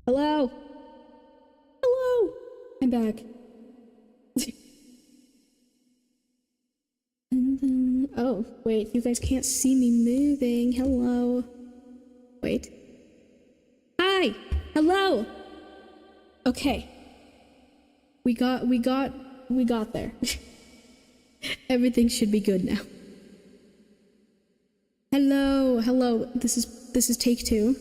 Hello? Hello? I'm back. Oh, wait, you guys can't see me moving. Hello. Wait. Hi! Hello! Okay. We got there. Everything should be good now. Hello. This is take 2.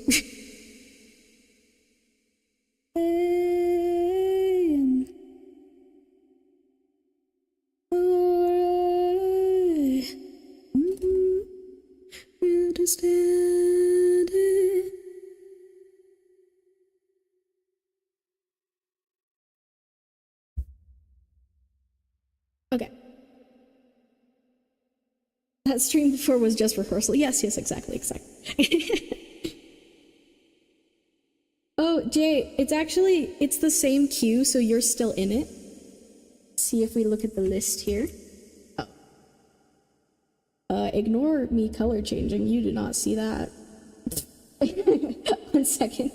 Okay. That stream before was just rehearsal. Yes, exactly. Oh, Jay, it's the same queue, so you're still in it. See if we look at the list here. Oh. Ignore me color changing. You do not see that. 1 second.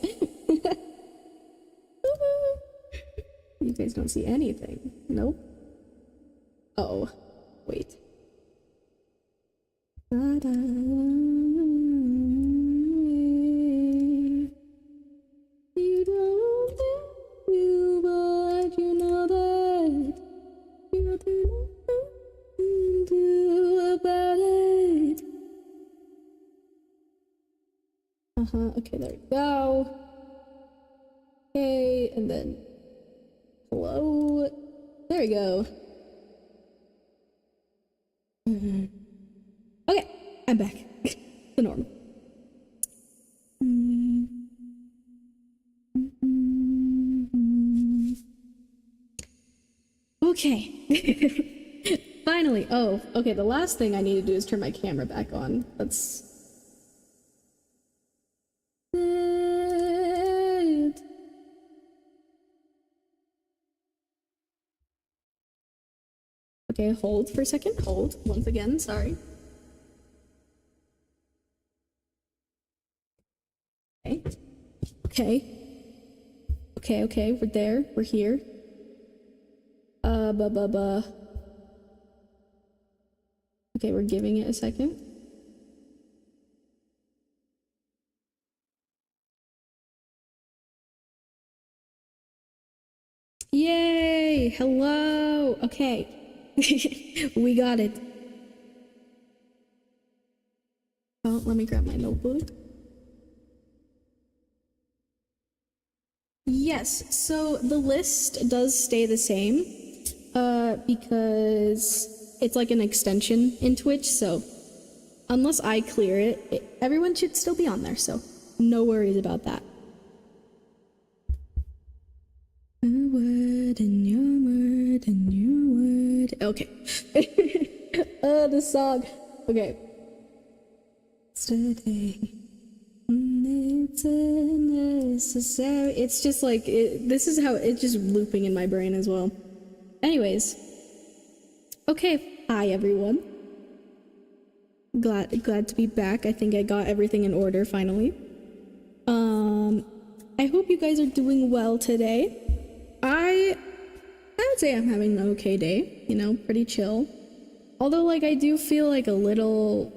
You guys don't see anything. Nope. Oh, wait. You don't do, but you know that you nothing to do about it. Okay, there we go. Okay, and then hello. There we go. Okay, I'm back. The norm. Okay. Finally. Oh, okay, the last thing I need to do is turn my camera back on. Let's... Okay, hold for a second. Hold. Once again, sorry. Okay, we're there. We're here. Okay, we're giving it a second. Yay! Hello! Okay. We got it. Oh, let me grab my notebook. Yes, so the list does stay the same, because it's like an extension in Twitch, so unless I clear it, everyone should still be on there, so no worries about that. A word and your word and your word. Okay. The song. Okay. Yesterday. It's unnecessary. It's just like this is how it's just looping in my brain as well. Anyways, okay. Hi everyone. Glad to be back. I think I got everything in order finally. I hope you guys are doing well today. I would say I'm having an okay day. You know, pretty chill. Although, like, I do feel like a little.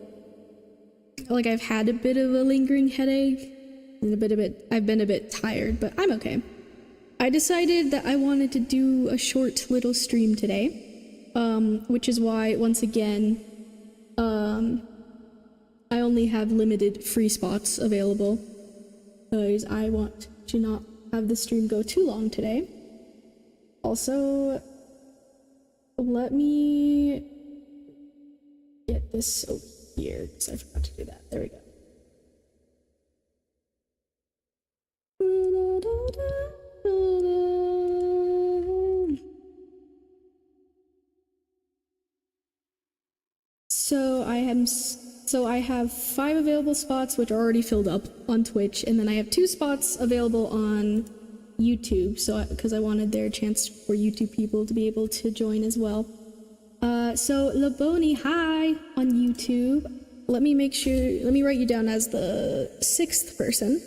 Like I've had a bit of a lingering headache and I've been a bit tired, but I'm okay. I decided that I wanted to do a short little stream today, which is why once again, I only have limited free spots available because I want to not have the stream go too long today. Also, let me get this over here because I forgot to do that. There we go. So I have 5 available spots which are already filled up on Twitch, and then I have 2 spots available on YouTube. So because I wanted their chance for YouTube people to be able to join as well. So Laboni, hi on YouTube. Let me write you down as the 6th person.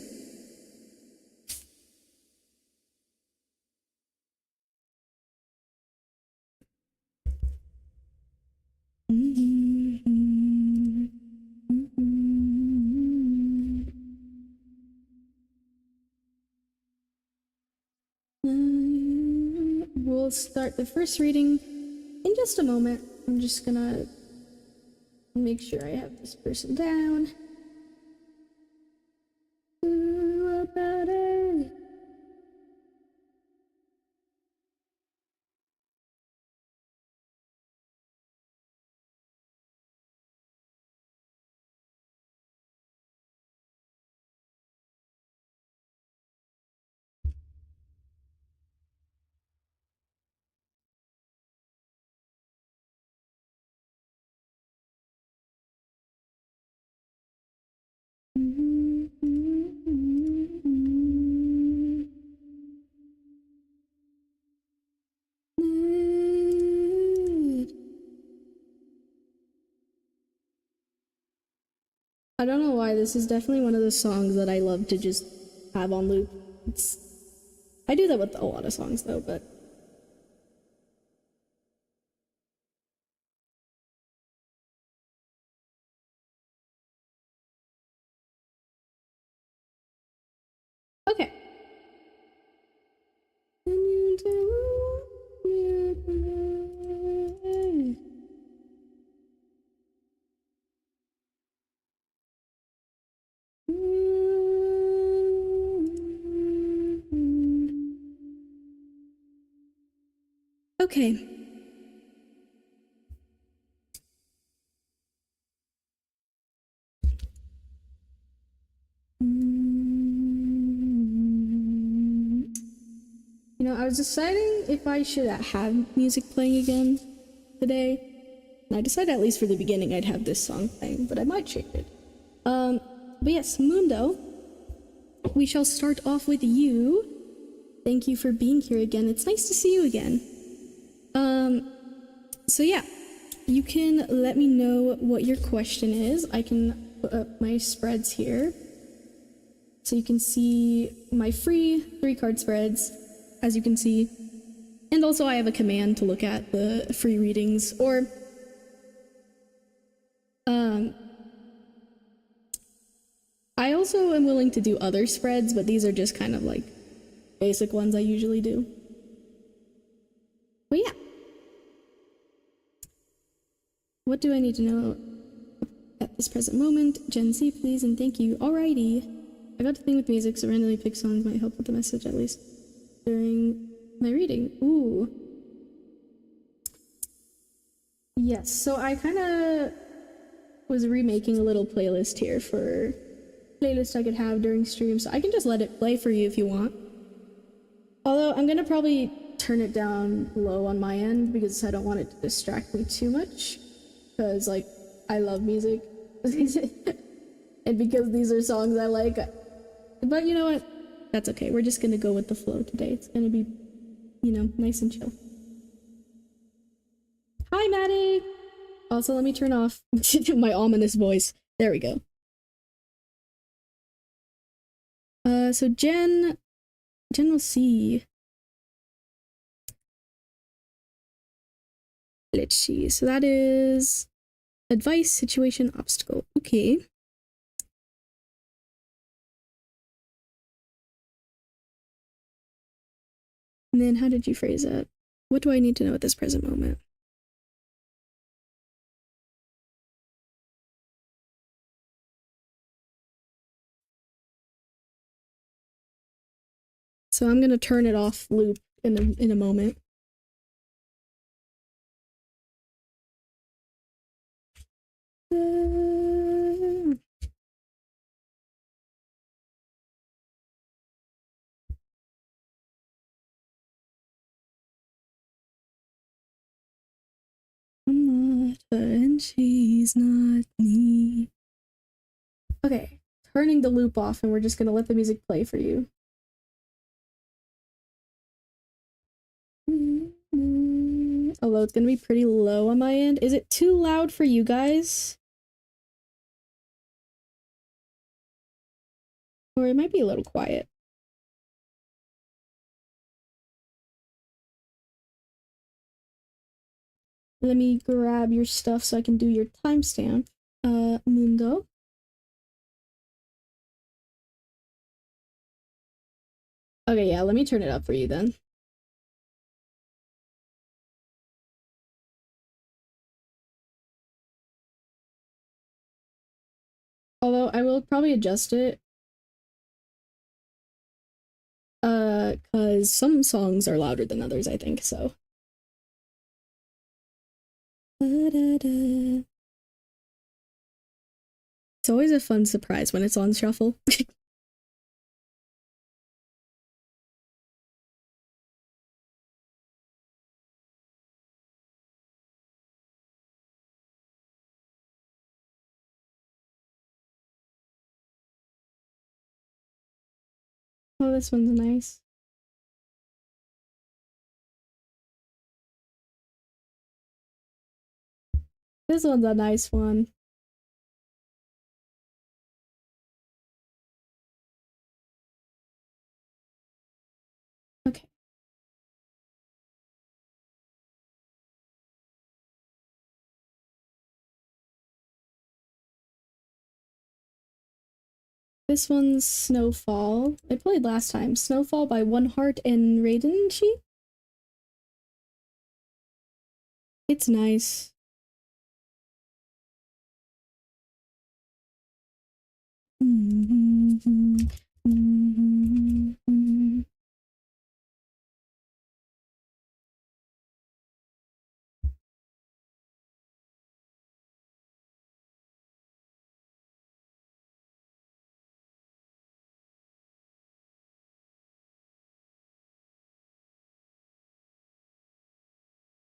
We'll start the first reading in just a moment. I'm just gonna make sure I have this person down. About it. I don't know why, this is definitely one of the songs that I love to just have on loop. I do that with a lot of songs though, but okay. Okay. You know, I was deciding if I should have music playing again today. And I decided at least for the beginning I'd have this song playing, but I might change it. But yes, Mundo, we shall start off with you. Thank you for being here again. It's nice to see you again. So yeah, you can let me know what your question is. I can put up my spreads here. So you can see my free 3-card spreads, as you can see. And also I have a command to look at the free readings, or I also am willing to do other spreads, but these are just kind of like basic ones I usually do. But yeah. What do I need to know at this present moment? Gen Z, please, and thank you. Alrighty. I got to think with music, so randomly pick songs might help with the message, at least during my reading. Ooh. Yes, so I kind of was remaking a little playlist here for playlist I could have during stream, so I can just let it play for you if you want. Although I'm gonna probably turn it down low on my end because I don't want it to distract me too much. Because, like, I love music. And because these are songs I like. But you know what? That's okay. We're just gonna go with the flow today. It's gonna be, you know, nice and chill. Hi, Maddie! Also, let me turn off my ominous voice. There we go. So Jen will see. Let's see. So that is advice, situation, obstacle. Okay. And then how did you phrase that? What do I need to know at this present moment? So I'm gonna turn it off loop in a moment. I'm not her and she's not me. Okay, turning the loop off and we're just gonna let the music play for you. Although it's gonna be pretty low on my end. Is it too loud for you guys? Or it might be a little quiet. Let me grab your stuff so I can do your timestamp. Mundo. Okay, yeah, let me turn it up for you then. will probably adjust it. Cause some songs are louder than others, I think, so. It's always a fun surprise when it's on shuffle. Oh, this one's nice. This one's a nice one. Okay. This one's Snowfall. I played last time. Snowfall by One Heart and Raiden Chi. It's nice.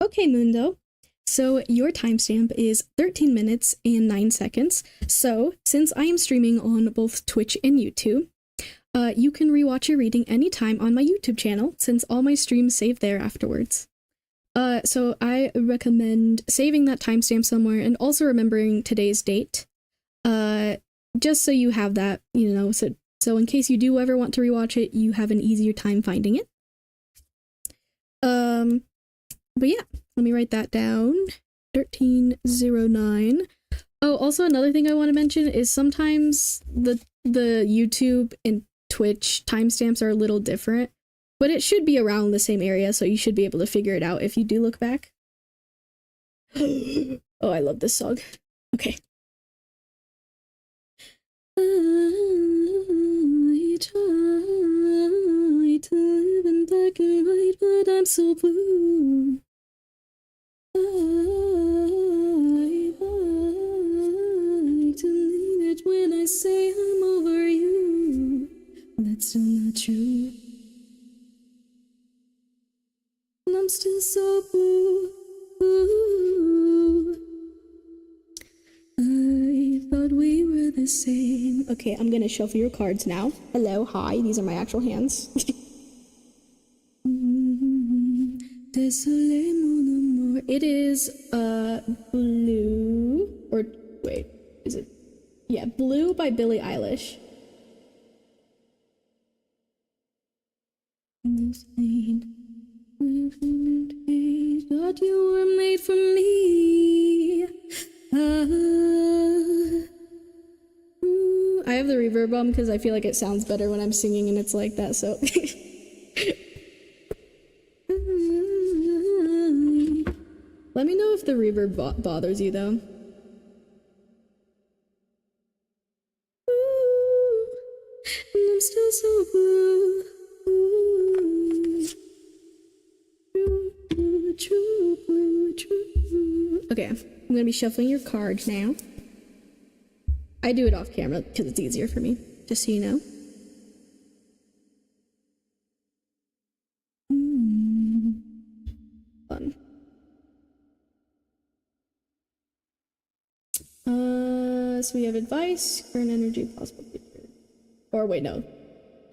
Okay, Mundo. So your timestamp is 13 minutes and 9 seconds. So since I am streaming on both Twitch and YouTube, you can rewatch your reading anytime on my YouTube channel since all my streams save there afterwards. So I recommend saving that timestamp somewhere and also remembering today's date. Just so you have that, you know, so in case you do ever want to rewatch it, you have an easier time finding it. But yeah, let me write that down. 1309. Oh, also another thing I want to mention is sometimes the YouTube and Twitch timestamps are a little different, but it should be around the same area, so you should be able to figure it out if you do look back. Oh, I love this song. Okay. I try to live in black and white, but I'm so blue. I like to mean it when I say I'm over you. That's still not true. And I'm still so blue. I thought we were the same. Okay, I'm gonna shuffle your cards now. Hello, hi, these are my actual hands. Désolé, mon amour. It is Blue, or wait, is it? Yeah, Blue by Billie Eilish. Thought you were made for me. I have the reverb on because I feel like it sounds better when I'm singing and it's like that, so. Let me know if the reverb bothers you, though. Ooh, and I'm still so blue. Ooh, true blue, true blue. Okay, I'm gonna be shuffling your cards now. I do it off camera because it's easier for me, just so you know. Fun. So we have advice, current energy, possible future. Or wait, no.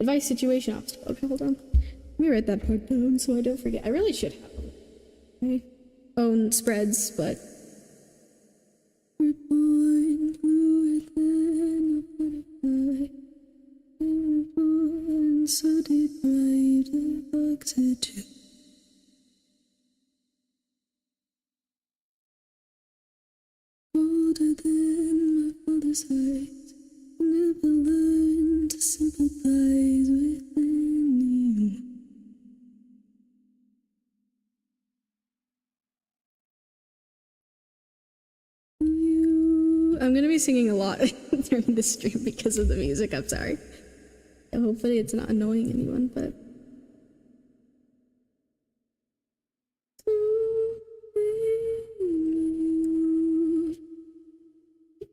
Advice, situation, obstacle. Okay, hold on. Let me write that part down so I don't forget. I really should have my own spreads, but. We're born bluer than a butterfly. We're born so deprived of oxygen. Older than my father's eyes, never learned to sympathize with anyone. I'm gonna be singing a lot during the stream because of the music. I'm sorry. Hopefully it's not annoying anyone, but.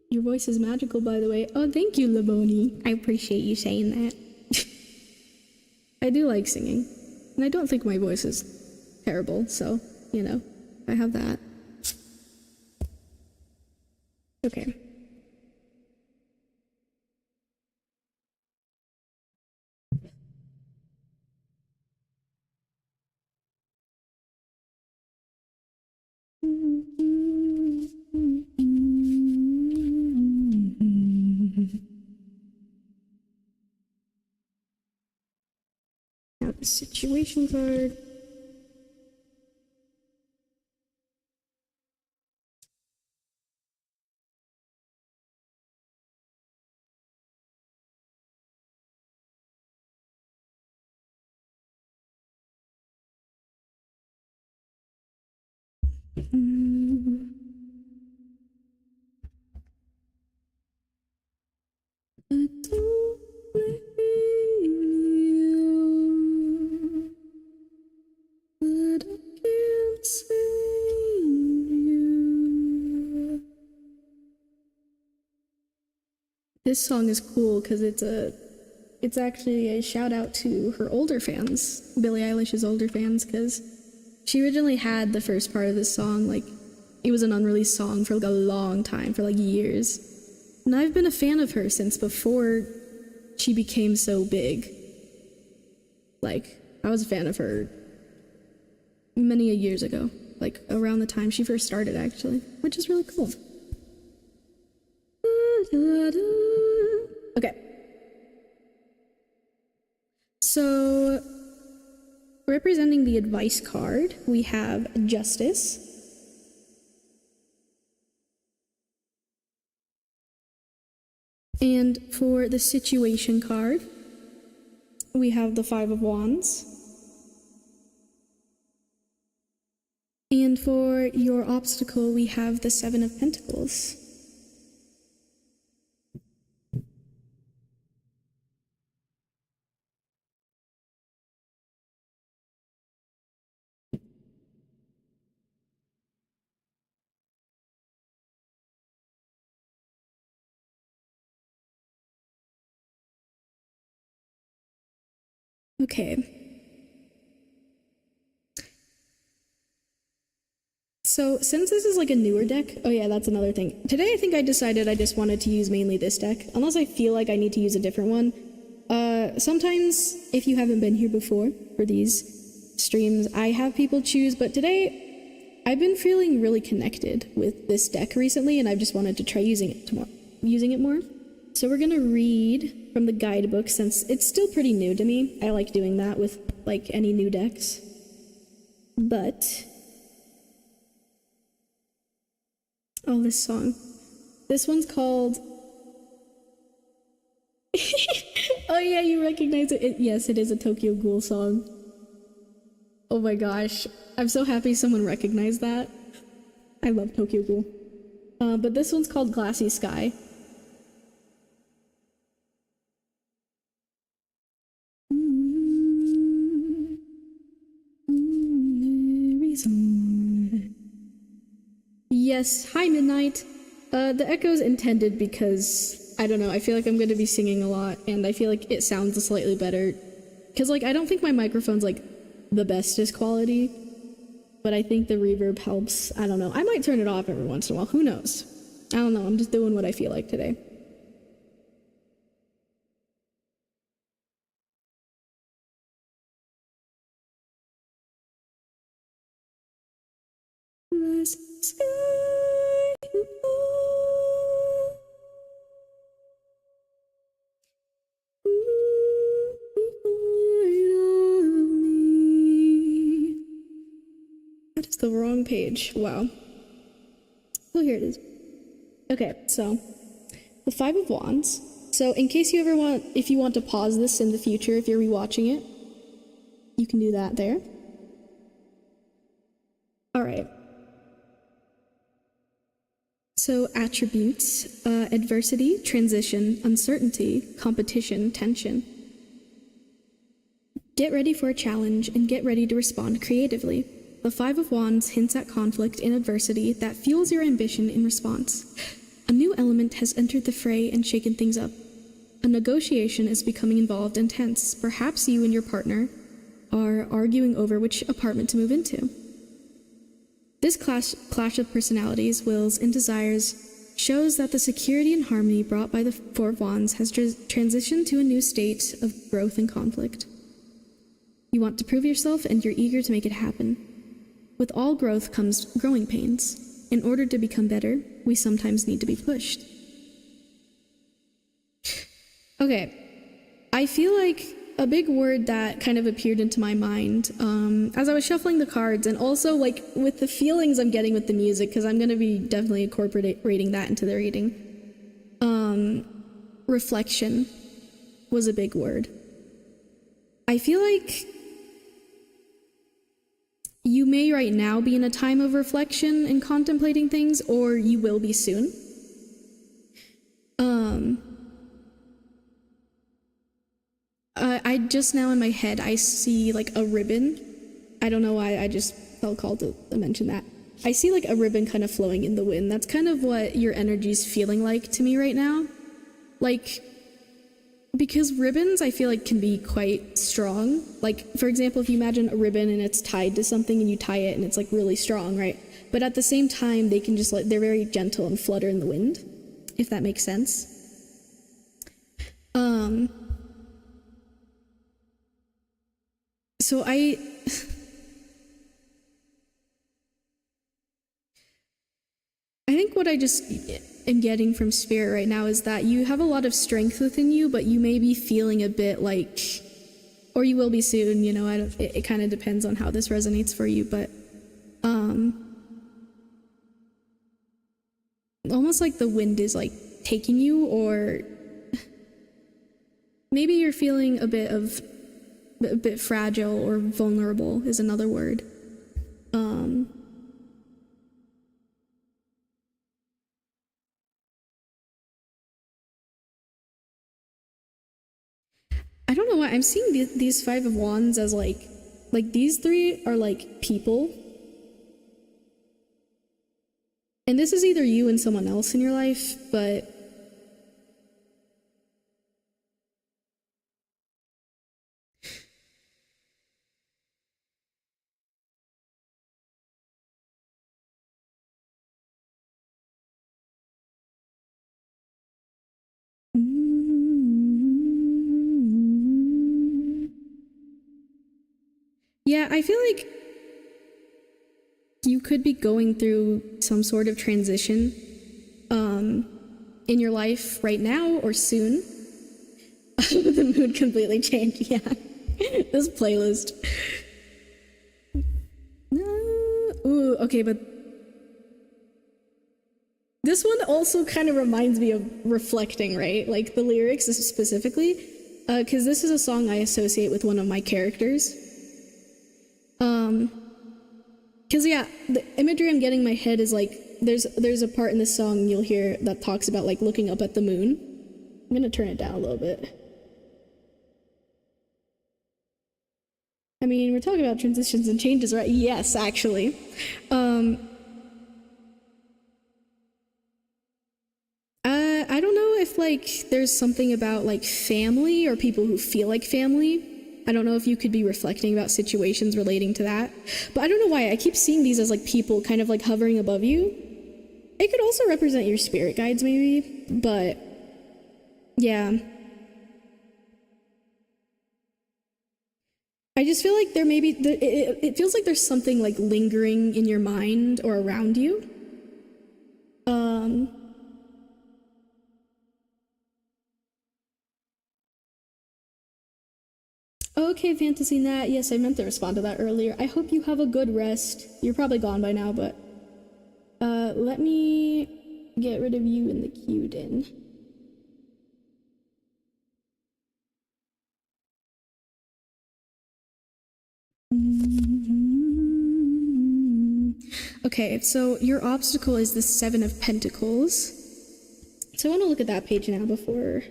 Your voice is magical, by the way. Oh, thank you, Laboni. I appreciate you saying that. I do like singing, and I don't think my voice is terrible, so, you know, I have that. Okay. Now the situation card. I don't blame you, but I can't save you. This song is cool because it's actually a shout out to her older fans, Billie Eilish's older fans, because she originally had the first part of this song, like, it was an unreleased song for like a long time, for like years. And I've been a fan of her since before she became so big. Like, I was a fan of her many years ago, like around the time she first started, actually, which is really cool. Okay. So, representing the advice card, we have Justice. And for the situation card, we have the Five of Wands. And for your obstacle, we have the Seven of Pentacles. Okay. So, since this is like a newer deck, oh yeah, that's another thing. Today I think I decided I just wanted to use mainly this deck, unless I feel like I need to use a different one. Sometimes, if you haven't been here before for these streams, I have people choose, but today I've been feeling really connected with this deck recently, and I've just wanted to try using it more. So we're gonna read from the guidebook, since it's still pretty new to me. I like doing that with, like, any new decks. But... oh, this song. This one's called... oh yeah, you recognize it. Yes, it is a Tokyo Ghoul song. Oh my gosh. I'm so happy someone recognized that. I love Tokyo Ghoul. But this one's called Glassy Sky. Yes, hi Midnight. The echo's intended because, I don't know, I feel like I'm gonna be singing a lot, and I feel like it sounds slightly better. Because, like, I don't think my microphone's, like, the bestest quality, but I think the reverb helps. I don't know. I might turn it off every once in a while. Who knows? I don't know. I'm just doing what I feel like today. That is the wrong page. Wow. Oh, here it is. Okay, so the Five of Wands. So in case you ever want, if you want to pause this in the future, if you're rewatching it, you can do that there. All right. So attributes, adversity, transition, uncertainty, competition, tension. Get ready for a challenge and get ready to respond creatively. The Five of Wands hints at conflict and adversity that fuels your ambition in response. A new element has entered the fray and shaken things up. A negotiation is becoming involved and tense. Perhaps you and your partner are arguing over which apartment to move into. This clash of personalities, wills, and desires shows that the security and harmony brought by the Four of Wands has transitioned to a new state of growth and conflict. You want to prove yourself and you're eager to make it happen. With all growth comes growing pains. In order to become better, we sometimes need to be pushed. Okay, I feel like a big word that kind of appeared into my mind as I was shuffling the cards, and also like with the feelings I'm getting with the music, because I'm going to be definitely incorporating that into the reading. Reflection was a big word. I feel like you may right now be in a time of reflection and contemplating things, or you will be soon. I just now in my head, I see like a ribbon. I don't know why, I just felt called to mention that. I see like a ribbon kind of flowing in the wind. That's kind of what your energy's feeling like to me right now. Like, because ribbons I feel like can be quite strong. Like, for example, if you imagine a ribbon and it's tied to something and you tie it and it's like really strong, right? But at the same time, they can just like, they're very gentle and flutter in the wind, if that makes sense. So I think what I just am getting from Spirit right now is that you have a lot of strength within you, but you may be feeling a bit like, or you will be soon, you know, it kind of depends on how this resonates for you, but almost like the wind is like taking you, or maybe you're feeling a bit fragile or vulnerable is another word. I don't know why I'm seeing these Five of Wands as like these three are like people. And this is either you and someone else in your life, but yeah, I feel like you could be going through some sort of transition in your life right now or soon. The mood completely changed, yeah. This playlist. Ooh, okay, but this one also kind of reminds me of reflecting, right? Like the lyrics specifically, because this is a song I associate with one of my characters. Because yeah, the imagery I'm getting in my head is like, there's a part in this song you'll hear that talks about like looking up at the moon. I'm gonna turn it down a little bit. I mean, we're talking about transitions and changes, right? Yes, actually. I don't know if like there's something about like family or people who feel like family. I don't know if you could be reflecting about situations relating to that. But I don't know why I keep seeing these as like people kind of like hovering above you. It could also represent your spirit guides maybe, but yeah. I just feel like there may be, it feels like there's something like lingering in your mind or around you. Okay, Fantasy Nat. Yes, I meant to respond to that earlier. I hope you have a good rest. You're probably gone by now, but let me get rid of you in the queued in. Okay, so your obstacle is the Seven of Pentacles. So I want to look at that page now before...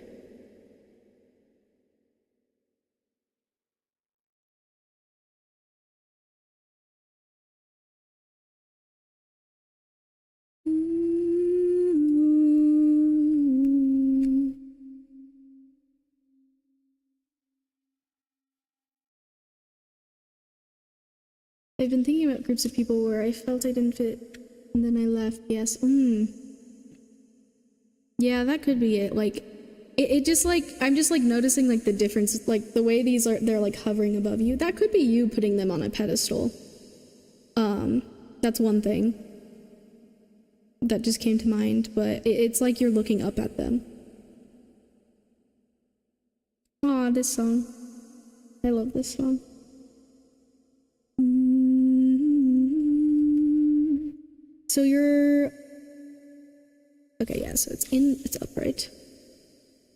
I've been thinking about groups of people where I felt I didn't fit, and then I left. Yes. Yeah, that could be it. Like, it just like, I'm just like noticing like the difference, like the way these are, they're like hovering above you. That could be you putting them on a pedestal. That's one thing that just came to mind, but it's like you're looking up at them. Aw, this song. I love this song. So you're... Okay, yeah, so it's upright.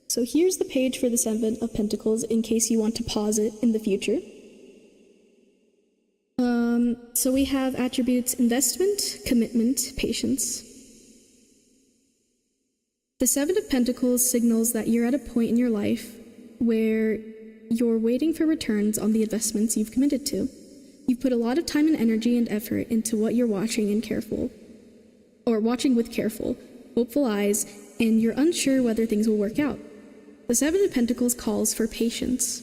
So here's the page for the Seven of Pentacles in case you want to pause it in the future. So we have attributes: investment, commitment, patience. The Seven of Pentacles signals that you're at a point in your life where you're waiting for returns on the investments you've committed to. You've put a lot of time and energy and effort into what you're watching with careful, hopeful eyes, and you're unsure whether things will work out. The Seven of Pentacles calls for patience.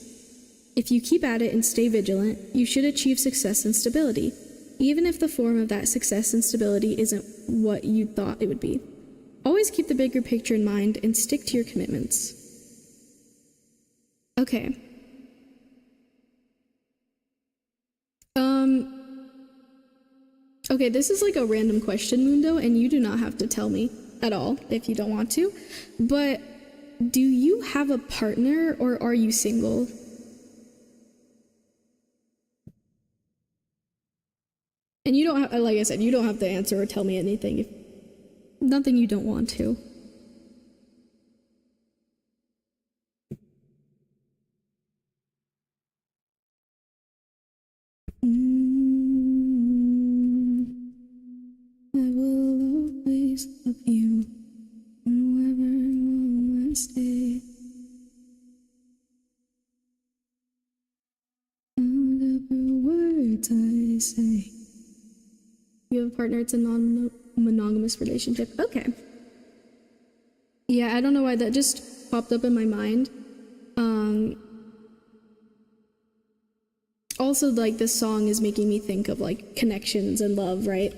If you keep at it and stay vigilant, you should achieve success and stability, even if the form of that success and stability isn't what you thought it would be. Always keep the bigger picture in mind and stick to your commitments. Okay. Okay, this is like a random question, Mundo, and you do not have to tell me at all if you don't want to, but do you have a partner or are you single? And you don't have, like I said, you don't have to answer or tell me anything. Nothing you don't want to. I will always love you, wherever I stay. Whatever words I say. You have a partner, it's a non-monogamous relationship. Okay. Yeah, I don't know why that just popped up in my mind. Also, like, this song is making me think of, like, connections and love, right?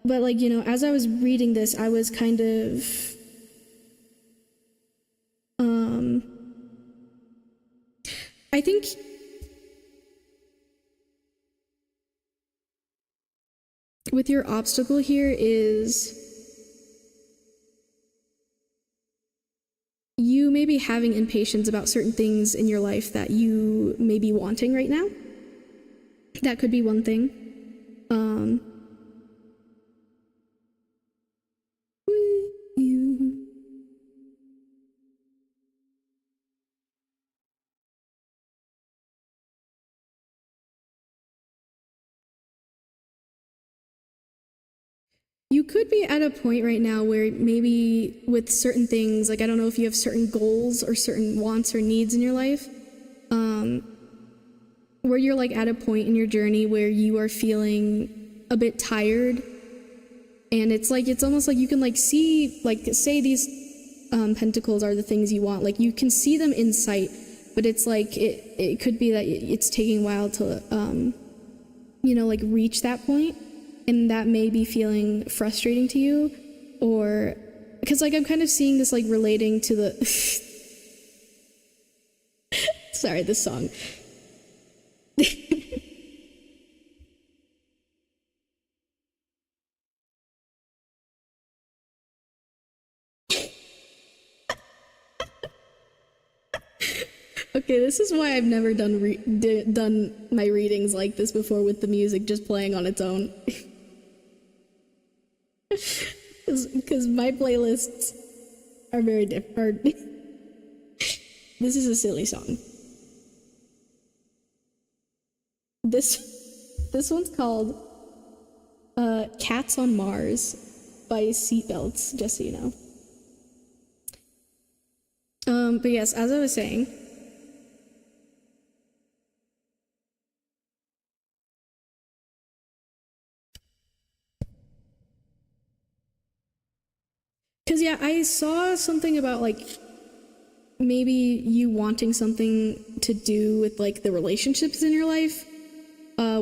But, like, you know, as I was reading this, I was kind of... I think... with your obstacle here is... you may be having impatience about certain things in your life that you may be wanting right now. That could be one thing. You could be at a point right now where maybe with certain things, like I don't know if you have certain goals or certain wants or needs in your life, where you're like at a point in your journey where you are feeling a bit tired, and it's almost like you can like see, like say these pentacles are the things you want, like you can see them in sight, but it's like it could be that it's taking a while to you know, like reach that point. And that may be feeling frustrating to you, or because like I'm kind of seeing this like relating to the sorry, this song. Okay, this is why I've never done my readings like this before, with the music just playing on its own. Because my playlists are very different. This is a silly song. This one's called Cats on Mars by Seatbelts, just so you know. But yes, as I was saying, because yeah, I saw something about like maybe you wanting something to do with like the relationships in your life,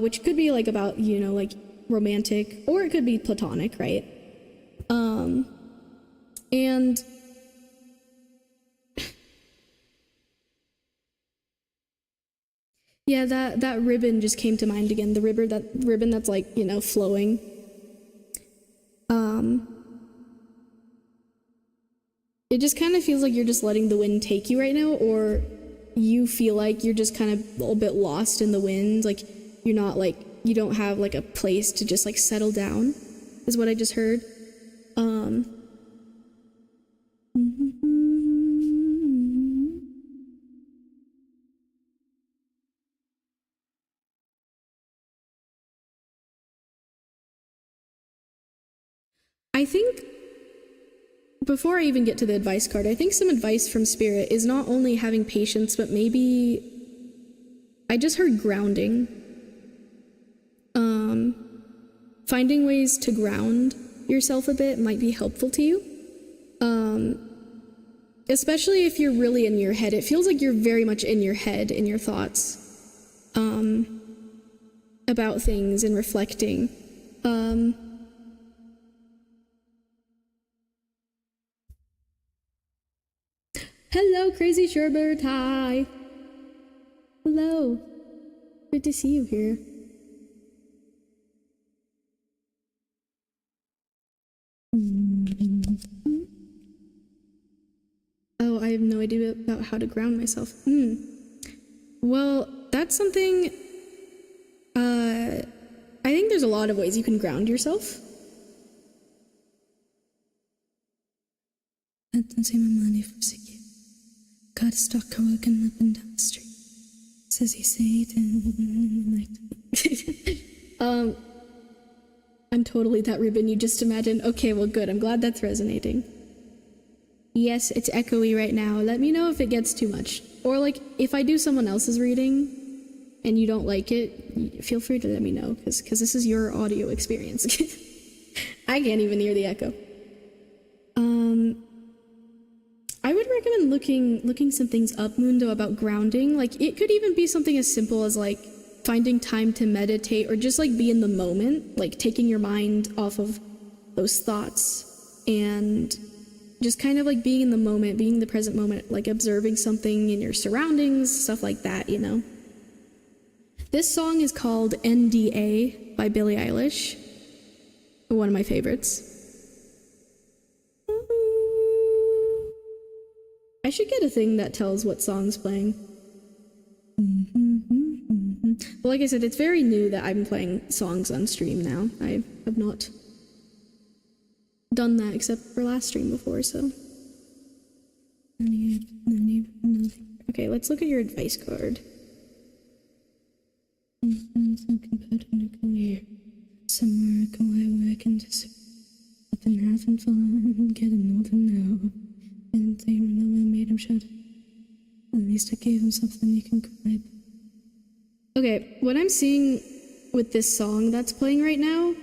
which could be like about, you know, like romantic, or it could be platonic, right? And yeah, that ribbon just came to mind again. The ribbon that's like, you know, flowing. It just kind of feels like you're just letting the wind take you right now, or you feel like you're just kind of a little bit lost in the wind. Like you're not like, you don't have like a place to just like settle down, is what I just heard. I think before I even get to the advice card, I think some advice from Spirit is not only having patience, but maybe I just heard grounding. Finding ways to ground yourself a bit might be helpful to you. Especially if you're really in your head. It feels like you're very much in your head, in your thoughts, about things and reflecting. Hello, Crazy Sherbert, hi! Hello. Good to see you here. Oh, I have no idea about how to ground myself. Well, that's something, I think there's a lot of ways you can ground yourself. I don't see my money for security. Got a stalker walking up and down the street. Says he said I'm totally that ribbon you just imagined. Okay, well good, I'm glad that's resonating. Yes, it's echoey right now. Let me know if it gets too much. Or like, if I do someone else's reading and you don't like it, feel free to let me know, because this is your audio experience. I can't even hear the echo. I would recommend looking some things up, Mundo, about grounding. Like, it could even be something as simple as like finding time to meditate, or just like be in the moment, like taking your mind off of those thoughts and just kind of like being in the moment, being in the present moment, like observing something in your surroundings, stuff like that, you know? This song is called NDA by Billie Eilish, one of my favorites. I should get a thing that tells what song's playing. But like I said, it's very new that I'm playing songs on stream now. I have not done that except for last stream before, so. Okay, let's look at your advice card. Somewhere I can where I can just up and having fun, getting older now. And they remember made him shut. At least I gave him something you can cry. Okay, what I'm seeing with this song that's playing right now,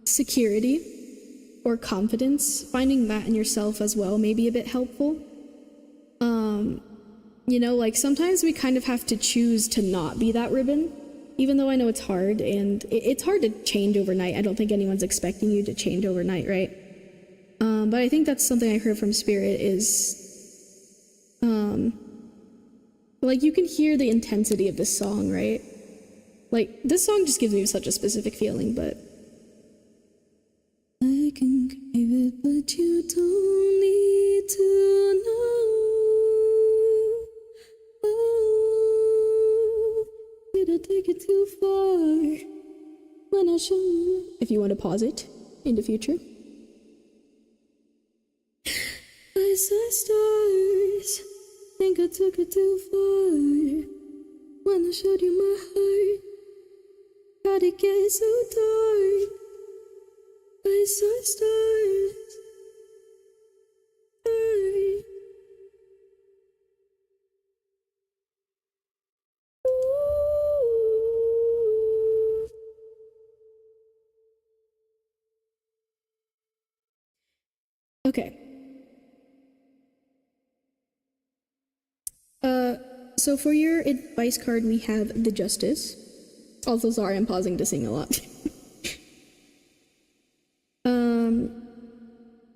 security or confidence, finding that in yourself as well may be a bit helpful. You know, like sometimes we kind of have to choose to not be that ribbon, even though I know it's hard, and it's hard to change overnight. I don't think anyone's expecting you to change overnight, right? But I think that's something I heard from Spirit is, like you can hear the intensity of this song, right? Like, this song just gives me such a specific feeling, but I can crave it, but you don't need to know. Oh, did I take it too far when I should? If you want to pause it in the future. I saw stars, think I took it too far when I showed you my heart. it gets so dark. I saw stars. Okay. So for your advice card, we have the Justice. Also, sorry, I'm pausing to sing a lot.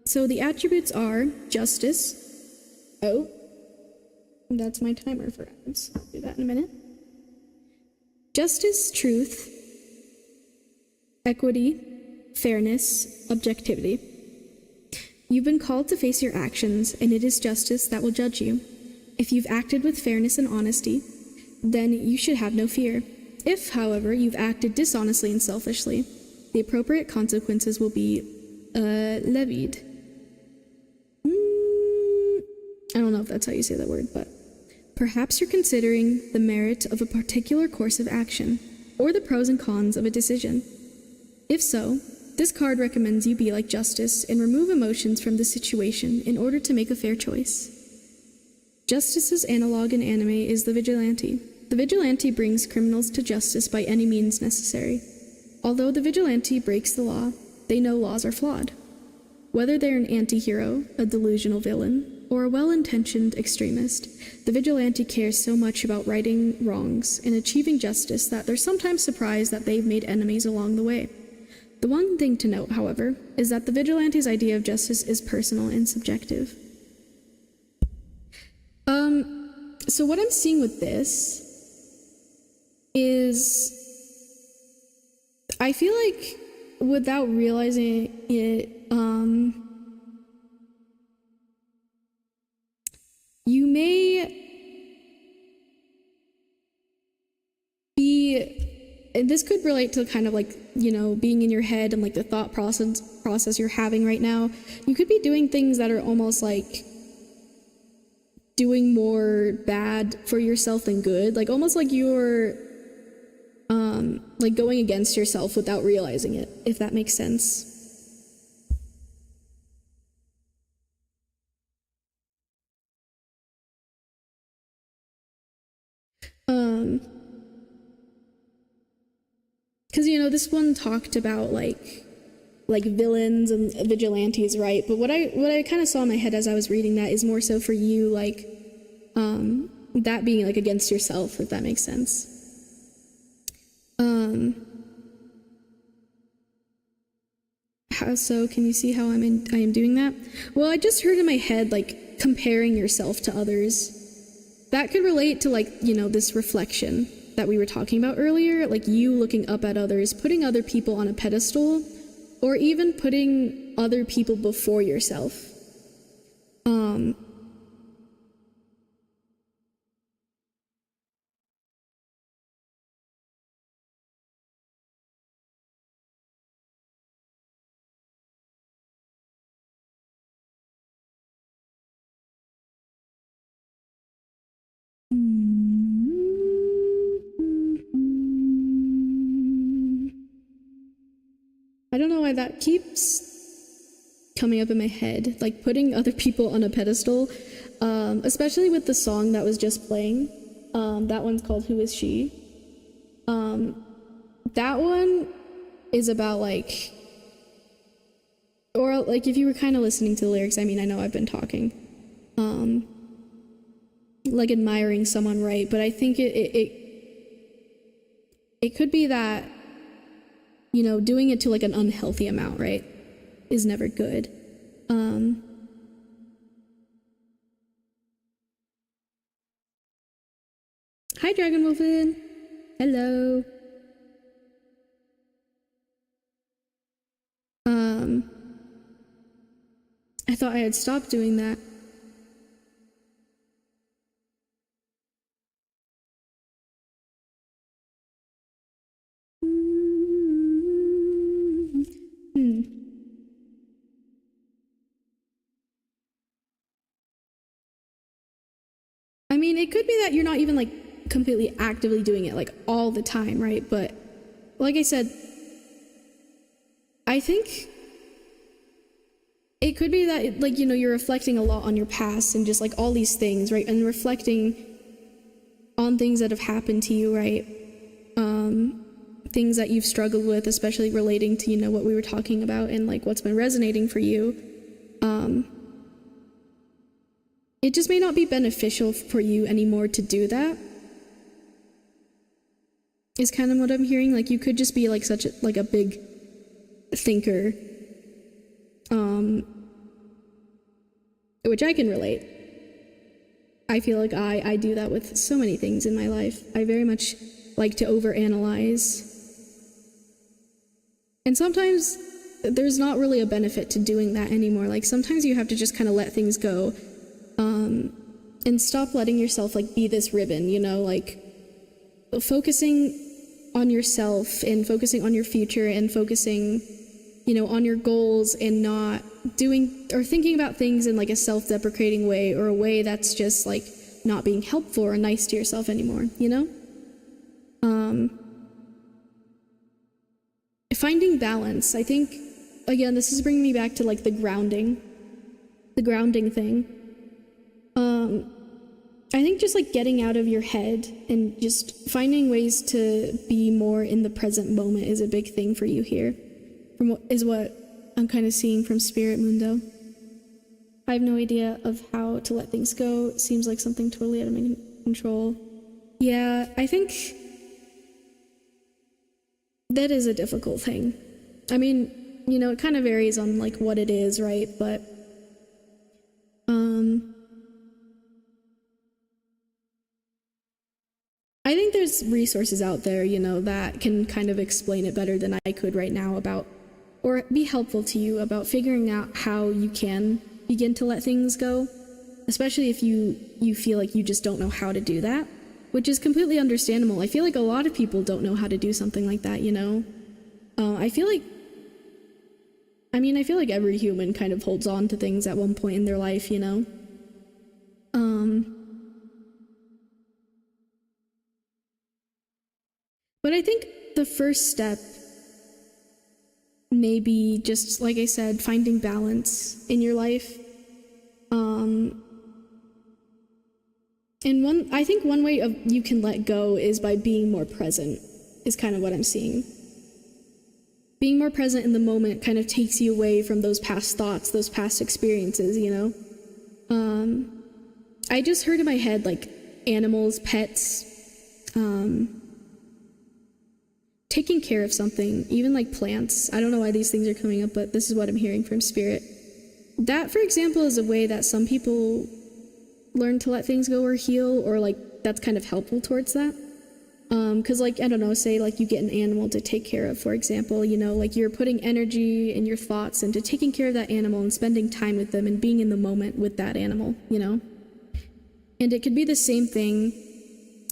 So the attributes are Justice. Oh, that's my timer for ads. I'll do that in a minute. Justice, truth, equity, fairness, objectivity. You've been called to face your actions, and it is justice that will judge you. If you've acted with fairness and honesty, then you should have no fear. If, however, you've acted dishonestly and selfishly, the appropriate consequences will be levied. I don't know if that's how you say that word, but perhaps you're considering the merit of a particular course of action, or the pros and cons of a decision. If so, this card recommends you be like Justice and remove emotions from the situation in order to make a fair choice. Justice's analog in anime is the Vigilante. The Vigilante brings criminals to justice by any means necessary. Although the Vigilante breaks the law, they know laws are flawed. Whether they're an anti-hero, a delusional villain, or a well-intentioned extremist, the Vigilante cares so much about righting wrongs and achieving justice that they're sometimes surprised that they've made enemies along the way. The one thing to note, however, is that the Vigilante's idea of justice is personal and subjective. So what I'm seeing with this is, I feel like without realizing it, you may be, and this could relate to kind of like, you know, being in your head and like the thought process you're having right now. You could be doing things that are almost like doing more bad for yourself than good, like almost like you're like going against yourself without realizing it, if that makes sense. Because, you know, this one talked about like villains and vigilantes, right? But what I kind of saw in my head as I was reading that is more so for you, like that being like against yourself, if that makes sense. So can you see how I am doing that? Well, I just heard in my head like comparing yourself to others. That could relate to like, you know, this reflection that we were talking about earlier, like you looking up at others, putting other people on a pedestal, or even putting other people before yourself. I don't know why that keeps coming up in my head, like putting other people on a pedestal, especially with the song that was just playing. That one's called Who Is She? That one is about like, or like if you were kind of listening to the lyrics, I mean, I know I've been talking, like admiring someone, right? But I think it could be that, you know, doing it to like an unhealthy amount, right, is never good. Hi, Dragon Wolfin. Hello. I thought I had stopped doing that. I mean, it could be that you're not even like completely actively doing it like all the time, right? But like I said, I think it could be that, like, you know, you're reflecting a lot on your past and just like all these things, right? And reflecting on things that have happened to you, right? Things that you've struggled with, especially relating to, you know, what we were talking about and like what's been resonating for you. It just may not be beneficial for you anymore to do that. Is kind of what I'm hearing. Like, you could just be like such a, like a big thinker, which I can relate. I feel like I do that with so many things in my life. I very much like to overanalyze. And sometimes there's not really a benefit to doing that anymore. Like, sometimes you have to just kind of let things go, and stop letting yourself like be this ribbon, you know, like focusing on yourself and focusing on your future and focusing, you know, on your goals, and not doing or thinking about things in like a self-deprecating way, or a way that's just like not being helpful or nice to yourself anymore, you know? Finding balance. I think, again, this is bringing me back to like the grounding thing. I think just like getting out of your head and just finding ways to be more in the present moment is a big thing for you here, is what I'm kind of seeing from Spirit Mundo. I have no idea of how to let things go. It seems like something totally out of my control. Yeah, I think that is a difficult thing. I mean, you know, it kind of varies on like what it is, right? But I think there's resources out there, you know, that can kind of explain it better than I could right now about, or be helpful to you about figuring out how you can begin to let things go, especially if you feel like you just don't know how to do that, which is completely understandable. I feel like a lot of people don't know how to do something like that, you know? I feel like every human kind of holds on to things at one point in their life, you know? But I think the first step may be just, like I said, finding balance in your life. And I think one way you can let go is by being more present, is kind of what I'm seeing. Being more present in the moment kind of takes you away from those past thoughts, those past experiences, you know? I just heard in my head, like, animals, pets, taking care of something, even like plants. I don't know why these things are coming up, but this is what I'm hearing from Spirit. That, for example, is a way that some people learn to let things go or heal, or like that's kind of helpful towards that. Because like, I don't know, say like you get an animal to take care of, for example, you know, like you're putting energy and your thoughts into taking care of that animal and spending time with them and being in the moment with that animal, you know? And it could be the same thing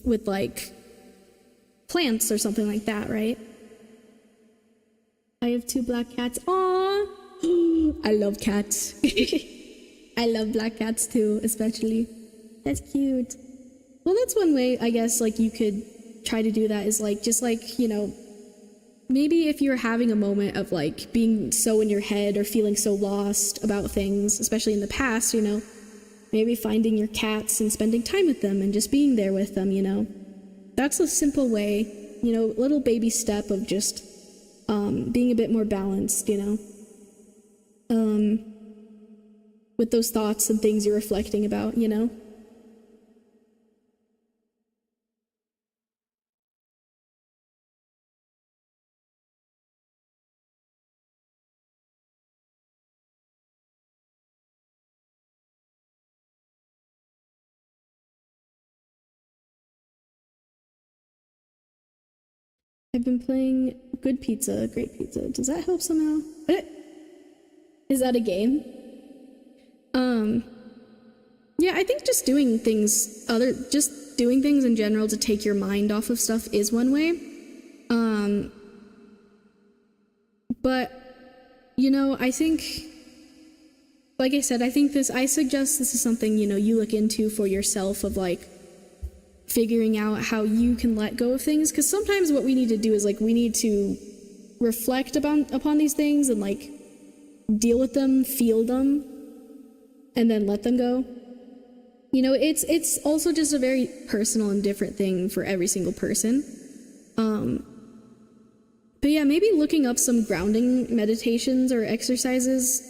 with like plants or something like that, right? I have 2 black cats. Aww! I love cats. I love black cats too, especially. That's cute. Well, that's one way, I guess, like you could try to do that, is like, just like, you know, maybe if you're having a moment of like being so in your head or feeling so lost about things, especially in the past, you know, maybe finding your cats and spending time with them and just being there with them, you know. That's a simple way, you know, little baby step of just being a bit more balanced, you know. With those thoughts and things you're reflecting about, you know. I've been playing Good Pizza, Great Pizza. Does that help somehow? Is that a game? Yeah, I think just doing things in general to take your mind off of stuff is one way. But, you know, I think, like I said, I suggest this is something, you know, you look into for yourself, of like, figuring out how you can let go of things, because sometimes what we need to do is like we need to reflect upon these things and like deal with them, feel them, and then let them go. You know, it's also just a very personal and different thing for every single person. But yeah, maybe looking up some grounding meditations or exercises,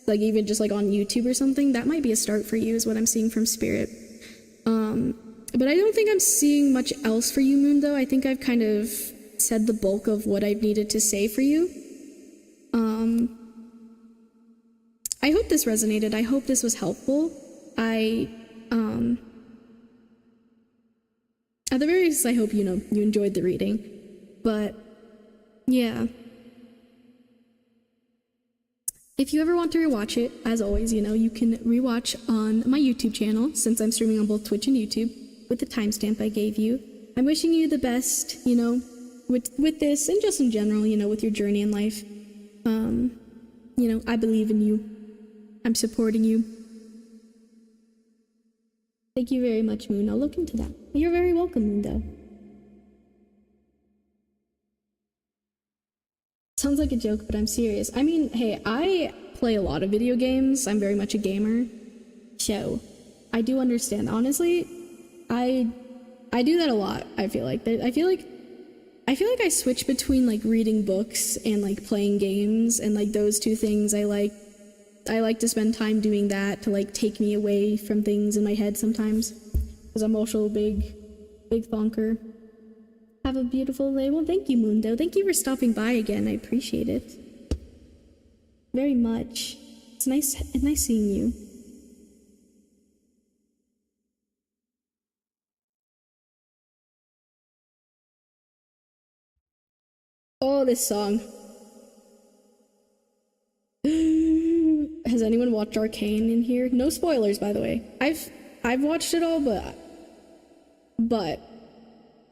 like even just like on YouTube or something, that might be a start for you, is what I'm seeing from Spirit. But I don't think I'm seeing much else for you, Mundo. I think I've kind of said the bulk of what I've needed to say for you. I hope this resonated. I hope this was helpful. At the very least, I hope, you know, you enjoyed the reading. But yeah. If you ever want to rewatch it, as always, you know, you can rewatch on my YouTube channel, since I'm streaming on both Twitch and YouTube, with the timestamp I gave you. I'm wishing you the best, you know, with this, and just in general, you know, with your journey in life. You know, I believe in you. I'm supporting you. Thank you very much, Moon. I'll look into that. You're very welcome, Mundo. Sounds like a joke, but I'm serious. I mean, hey, I play a lot of video games. I'm very much a gamer. So, I do understand. Honestly, I do that a lot, I feel like. I feel like I switch between like reading books and like playing games, and like those two things I like to spend time doing that to like take me away from things in my head sometimes, because I'm also a big thonker. Have a beautiful day. Well, thank you, Mundo. Thank you for stopping by again. I appreciate it very much. It's nice seeing you. Oh, this song. Has anyone watched Arcane in here? No spoilers, by the way. I've watched it all, but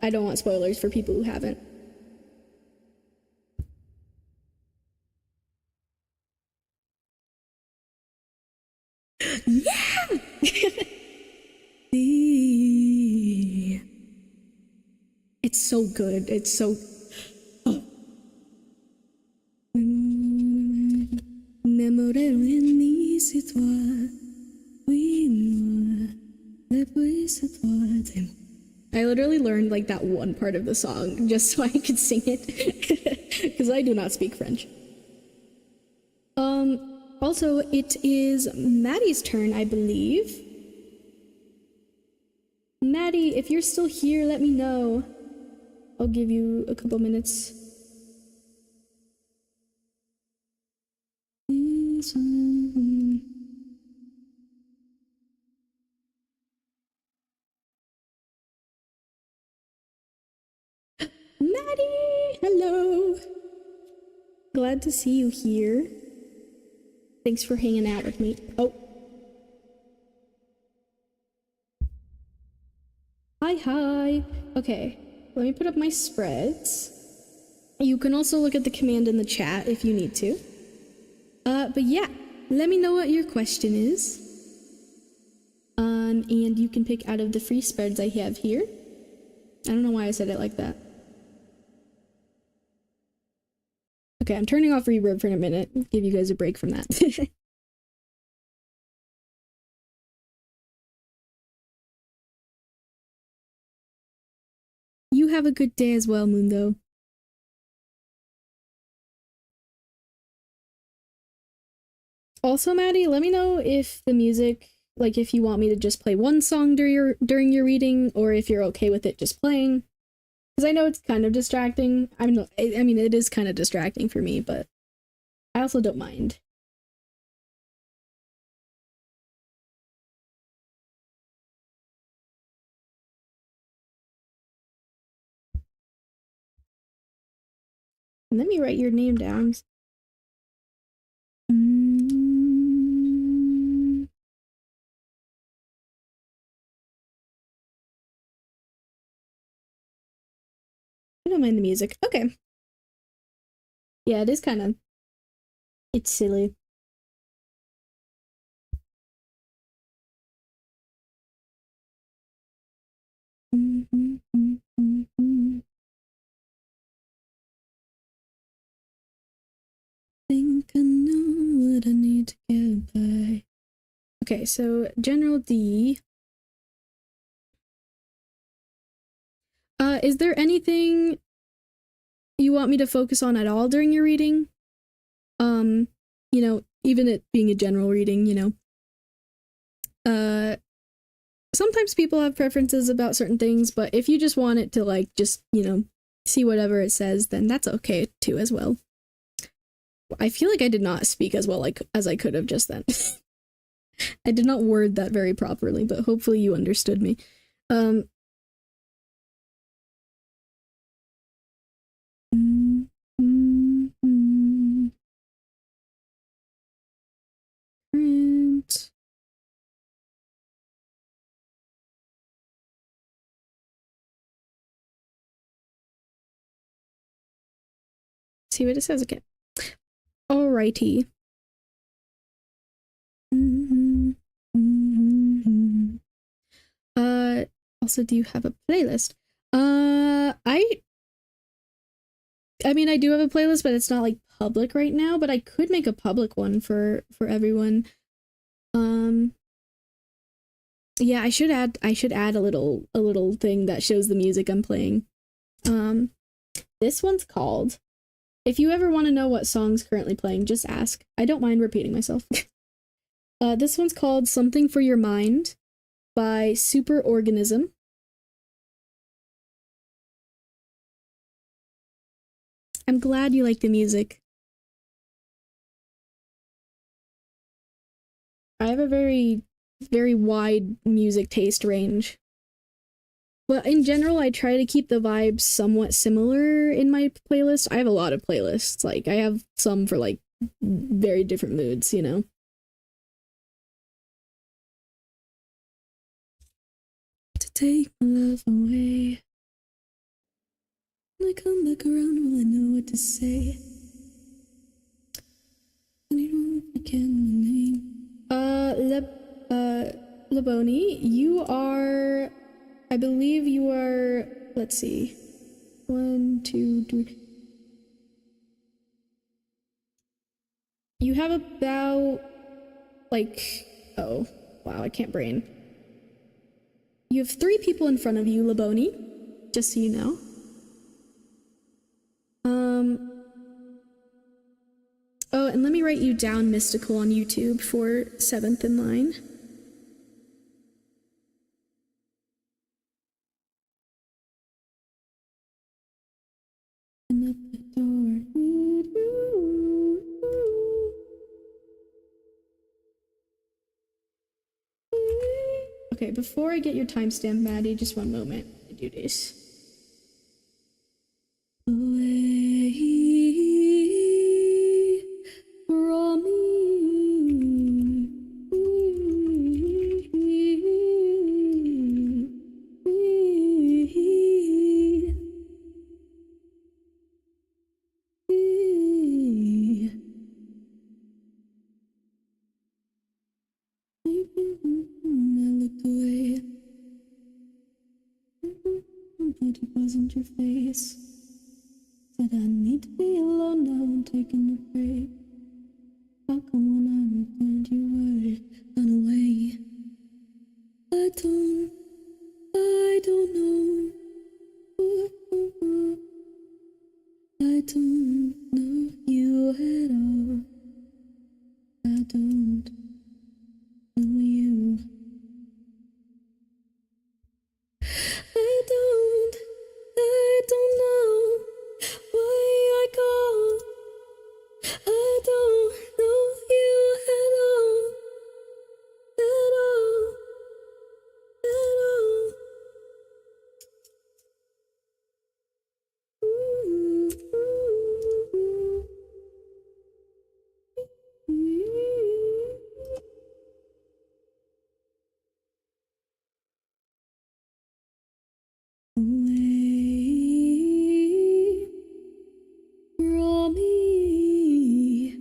I don't want spoilers for people who haven't. Yeah! It's so good. It's so... Oh. I literally learned like that one part of the song just so I could sing it, because I do not speak French. Also, it is Maddie's turn, I believe. Maddie, if you're still here, let me know. I'll give you a couple minutes. Maddie, hello. Glad to see you here. Thanks for hanging out with me. Oh. Hi. Okay, let me put up my spreads. You can also look at the command in the chat if you need to. But yeah, let me know what your question is. And you can pick out of the free spreads I have here. I don't know why I said it like that. Okay, I'm turning off reverb for a minute. Give you guys a break from that. You have a good day as well, Mundo. Also, Maddie, let me know if the music, like if you want me to just play one song during your reading, or if you're okay with it just playing. Because I know it's kind of distracting. I mean, it is kind of distracting for me, but I also don't mind. Let me write your name down. I don't mind the music. Okay. Yeah, it is kind of... It's silly. Okay, so General D. Is there anything you want me to focus on at all during your reading? You know, even it being a general reading, you know. Sometimes people have preferences about certain things, but if you just want it to like just, you know, see whatever it says, then that's okay too as well. I feel like I did not speak as well like as I could have just then. I did not word that very properly, but hopefully you understood me. Print. See what it says again. Alrighty. Also, do you have a playlist? I mean, I do have a playlist, but it's not like public right now, but I could make a public one for everyone. Yeah, I should add a little thing that shows the music I'm playing. This one's called, if you ever want to know what song's currently playing, just ask. I don't mind repeating myself. This one's called Something for Your Mind by Superorganism. I'm glad you like the music. I have a very, very wide music taste range. But in general, I try to keep the vibes somewhat similar in my playlist. I have a lot of playlists. Like, I have some for, like, very different moods, you know? To take my love away. When I come back around, will I know what to say? I don't forget my name. Leboni, you are, I believe you are, let's see. 1, 2, 3. You have about, like, oh, wow, I can't brain. You have 3 people in front of you, Leboni, just so you know. Oh, and let me write you down Mystical on YouTube for 7th in line. And up the door. Okay, before I get your timestamp, Maddie, just one moment. I do this. Away from me. I looked away, but it wasn't your face. Said I need to be alone now, I'm taking a break. How come when I returned you were gone away? I don't know. I don't know you at all. I don't know you. I don't know why I called. I don't know you at all. At all. At all. Away from me.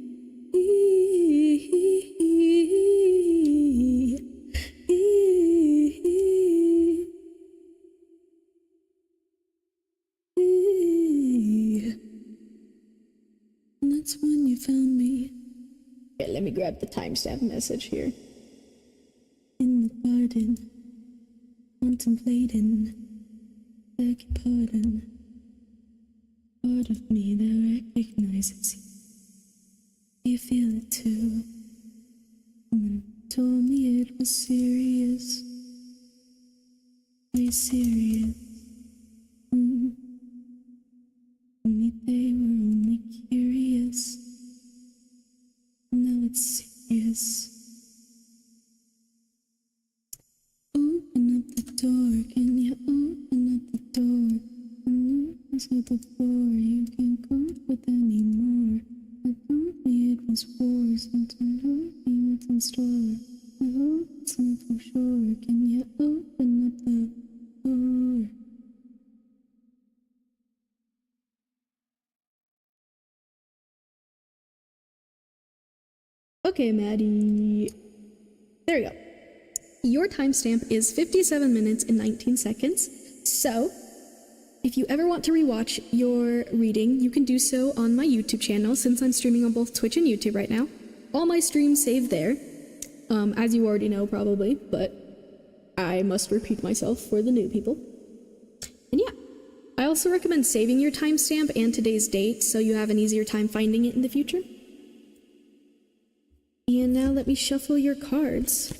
And that's when you found me. Okay, let me grab the timestamp message here. garden, contemplating, beg your pardon. Part of me that recognizes you. You feel it too. Someone told me it was serious. Way serious. Only they were only curious. Now it's serious. Open up the door, can you open up the door? The news of the floor, you can't cope with anymore. I told me it was war, something told me what's in store. I hope it's not for sure, can you open up the door? Okay, Maddie. There we go. Your timestamp is 57 minutes and 19 seconds. So, if you ever want to rewatch your reading, you can do so on my YouTube channel, since I'm streaming on both Twitch and YouTube right now. All my streams save there, as you already know probably, but I must repeat myself for the new people. And yeah, I also recommend saving your timestamp and today's date so you have an easier time finding it in the future. And now let me shuffle your cards.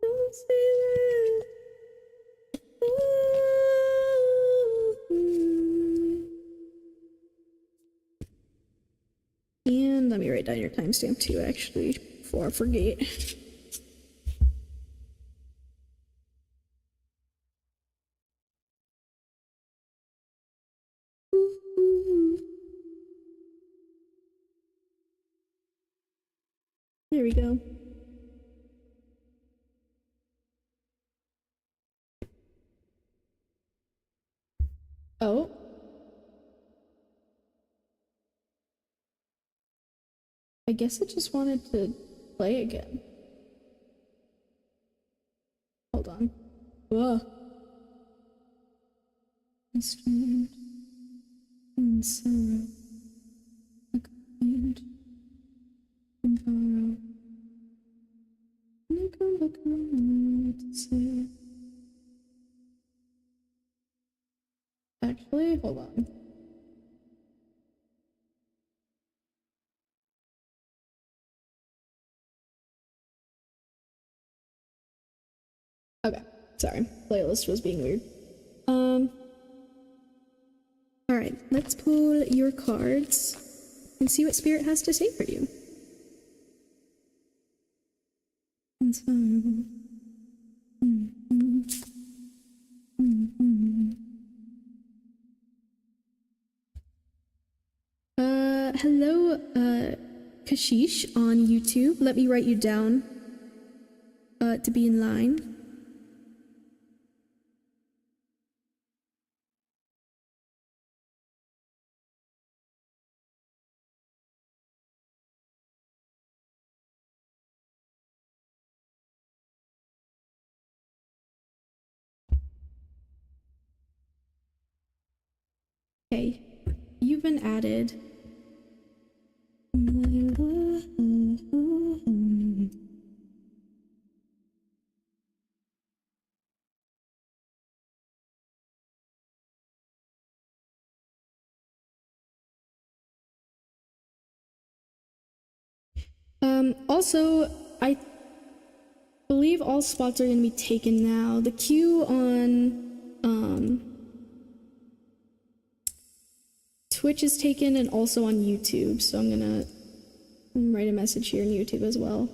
Don't say that. And let me write down your timestamp too, actually, before I forget. There we go. Oh. I guess it just wanted to play again. Hold on. Whoa. Instrument and sorrow. A kind and borrow. And I come back home to say. Actually, hold on. Okay, sorry. Playlist was being weird. Alright, let's pull your cards and see what Spirit has to say for you. And so, hello, Kashish on YouTube. Let me write you down to be in line. Okay, you've been added. Also, I believe all spots are going to be taken now. The queue on Twitch is taken and also on YouTube, so I'm gonna write a message here on YouTube as well.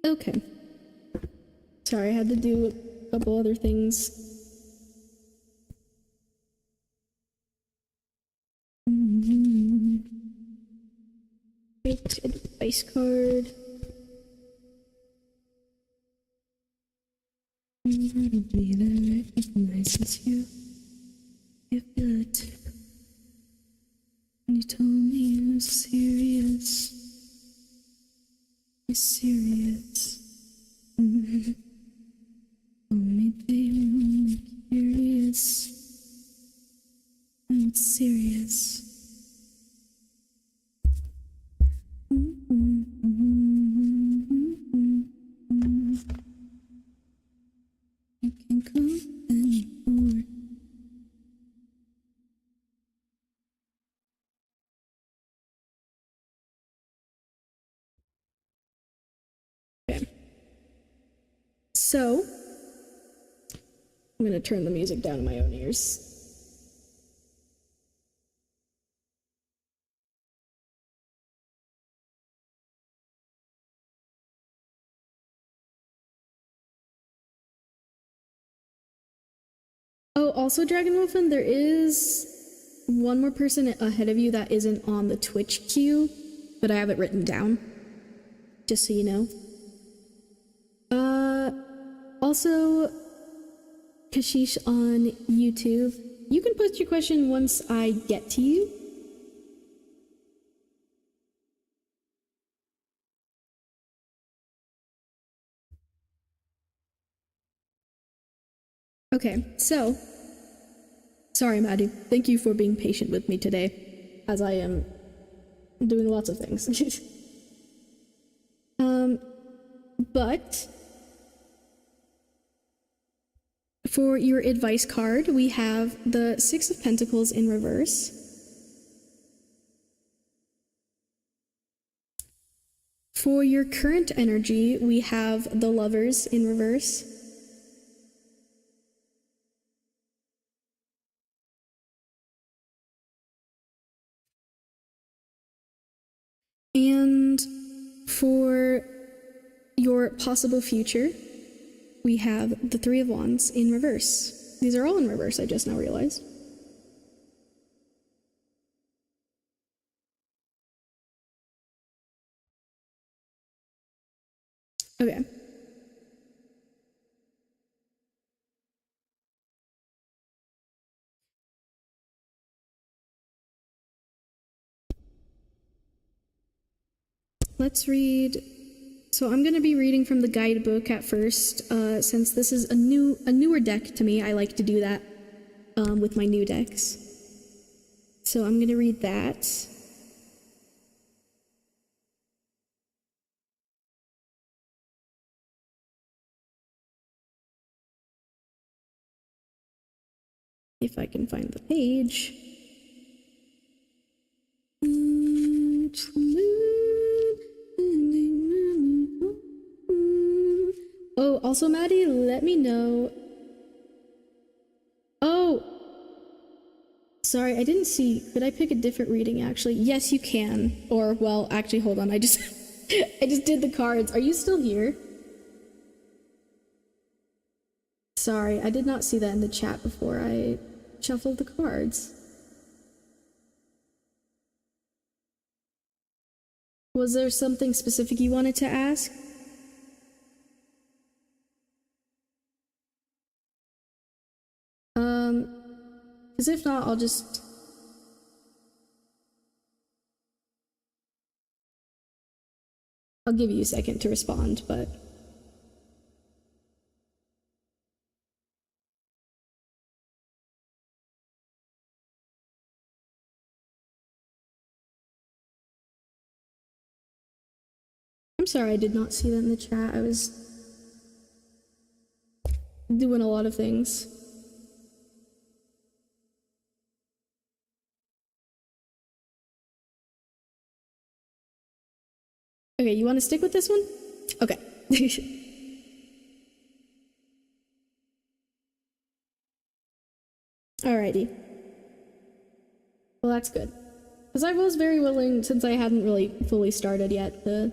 Okay. Sorry, I had to do a couple other things. Great advice card. Incredibly that recognizes you. You feel it too. And you told me you were serious. You're serious. Told me, baby, I'm curious. I'm serious. You can come anymore. Okay. So, I'm gonna turn the music down in my own ears. Oh, also, Dragon Wolfen, there is one more person ahead of you that isn't on the Twitch queue, but I have it written down, just so you know. Also, Kashish on YouTube, you can post your question once I get to you. Okay, so, sorry, Maddie. Thank you for being patient with me today, as I am doing lots of things. But for your advice card, we have the Six of Pentacles in reverse. For your current energy, we have the Lovers in reverse. And for your possible future, we have the Three of Wands in reverse. These are all in reverse, I just now realized. Okay. Let's read. So I'm going to be reading from the guidebook at first, since this is a newer deck to me. I like to do that with my new decks. So I'm going to read that. If I can find the page. Oh, also, Maddie, let me know. Oh, sorry, I didn't see. Could I pick a different reading, actually? Yes, you can. Or, well, actually, hold on. I just did the cards. Are you still here? Sorry, I did not see that in the chat before I shuffled the cards. Was there something specific you wanted to ask? Because if not, I'll give you a second to respond, but... I'm sorry, I did not see that in the chat. I was doing a lot of things. Okay, you want to stick with this one? Okay. Alrighty. Well, that's good. Because I was very willing, since I hadn't really fully started yet, to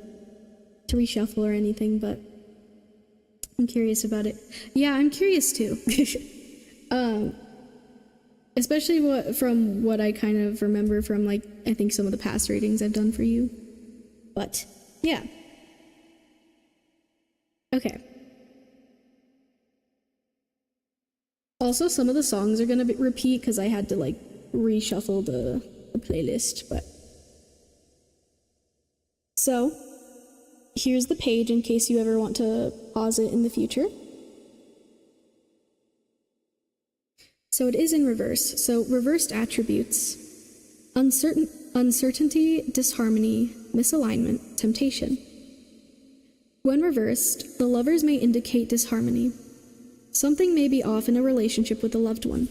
reshuffle or anything, but I'm curious about it. Yeah, I'm curious too. Especially from what I kind of remember from, like, I think some of the past readings I've done for you. But, yeah. Okay. Also, some of the songs are gonna repeat because I had to, like, reshuffle the playlist, but... So, here's the page in case you ever want to pause it in the future. So it is in reverse. So reversed attributes: uncertainty, disharmony, misalignment, temptation. When reversed, the lovers may indicate disharmony. Something may be off in a relationship with a loved one.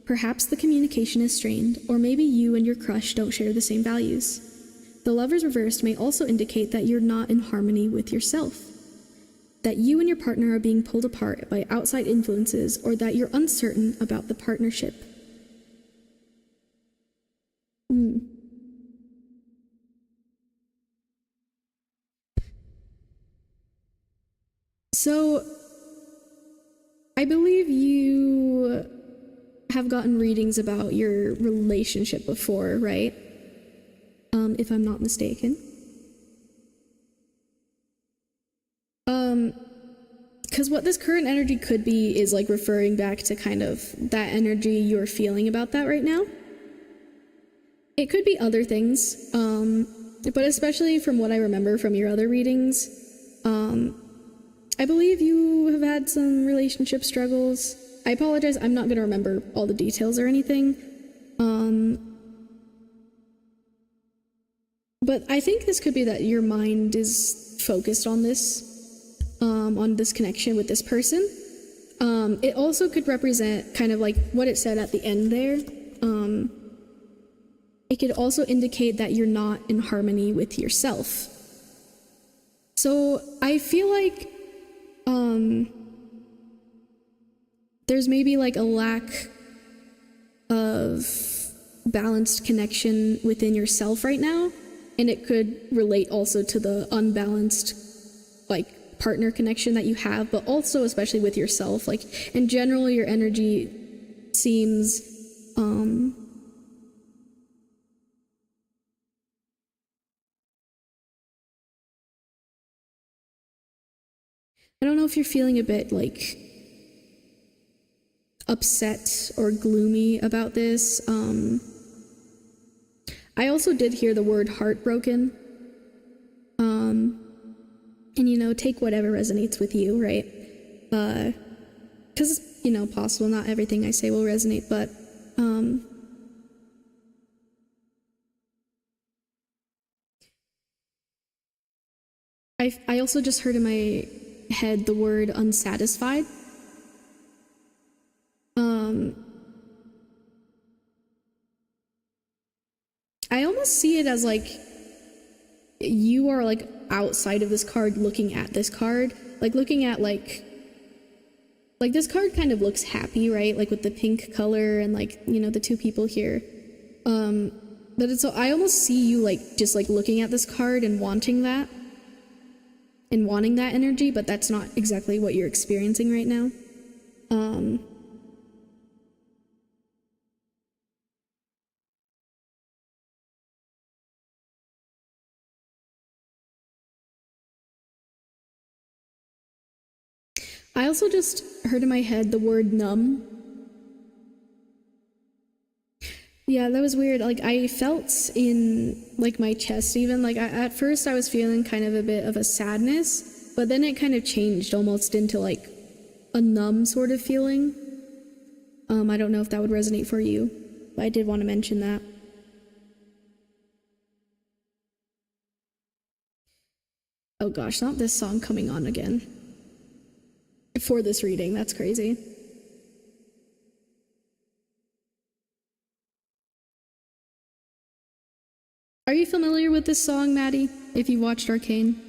Perhaps the communication is strained, or maybe you and your crush don't share the same values. The lovers reversed may also indicate that you're not in harmony with yourself, that you and your partner are being pulled apart by outside influences, or that you're uncertain about the partnership. So, I believe you have gotten readings about your relationship before, right? If I'm not mistaken. Because what this current energy could be is like referring back to kind of that energy you're feeling about that right now. It could be other things, but especially from what I remember from your other readings, I believe you have had some relationship struggles. I apologize, I'm not going to remember all the details or anything. But I think this could be that your mind is focused on this connection with this person. It also could represent kind of like what it said at the end there. It could also indicate that you're not in harmony with yourself. So I feel like there's maybe like a lack of balanced connection within yourself right now, and it could relate also to the unbalanced like partner connection that you have, but also especially with yourself. Like in general, your energy seems I don't know if you're feeling a bit like upset or gloomy about this. I also did hear the word heartbroken. And you know, take whatever resonates with you, right? Because, you know, possible not everything I say will resonate, but I also just heard in my head the word unsatisfied. I almost see it as like you are like outside of this card looking at this card, like looking at like this card kind of looks happy, right? Like with the pink color and like, you know, the two people here. But it's so I almost see you like just like looking at this card and wanting that energy, but that's not exactly what you're experiencing right now. I also just heard in my head the word numb. Yeah, that was weird. Like I felt in like my chest even, like at first I was feeling kind of a bit of a sadness, but then it kind of changed almost into like a numb sort of feeling. I don't know if that would resonate for you, but I did want to mention that. Oh gosh, not this song coming on again. For this reading, that's crazy. Are you familiar with this song, Maddie, if you watched Arcane?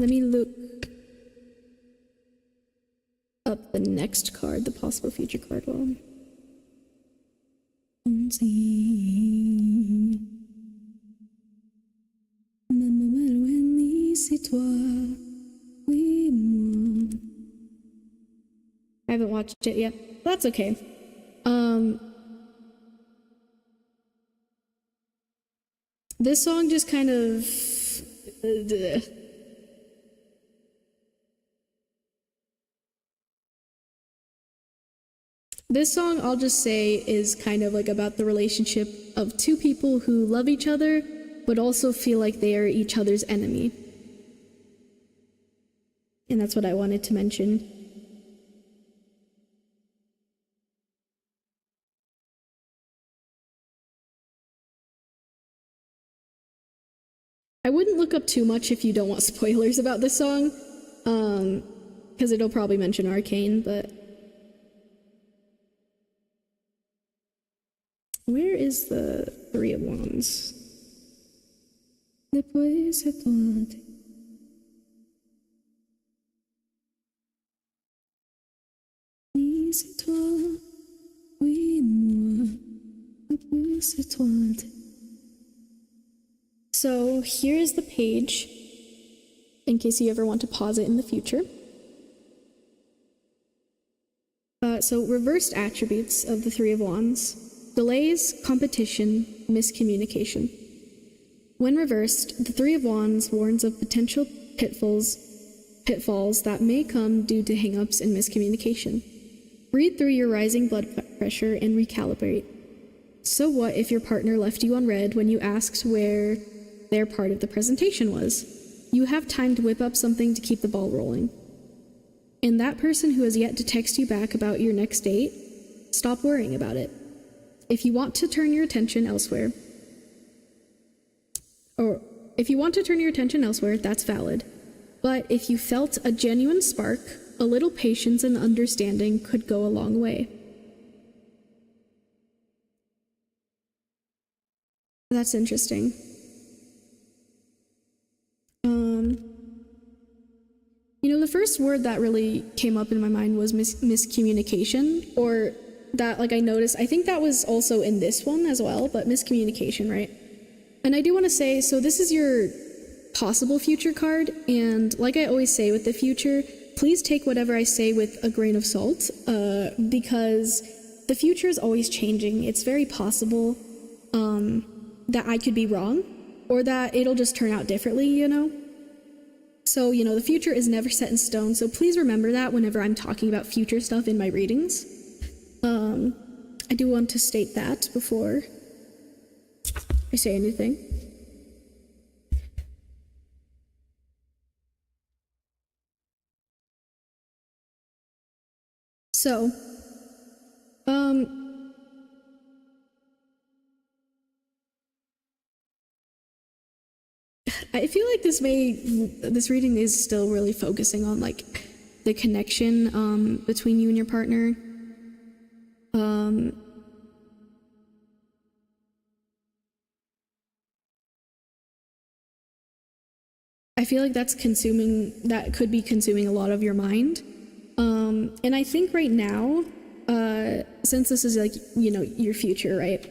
Let me look up the next card, the possible future card one. I haven't watched it yet. That's okay. This song just kind of this song, I'll just say, is kind of like about the relationship of two people who love each other, but also feel like they are each other's enemy. And that's what I wanted to mention. I wouldn't look up too much if you don't want spoilers about this song, because it'll probably mention Arcane, but... Where is the Three of Wands? Después de todo. Ni c'est toi, oui moi, después de toi. So here's the page, in case you ever want to pause it in the future. So reversed attributes of the Three of Wands. Delays, competition, miscommunication. When reversed, the Three of Wands warns of potential pitfalls that may come due to hang-ups and miscommunication. Breathe through your rising blood pressure and recalibrate. So what if your partner left you on red when you asked where their part of the presentation was? You have time to whip up something to keep the ball rolling. And that person who has yet to text you back about your next date, stop worrying about it. If you want to turn your attention elsewhere, that's valid. But if you felt a genuine spark, a little patience and understanding could go a long way. That's interesting. You know, the first word that really came up in my mind was miscommunication, or that, like, I noticed, I think that was also in this one as well, but miscommunication, right? And I do want to say, so this is your possible future card, and like I always say with the future, please take whatever I say with a grain of salt, because the future is always changing. It's very possible that I could be wrong, or that it'll just turn out differently, you know? So, you know, the future is never set in stone, so please remember that whenever I'm talking about future stuff in my readings. I do want to state that before I say anything. So, I feel like this reading is still really focusing on, like, the connection between you and your partner. I feel like that could be consuming a lot of your mind. And I think right now, since this is, like, you know, your future, right?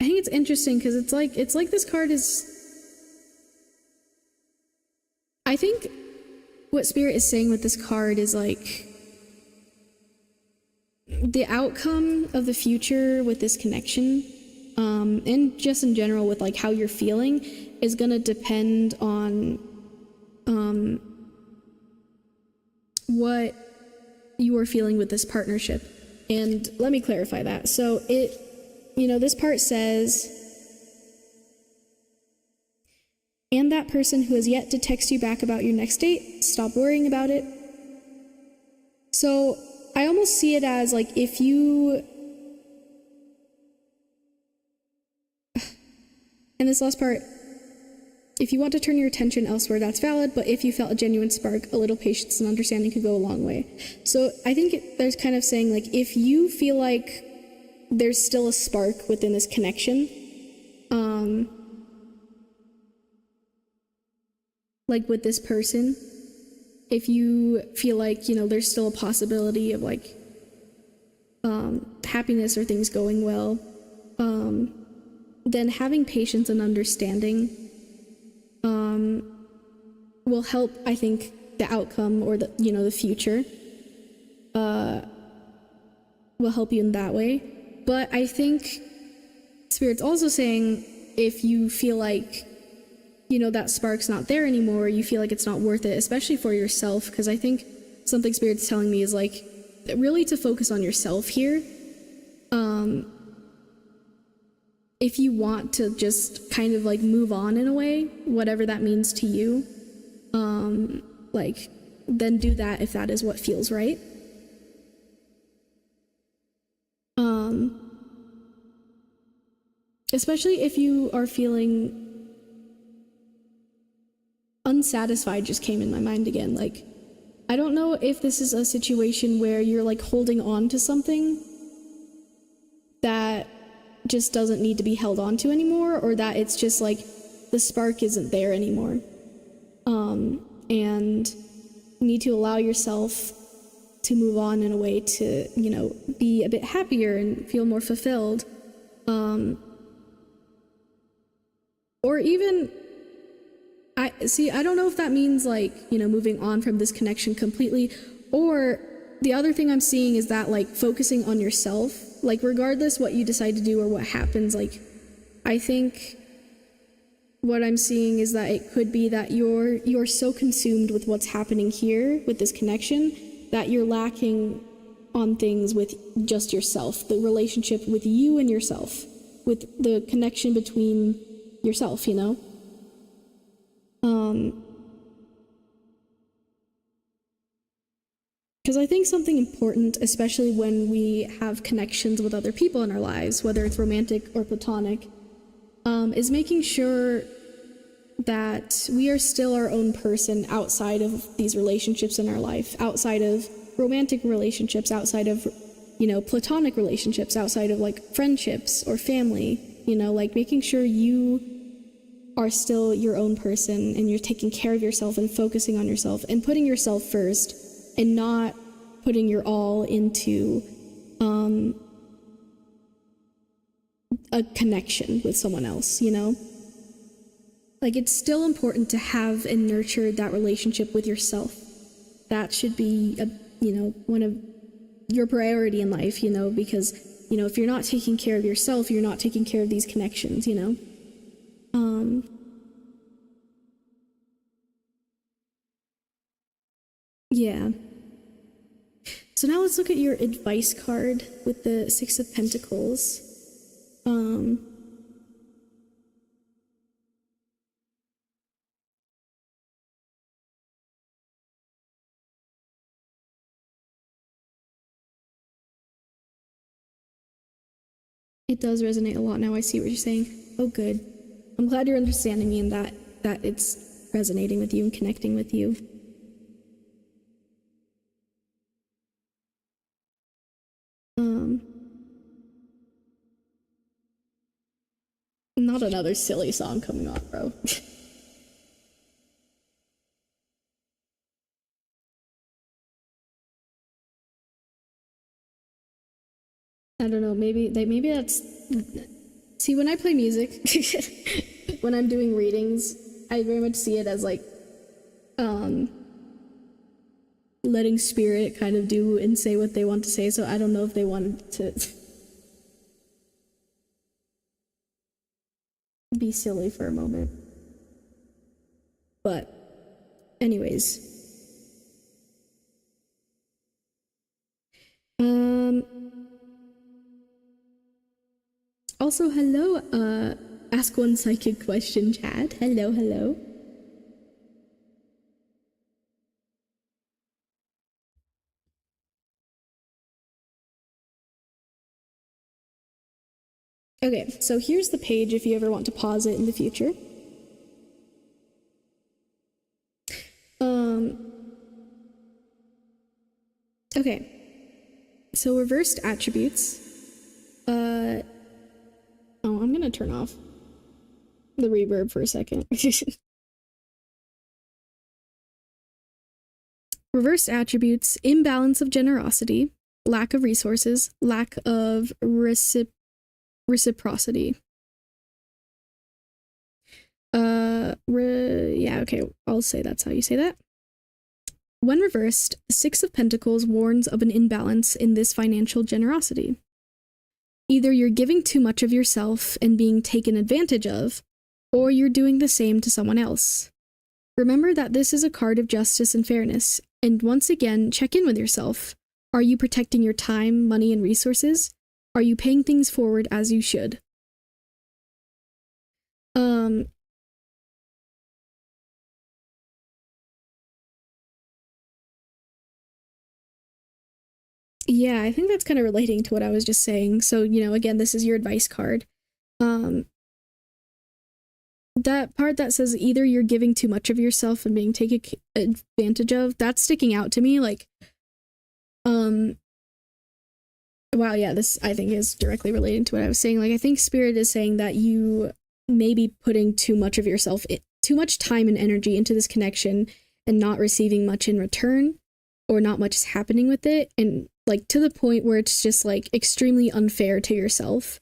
I think it's interesting because it's like this card is, I think what Spirit is saying with this card is, like, the outcome of the future with this connection, and just in general with, like, how you're feeling, is gonna depend on what you are feeling with this partnership. And let me clarify that. So you know, this part says, and that person who has yet to text you back about your next date, stop worrying about it. So I almost see it as like if you, and this last part, if you want to turn your attention elsewhere, that's valid, but if you felt a genuine spark, a little patience and understanding could go a long way. So I think there's kind of saying, like, if you feel like there's still a spark within this connection, like with this person, if you feel like, you know, there's still a possibility of like happiness or things going well, then having patience and understanding will help, I think, the outcome or the, you know, the future will help you in that way. But I think Spirit's also saying if you feel like, you know, that spark's not there anymore, you feel like it's not worth it, especially for yourself, because I think something Spirit's telling me is like really to focus on yourself here. If you want to just kind of like move on in a way, whatever that means to you, like then do that if that is what feels right. Especially if you are feeling unsatisfied, just came in my mind again. Like, I don't know if this is a situation where you're like holding on to something that just doesn't need to be held on to anymore, or that it's just like the spark isn't there anymore. And you need to allow yourself to move on in a way to, you know, be a bit happier and feel more fulfilled. Or even, I don't know if that means like, you know, moving on from this connection completely, or the other thing I'm seeing is that like focusing on yourself, like regardless what you decide to do or what happens, like I think what I'm seeing is that it could be that you're so consumed with what's happening here with this connection that you're lacking on things with just yourself, the relationship with you and yourself, with the connection between yourself, you know? Because I think something important, especially when we have connections with other people in our lives, whether it's romantic or platonic, is making sure that we are still our own person outside of these relationships in our life, outside of romantic relationships, outside of, you know, platonic relationships, outside of like friendships or family, you know, like making sure you are still your own person and you're taking care of yourself and focusing on yourself and putting yourself first and not putting your all into a connection with someone else, you know? Like, it's still important to have and nurture that relationship with yourself. That should be, you know, one of your priority in life, you know, because, you know, if you're not taking care of yourself, you're not taking care of these connections, you know? Yeah. So now let's look at your advice card with the Six of Pentacles. It does resonate a lot now. I see what you're saying. Oh, good. I'm glad you're understanding me and that it's resonating with you and connecting with you. Not another silly song coming on, bro. I don't know, maybe that's... See, when I play music, when I'm doing readings, I very much see it as like, letting spirit kind of do and say what they want to say, so I don't know if they wanted to be silly for a moment. But, anyways. Also, hello, Ask One Psychic Question chat. Hello. Okay, so here's the page if you ever want to pause it in the future. Okay, so reversed attributes. Oh, I'm gonna turn off the reverb for a second. Reversed attributes: imbalance of generosity, lack of resources, lack of reciprocity. Yeah, okay, I'll say that's how you say that. When reversed, the Six of Pentacles warns of an imbalance in this financial generosity. Either you're giving too much of yourself and being taken advantage of, or you're doing the same to someone else. Remember that this is a card of justice and fairness, and once again, check in with yourself. Are you protecting your time, money, and resources? Are you paying things forward as you should? Yeah, I think that's kind of relating to what I was just saying. So, again, this is your advice card. That part that says either you're giving too much of yourself and being taken advantage of, that's sticking out to me. Like, wow, yeah, this I think is directly relating to what I was saying. Like, I think Spirit is saying that you may be putting too much of yourself, too much time and energy into this connection and not receiving much in return, or not much is happening with it. And like to the point where it's just like extremely unfair to yourself.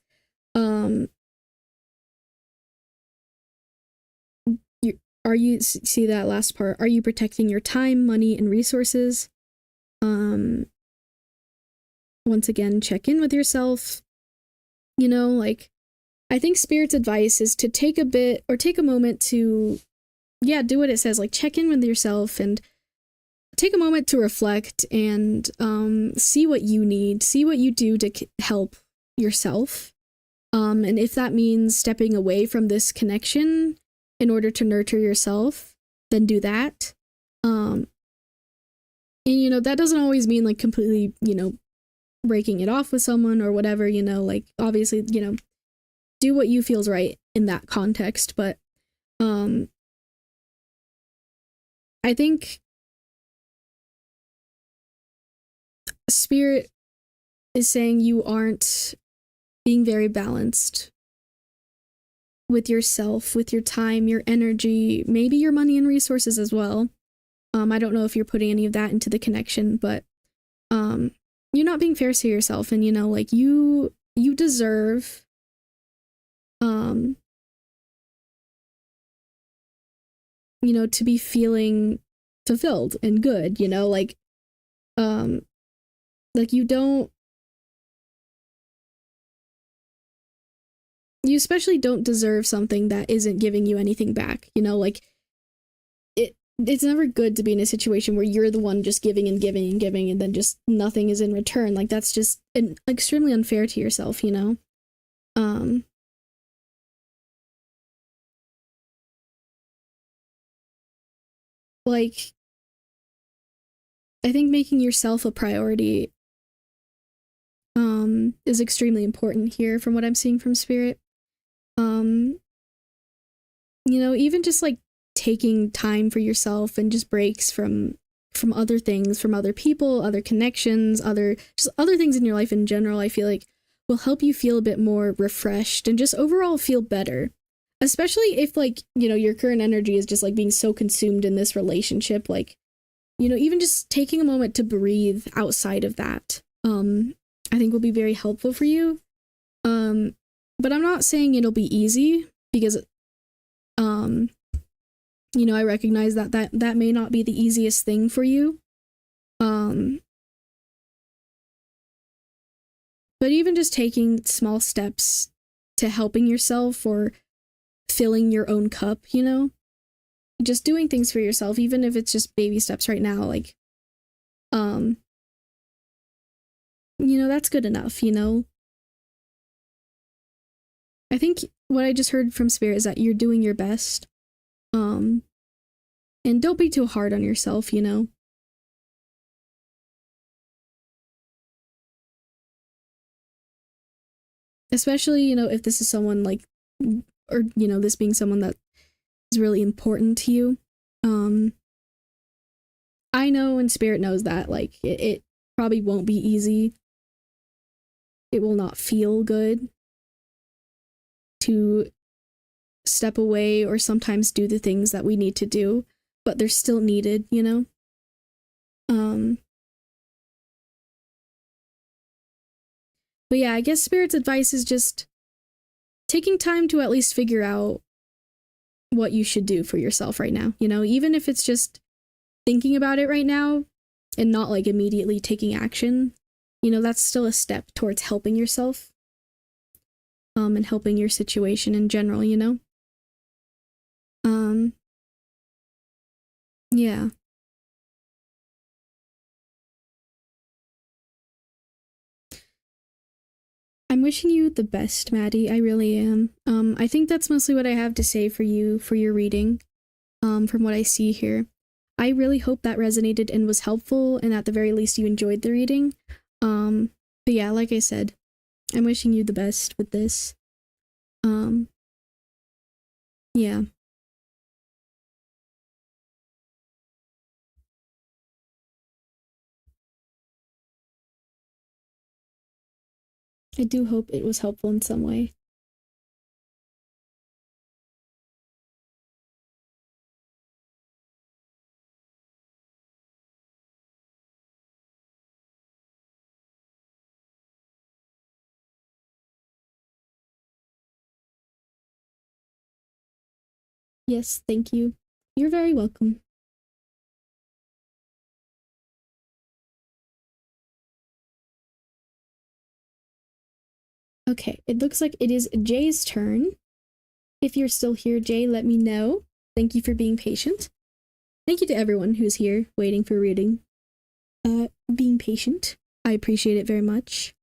Are you see that last part? Are you protecting your time, money, and resources? Once again, check in with yourself. Like, I think Spirit's advice is to take a moment to, yeah, do what it says. Like, check in with yourself and take a moment to reflect and see what you need, see what you do to help yourself. And if that means stepping away from this connection in order to nurture yourself, then do that. And that doesn't always mean like completely, breaking it off with someone or whatever, like obviously, do what you feels right in that context. But I think Spirit is saying you aren't being very balanced with yourself, with your time, your energy, maybe your money and resources as well. I don't know if you're putting any of that into the connection, but you're not being fair to yourself. And like you deserve to be feeling fulfilled and good, like you especially don't deserve something that isn't giving you anything back, like it's never good to be in a situation where you're the one just giving and giving and giving and then just nothing is in return. Like that's just extremely unfair to yourself, like I think making yourself a priority is extremely important here from what I'm seeing from Spirit. Even just like taking time for yourself and just breaks from other things, from other people, other connections, other things in your life in general, I feel like will help you feel a bit more refreshed and just overall feel better. Especially if like, your current energy is just like being so consumed in this relationship, like, even just taking a moment to breathe outside of that, I think will be very helpful for you. But I'm not saying it'll be easy because, I recognize that may not be the easiest thing for you. But even just taking small steps to helping yourself or filling your own cup, just doing things for yourself, even if it's just baby steps right now, like, that's good enough, I think what I just heard from Spirit is that you're doing your best. And don't be too hard on yourself, especially, you know, if this is someone like, or, you know, this being someone that is really important to you. I know and Spirit knows that, like, it probably won't be easy. It will not feel good to step away or sometimes do the things that we need to do, but they're still needed, you know? But yeah, I guess Spirit's advice is just taking time to at least figure out what you should do for yourself right now, you know? Even if it's just thinking about it right now and not like immediately taking action, you know, that's still a step towards helping yourself. And helping your situation in general, you know? Yeah. I'm wishing you the best, Maddie. I really am. I think that's mostly what I have to say for you for your reading. From what I see here. I really hope that resonated and was helpful, and at the very least you enjoyed the reading. But yeah, like I said, I'm wishing you the best with this. Yeah. I do hope it was helpful in some way. Yes, thank you. You're very welcome. Okay, it looks like it is Jay's turn. If you're still here, Jay, let me know. Thank you for being patient. Thank you to everyone who's here waiting for reading. Being patient. I appreciate it very much.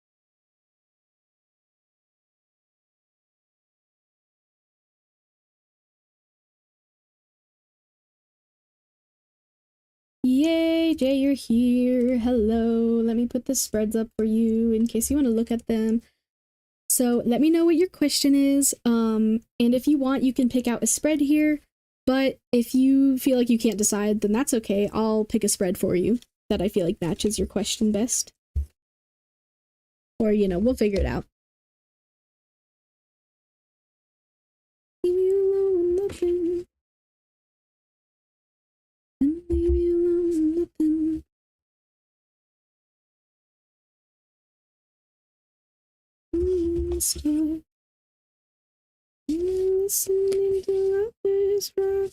Yay, Jay, you're here. Hello. Let me put the spreads up for you in case you want to look at them. So let me know what your question is. And if you want, you can pick out a spread here. But if you feel like you can't decide, then that's okay. I'll pick a spread for you that I feel like matches your question best. Or, you know, we'll figure it out. Leave me alone, nothing. And leave me alone, nothing. Stop. Listening to others rock.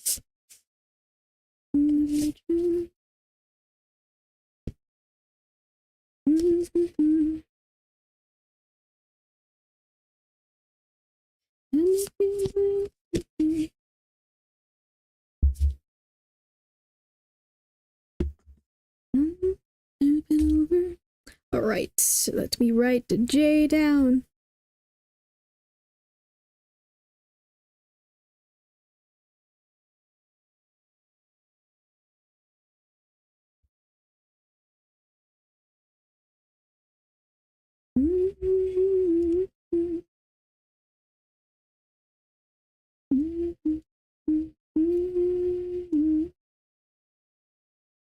All right, so let me write J down.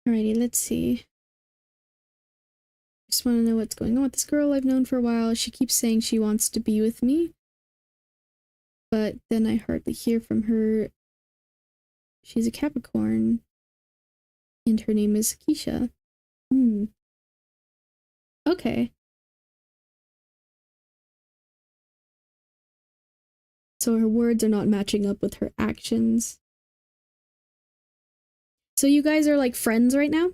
Alrighty, let's see. Just want to know what's going on with this girl I've known for a while. She keeps saying she wants to be with me, but then I hardly hear from her. She's a Capricorn, and her name is Keisha. Okay. So her words are not matching up with her actions. So you guys are like friends right now?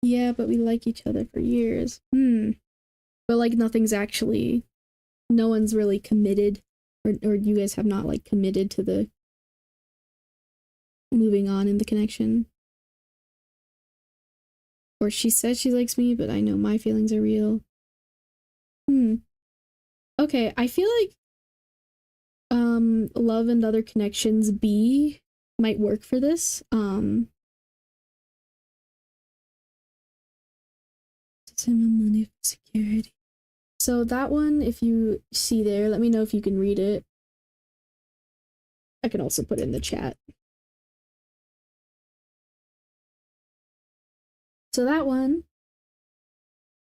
Yeah, but we like each other for years. But like nothing's actually, no one's really committed or you guys have not like committed to the moving on in the connection. Or she says she likes me, but I know my feelings are real. Okay, I feel like love and other connections B might work for this. Money for security. So that one, if you see there, let me know if you can read it. I can also put it in the chat. So that one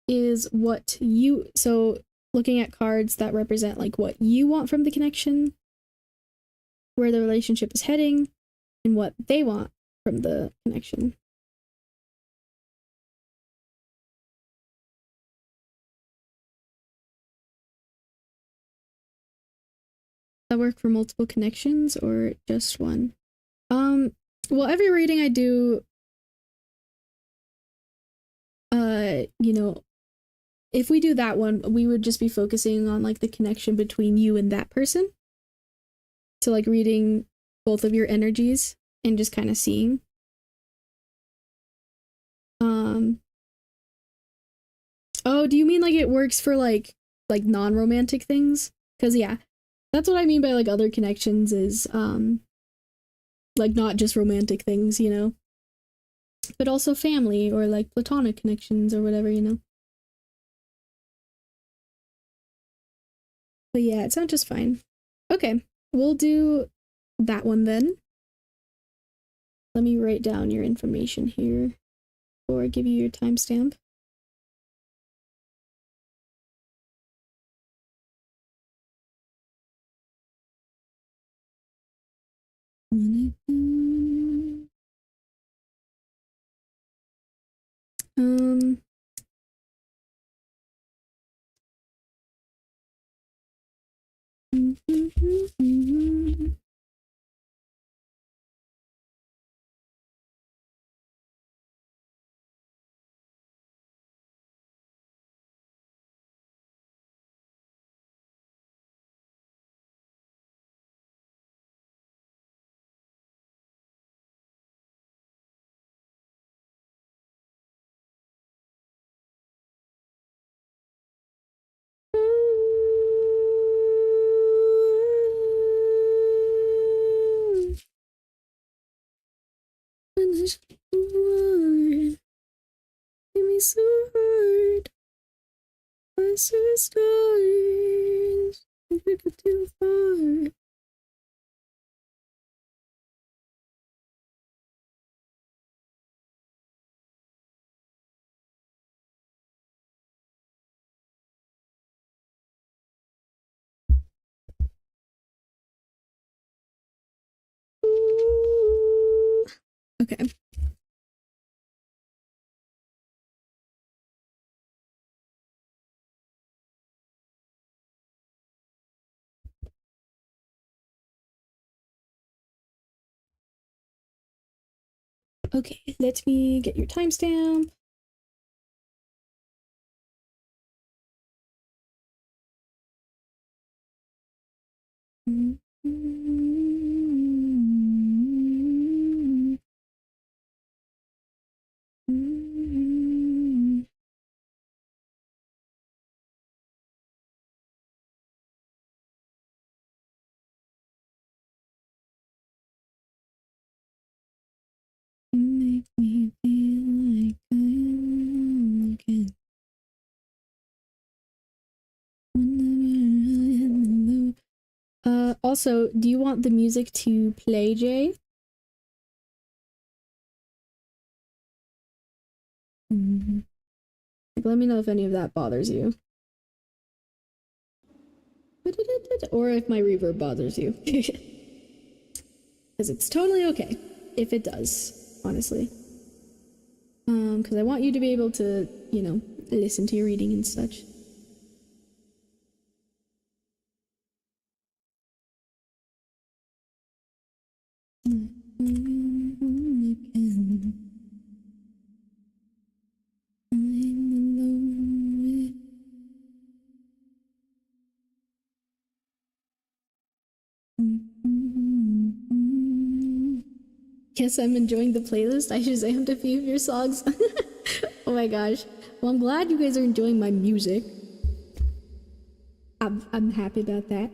is what you, so looking at cards that represent like what you want from the connection, where the relationship is heading, and what they want from the connection. That work for multiple connections or just one? Well, every reading I do, you know, if we do that one, we would just be focusing on like the connection between you and that person. So like reading both of your energies and just kind of seeing. Oh, do you mean like it works for like non-romantic things? Because yeah, that's what I mean by like other connections is like not just romantic things, you know, but also family or like platonic connections or whatever, you know. But yeah, it sounds just fine. Okay, we'll do that one then. Let me write down your information here before I give you your timestamp. Give me so hard. I saw stars. I took it too far. Okay. Okay, let me get your timestamp. Make me feel like I am again. Also, do you want the music to play, Jay? Like, let me know if any of that bothers you. Or if my reverb bothers you. Because it's totally okay if it does, honestly. Because I want you to be able to, you know, listen to your reading and such. Yes, I'm enjoying the playlist. I Shazammed a few of your songs. Oh my gosh. Well, I'm glad you guys are enjoying my music. I'm happy about that.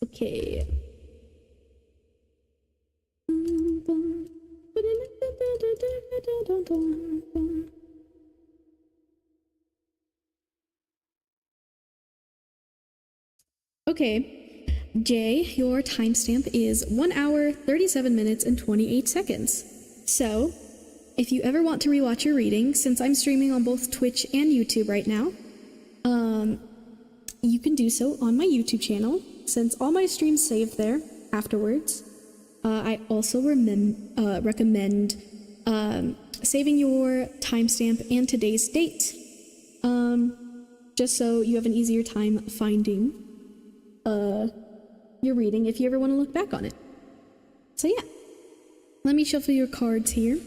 Okay. Okay, Jay, your timestamp is 1 hour, 37 minutes, and 28 seconds. So, if you ever want to rewatch your reading, since I'm streaming on both Twitch and YouTube right now, you can do so on my YouTube channel, since all my streams saved there afterwards. I also recommend saving your timestamp and today's date, just so you have an easier time finding your reading if you ever want to look back on it. So yeah, let me shuffle your cards here.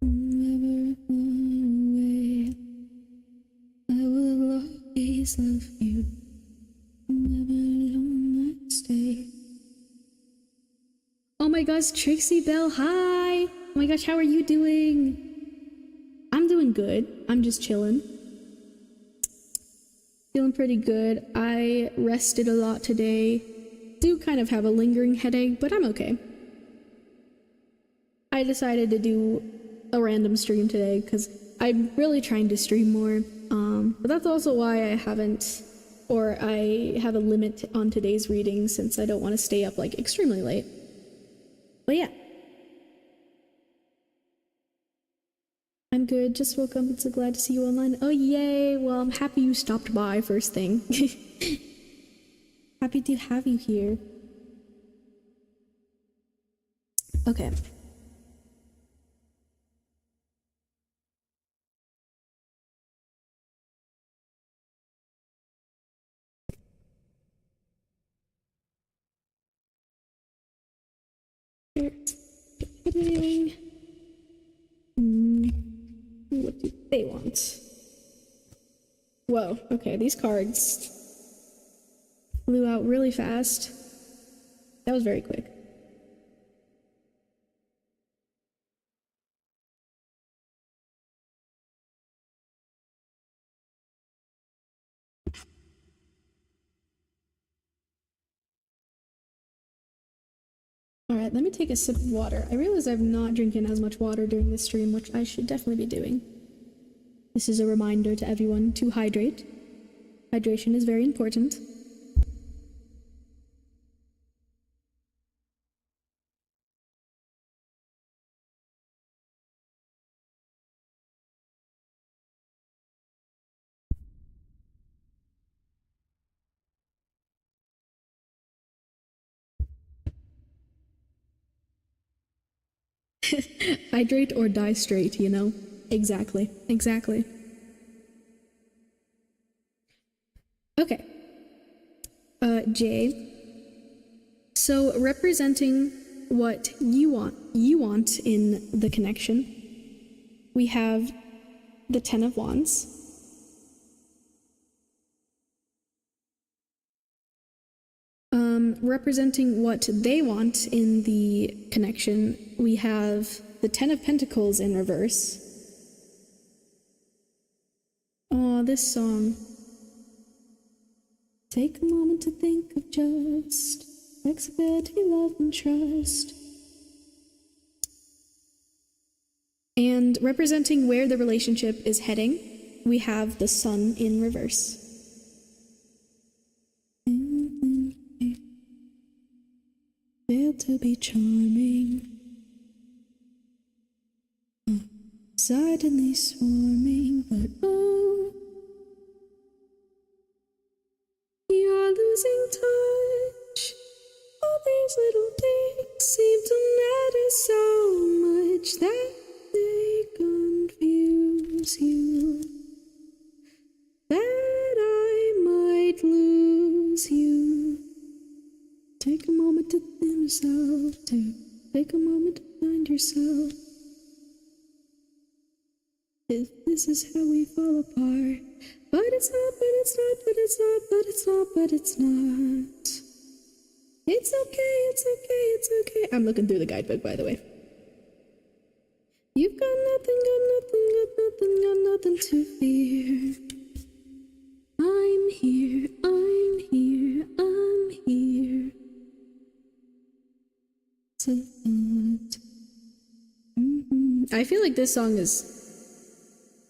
Never away. I will always love you. Never alone I stay. Oh my gosh, Trixie Bell, hi! Oh my gosh, how are you doing? I'm doing good. I'm just chilling. Feeling pretty good. I rested a lot today. Do kind of have a lingering headache, but I'm okay. I decided to do a random stream today because I'm really trying to stream more. But that's also why I haven't, or I have a limit on today's reading since I don't want to stay up like extremely late. But yeah. I'm good, just woke up and so glad to see you online. Oh yay, well I'm happy you stopped by first thing. Happy to have you here. Okay. What do they want? Whoa, okay, these cards flew out really fast. That was very quick. Alright, let me take a sip of water. I realize I'm not drinking as much water during this stream, which I should definitely be doing. This is a reminder to everyone to hydrate. Hydration is very important. Hydrate or die straight, you know? Exactly. Exactly. Okay. Jay. So representing what you want in the connection, we have the Ten of Wands. Representing what they want in the connection, we have the Ten of Pentacles in reverse. Aw, this song. Take a moment to think of just flexibility, love, and trust. And representing where the relationship is heading, we have the Sun in reverse. Failed to be charming, suddenly swarming, but oh, you're losing touch. All these little things seem to matter so much that they confuse you, that I might lose you. yourself, to take a moment to find yourself. If this is how we fall apart, but it's not, but it's not, but it's not, but it's not, but it's not. It's okay, it's okay, it's okay. I'm looking through the guidebook, by the way. You've got nothing, got nothing, got nothing, got nothing to fear. I'm here, I'm here, I'm here. I feel like this song is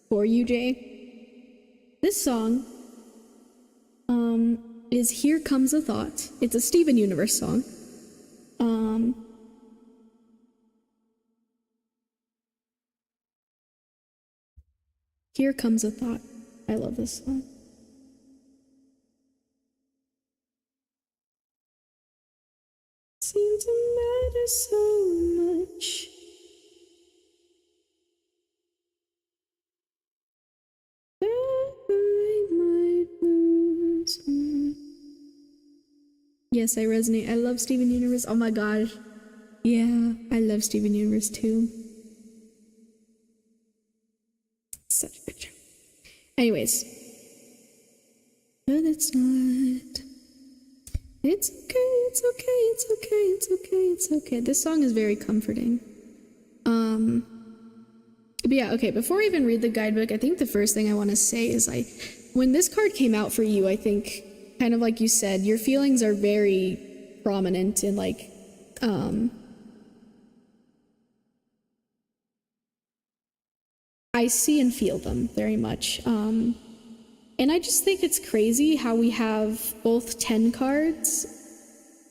for you, Jay. This song is Here Comes a Thought. It's a Steven Universe song. Here Comes a Thought. I love this song. Seems to matter so much. Yes, I resonate. I love Steven Universe. Oh my god. Yeah, I love Steven Universe too. Such a good show. Anyways. But it's not. It's okay, it's okay, it's okay, it's okay, it's okay. This song is very comforting. But yeah, okay, before I even read the guidebook, I think the first thing I want to say is when this card came out for you, I think, kind of like you said, your feelings are very prominent in I see and feel them very much. And I just think it's crazy how we have both 10 cards.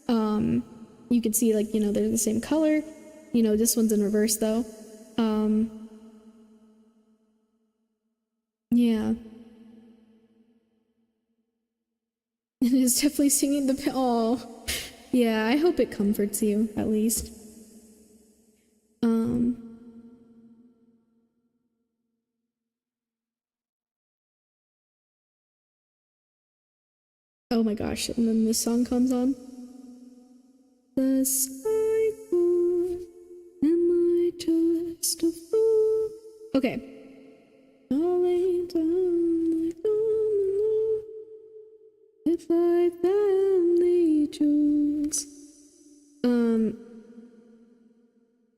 You can see, they're the same color. This one's in reverse, though. Yeah. It is definitely singing the... Oh. Yeah, I hope it comforts you, at least. Oh my gosh, and then this song comes on. The cycle, am I just a fool? Okay. I lay down like domino, it's like family jewels.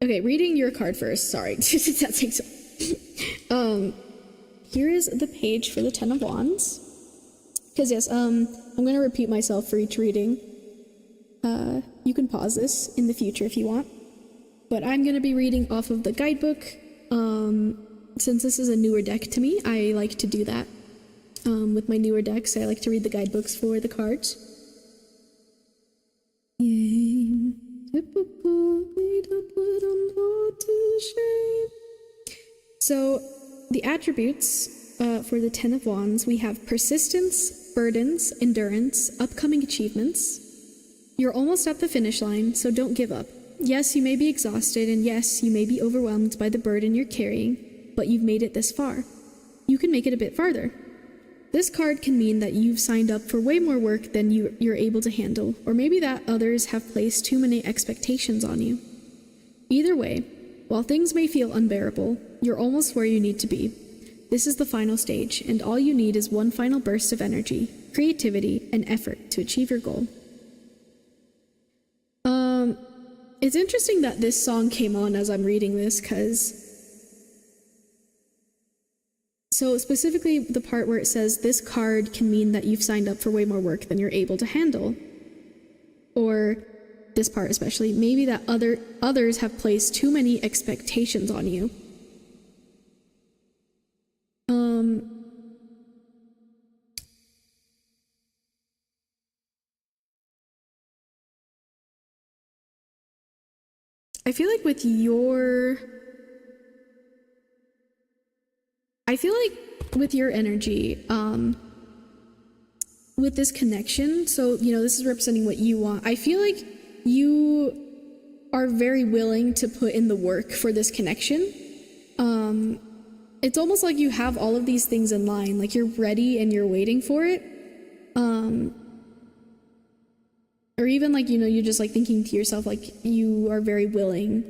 Okay, reading your card first, sorry. That takes so. Here is the page for the Ten of Wands. Because yes, I'm gonna repeat myself for each reading. You can pause this in the future if you want. But I'm gonna be reading off of the guidebook. Since this is a newer deck to me, I like to do that. With my newer decks, I like to read the guidebooks for the cards. Yay, typical, we don't put on God to shame. So, the attributes for the Ten of Wands, we have persistence, burdens, endurance, upcoming achievements. You're almost at the finish line, so don't give up. Yes, you may be exhausted, and yes, you may be overwhelmed by the burden you're carrying, but you've made it this far. You can make it a bit farther. This card can mean that you've signed up for way more work than you're able to handle, or maybe that others have placed too many expectations on you. Either way, while things may feel unbearable, you're almost where you need to be. This is the final stage, and all you need is one final burst of energy, creativity, and effort to achieve your goal. It's interesting that this song came on as I'm reading this, so specifically the part where it says, this card can mean that you've signed up for way more work than you're able to handle. Or this part especially, maybe that others have placed too many expectations on you. I feel like with your energy, with this connection, so, this is representing what you want. I feel like you are very willing to put in the work for this connection. It's almost like you have all of these things in line, like you're ready and you're waiting for it. or even like, you know, you're just like thinking to yourself, like you are very willing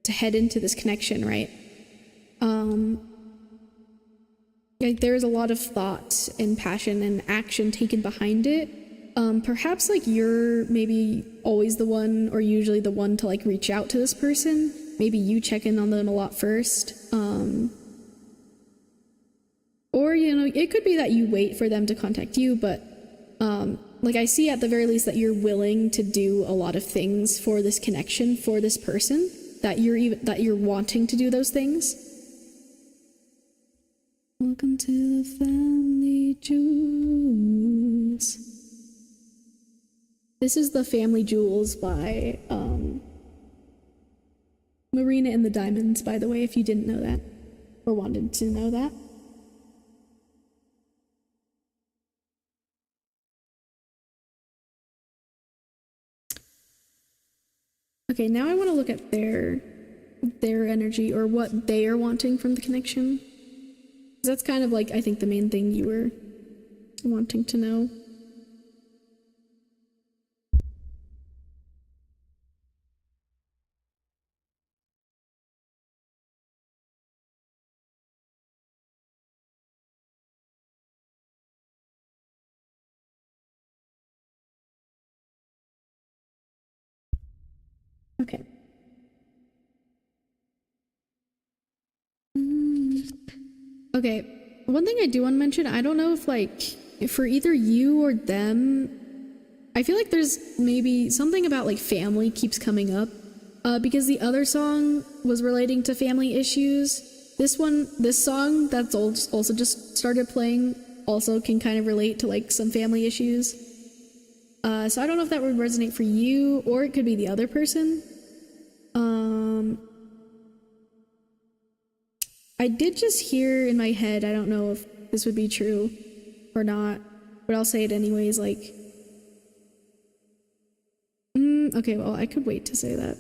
to head into this connection, right? Like there's a lot of thought and passion and action taken behind it. Perhaps like you're maybe always the one or usually the one to like reach out to this person. Maybe you check in on them a lot first. Or, you know, it could be that you wait for them to contact you, but like I see at the very least that you're willing to do a lot of things for this connection, for this person, that you're wanting to do those things. Welcome to the Family Jewels. This is the Family Jewels by Marina and the Diamonds, by the way, if you didn't know that or wanted to know that. Okay, now I want to look at their energy or what they are wanting from the connection. That's kind of like, I think, the main thing you were wanting to know. Okay. Okay, one thing I do want to mention, I don't know if like, for either you or them, I feel like there's maybe something about like family keeps coming up, because the other song was relating to family issues. This song that's also just started playing also can kind of relate to like some family issues. So I don't know if that would resonate for you, or it could be the other person. I did just hear in my head, I don't know if this would be true or not, but I'll say it anyways, like, okay, well, I could wait to say that.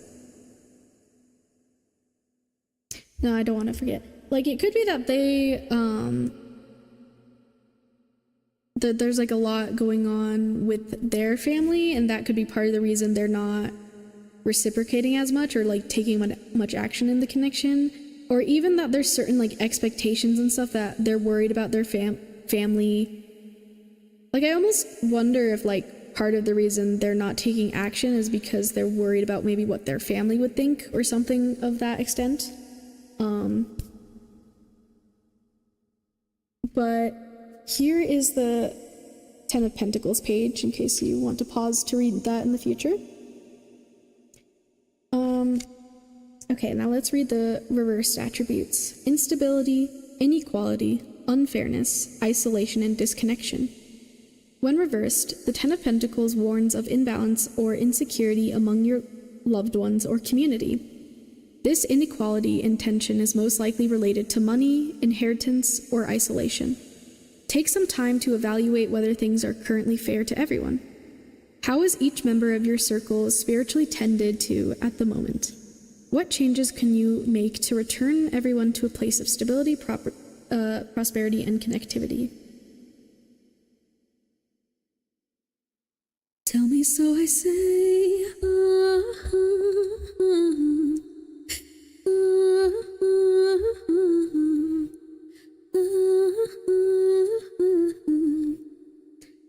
No, I don't want to forget. Like, it could be that they, that there's like a lot going on with their family, and that could be part of the reason they're not reciprocating as much or like taking much action in the connection. Or even that there's certain like expectations and stuff that they're worried about their family. Like I almost wonder if like part of the reason they're not taking action is because they're worried about maybe what their family would think or something of that extent. But here is the Ten of Pentacles page in case you want to pause to read that in the future. Okay, now let's read the reversed attributes. Instability, inequality, unfairness, isolation, and disconnection. When reversed, the Ten of Pentacles warns of imbalance or insecurity among your loved ones or community. This inequality and tension is most likely related to money, inheritance, or isolation. Take some time to evaluate whether things are currently fair to everyone. How is each member of your circle spiritually tended to at the moment? What changes can you make to return everyone to a place of stability, prosperity, and connectivity? Tell me so I say.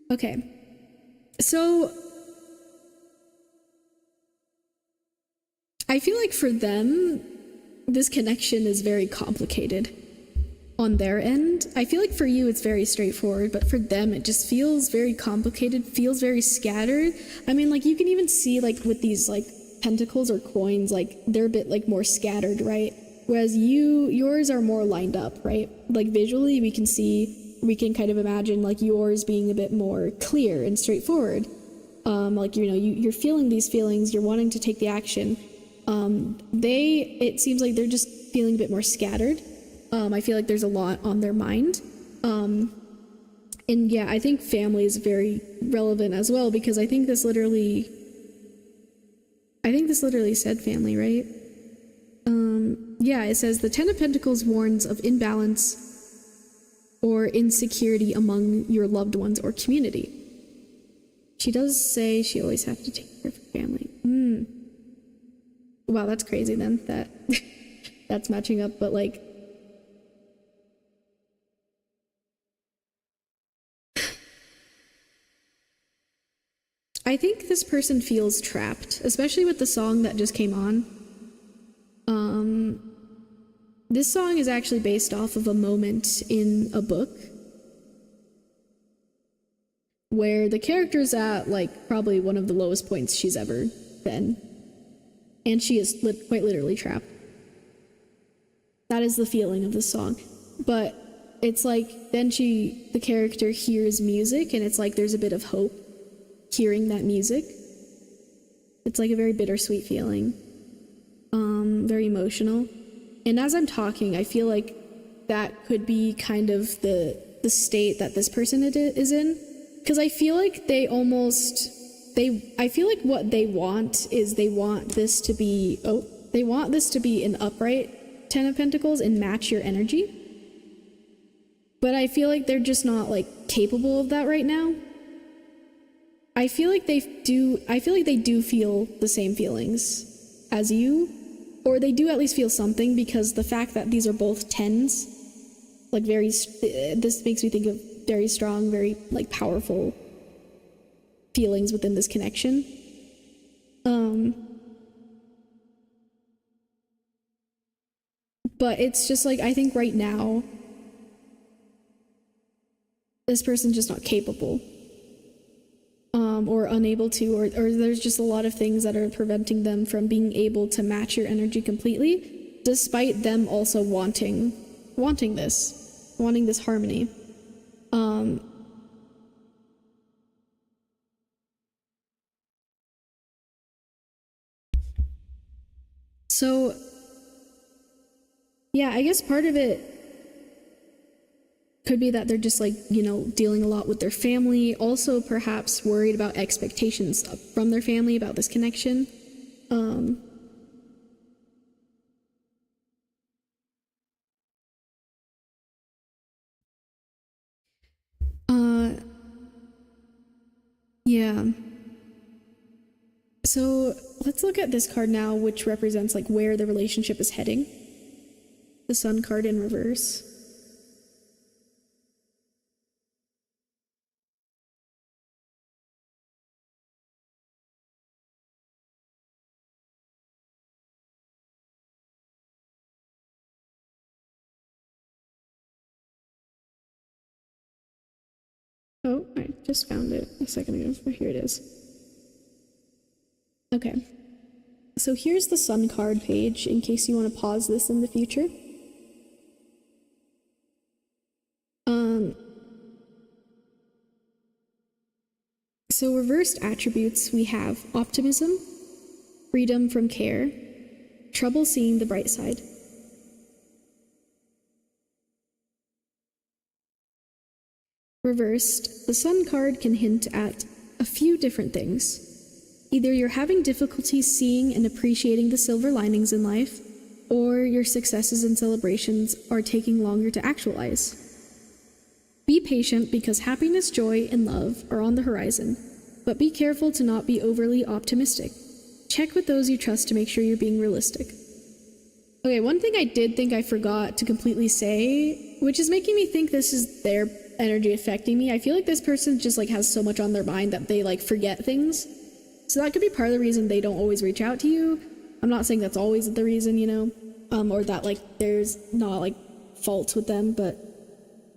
Okay, so I feel like for them, this connection is very complicated on their end. I feel like for you, it's very straightforward, but for them, it just feels very complicated, feels very scattered. I mean, like, you can even see, like, with these, like, pentacles or coins, like, they're a bit, like, more scattered, right? Whereas yours are more lined up, right? Like, visually, we can kind of imagine, like, yours being a bit more clear and straightforward. Like, you know, you're feeling these feelings, you're wanting to take the action. It seems like they're just feeling a bit more scattered. I feel like there's a lot on their mind. And yeah, I think family is very relevant as well, because I think this literally said family, right? Yeah, it says the Ten of Pentacles warns of imbalance or insecurity among your loved ones or community. She does say she always has to take care of her family. Wow, that's crazy then, that that's matching up, but like, I think this person feels trapped, especially with the song that just came on. This song is actually based off of a moment in a book where the character's at like probably one of the lowest points she's ever been, and she is quite literally trapped. That is the feeling of the song. But it's like then the character hears music, and it's like there's a bit of hope hearing that music. It's like a very bittersweet feeling, very emotional. And as I'm talking, I feel like that could be kind of the state that this person is in, because I feel like I feel like what they want is they want this to be an upright Ten of Pentacles and match your energy. But I feel like they're just not like capable of that right now. I feel like they do feel the same feelings as you, or they do at least feel something, because the fact that these are both tens, like this makes me think of very strong, very like powerful feelings within this connection. But it's just like, I think right now, this person's just not capable. Or unable to, or there's just a lot of things that are preventing them from being able to match your energy completely, despite them also wanting this harmony. So yeah, I guess part of it could be that they're just like, dealing a lot with their family, also perhaps worried about expectations from their family about this connection. Yeah. So let's look at this card now, which represents like where the relationship is heading. The Sun card in reverse. Oh, I just found it a second ago. Here it is. Okay. So here's the Sun card page, in case you want to pause this in the future. So reversed attributes, we have optimism, freedom from care, trouble seeing the bright side. Reversed, the Sun card can hint at a few different things. Either you're having difficulty seeing and appreciating the silver linings in life, or your successes and celebrations are taking longer to actualize. Be patient, because happiness, joy, and love are on the horizon, but be careful to not be overly optimistic. Check with those you trust to make sure you're being realistic. Okay, one thing I did think I forgot to completely say, which is making me think this is their energy affecting me. I feel like this person just like has so much on their mind that they like forget things. So that could be part of the reason they don't always reach out to you. I'm not saying that's always the reason, or that like there's not like faults with them, but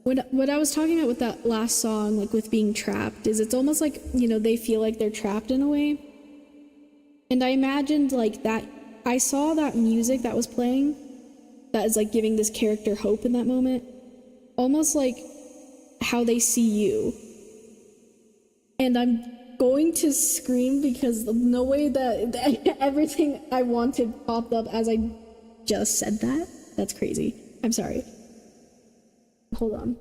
what I was talking about with that last song, like with being trapped, is it's almost like, they feel like they're trapped in a way. And I imagined like that, I saw that music that was playing that is like giving this character hope in that moment, almost like how they see you. And I'm going to scream because no way that everything I wanted popped up as I just said that. That's crazy. I'm sorry. Hold on.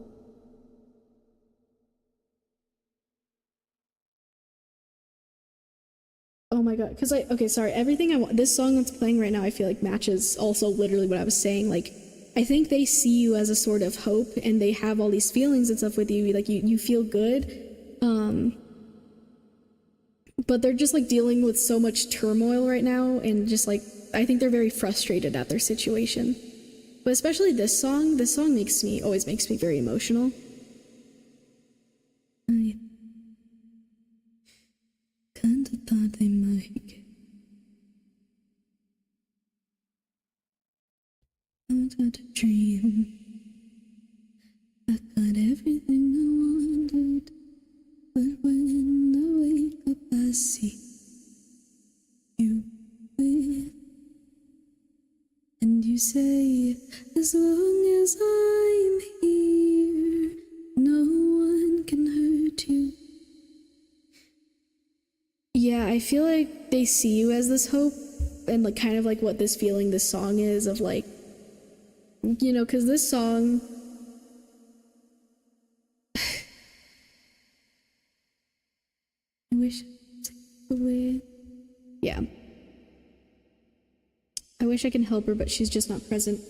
Oh my god, because okay, sorry, everything this song that's playing right now, I feel like matches also literally what I was saying. Like, I think they see you as a sort of hope, and they have all these feelings and stuff with you, like you feel good. but they're just like dealing with so much turmoil right now, and just like I think they're very frustrated at their situation. But especially this song always makes me very emotional. I kinda thought they might get out of a dream. I got everything I wanted, but when I wake up I see you with. And you say, as long as I'm here, no one can hurt you. Yeah, I feel like they see you as this hope, and like kind of like what this feeling this song is of like, you know, because this song, I wish I could take away. Yeah. I wish I can help her, but she's just not present.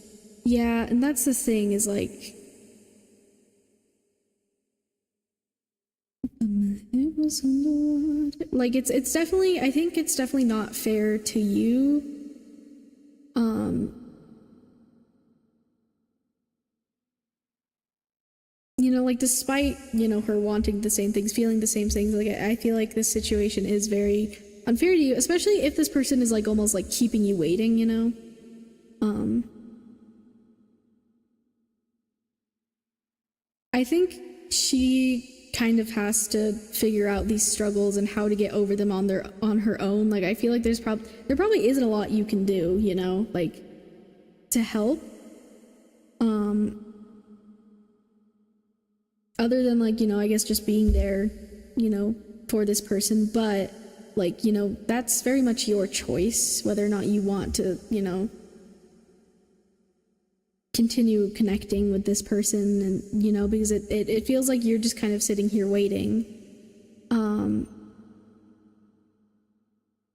Yeah, and that's the thing, is like, my head was underwater. Like it's definitely, I think it's definitely not fair to you. You know, like despite, you know, her wanting the same things, feeling the same things, like I feel like this situation is very unfair to you, especially if this person is like almost like keeping you waiting, you know? I think she kind of has to figure out these struggles and how to get over them on her own. Like I feel like there probably isn't a lot you can do, you know, like to help. Other than like, you know, I guess just being there, you know, for this person, but like, you know, that's very much your choice whether or not you want to, you know, continue connecting with this person, and you know, because it feels like you're just kind of sitting here waiting.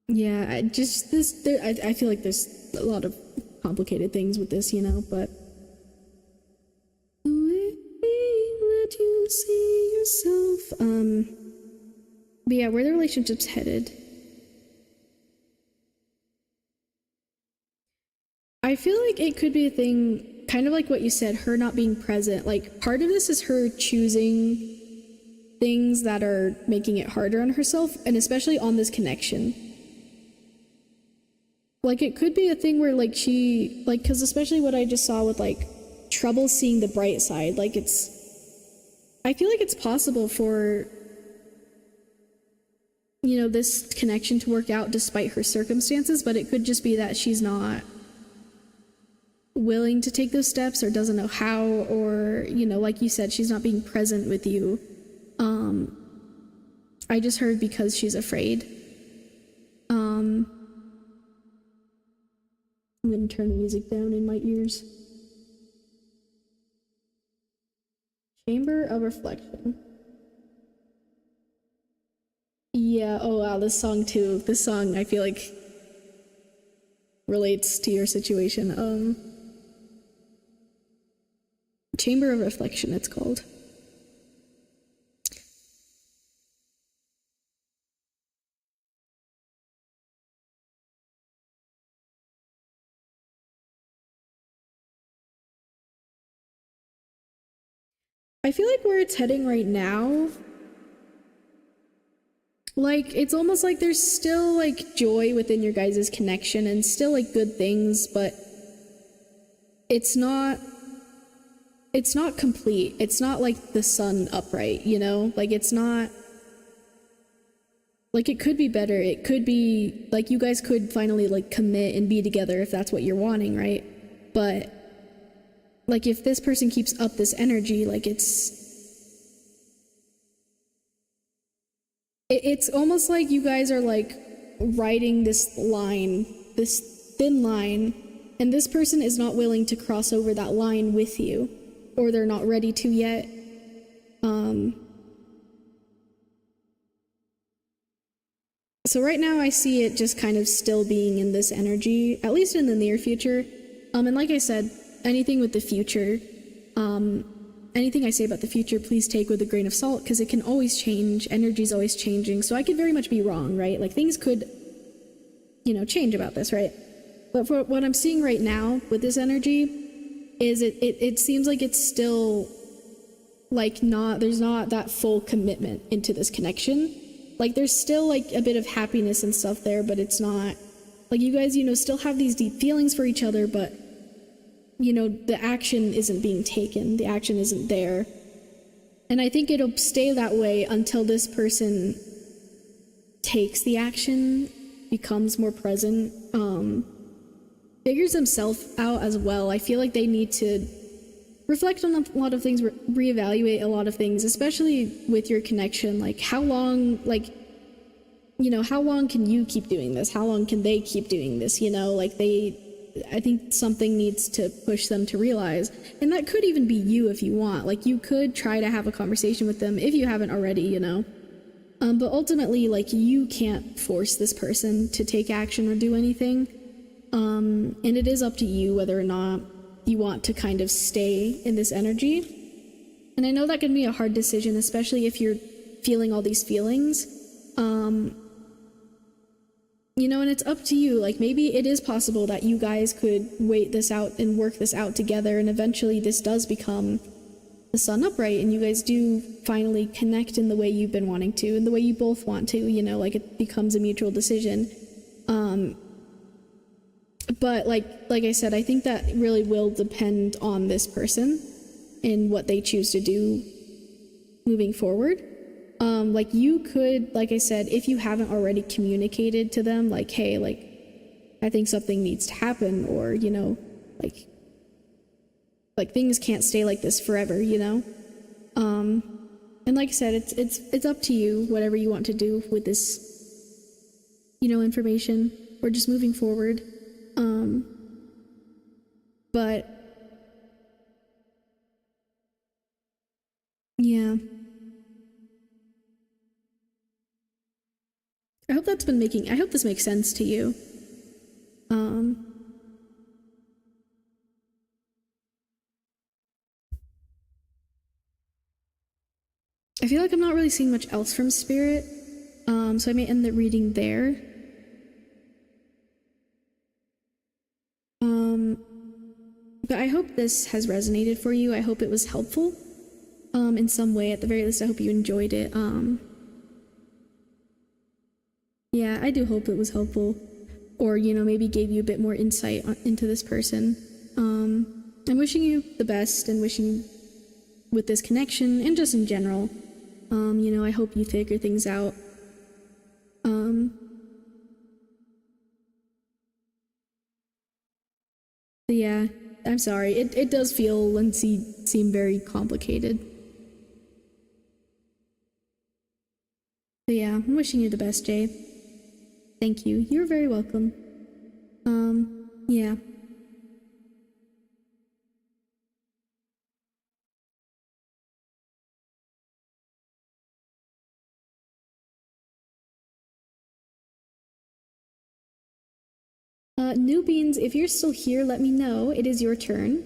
Yeah, I feel like there's a lot of complicated things with this, you know, but let you see yourself. But yeah, where the relationship's headed, I feel like it could be a thing, kind of like what you said, her not being present. Like part of this is her choosing things that are making it harder on herself, and especially on this connection. Like it could be a thing where like she, like, because especially what I just saw with like trouble seeing the bright side, like I feel like it's possible for, you know, this connection to work out despite her circumstances, but it could just be that she's not willing to take those steps or doesn't know how, or, you know, like you said, she's not being present with you. I just heard because she's afraid. I'm gonna turn the music down in my ears. Chamber of Reflection. Yeah, oh wow, this song too. This song I feel like relates to your situation. Chamber of Reflection, it's called. I feel like where it's heading right now, like, it's almost like there's still, like, joy within your guys' connection and still, like, good things, but it's not complete. It's not, like, the sun upright, you know? Like, it's not... Like, it could be better. It could be... Like, you guys could finally, like, commit and be together if that's what you're wanting, right? But... Like, if this person keeps up this energy, like, it's almost like you guys are, like, riding this line, this thin line, and this person is not willing to cross over that line with you, or they're not ready to yet. So right now I see it just kind of still being in this energy, at least in the near future. And like I said, anything with the future, anything I say about the future, please take with a grain of salt, because it can always change. Energy's always changing, so I could very much be wrong, right? Like, things could, you know, change about this, right? But for what I'm seeing right now with this energy is it seems like it's still, like, there's not that full commitment into this connection. Like, there's still, like, a bit of happiness and stuff there, but it's not, like, you guys, you know, still have these deep feelings for each other, but, you know, the action isn't being taken. The action isn't there. And I think it'll stay that way until this person takes the action, becomes more present, figures themselves out as well. I feel like they need to reflect on a lot of things, reevaluate a lot of things, especially with your connection. Like, how long, like, you know, how long can you keep doing this? How long can they keep doing this? You know, like, I think something needs to push them to realize, and that could even be you if you want. Like, you could try to have a conversation with them if you haven't already, you know. But ultimately, like, you can't force this person to take action or do anything. And it is up to you whether or not you want to kind of stay in this energy. And I know that can be a hard decision, especially if you're feeling all these feelings. You know, and it's up to you. Like, maybe it is possible that you guys could wait this out and work this out together, and eventually this does become the sun upright, and you guys do finally connect in the way you've been wanting to, and the way you both want to, you know, like, it becomes a mutual decision. But like I said, I think that really will depend on this person and what they choose to do moving forward. Like, you could, like I said, if you haven't already communicated to them, like, hey, like, I think something needs to happen, or, you know, like things can't stay like this forever, you know? And like I said, it's up to you, whatever you want to do with this, you know, information, or just moving forward. But yeah, I hope this makes sense to you. I feel like I'm not really seeing much else from Spirit, so I may end the reading there. But I hope this has resonated for you. I hope it was helpful, in some way. At the very least, I hope you enjoyed it. Yeah, I do hope it was helpful, or, you know, maybe gave you a bit more insight into this person. I'm wishing you the best, and wishing with this connection, and just in general, you know, I hope you figure things out. But yeah, I'm sorry. It does feel and seem very complicated. But yeah, I'm wishing you the best, Jay. Thank you. You're very welcome. Yeah. New Beans, if you're still here, let me know. It is your turn.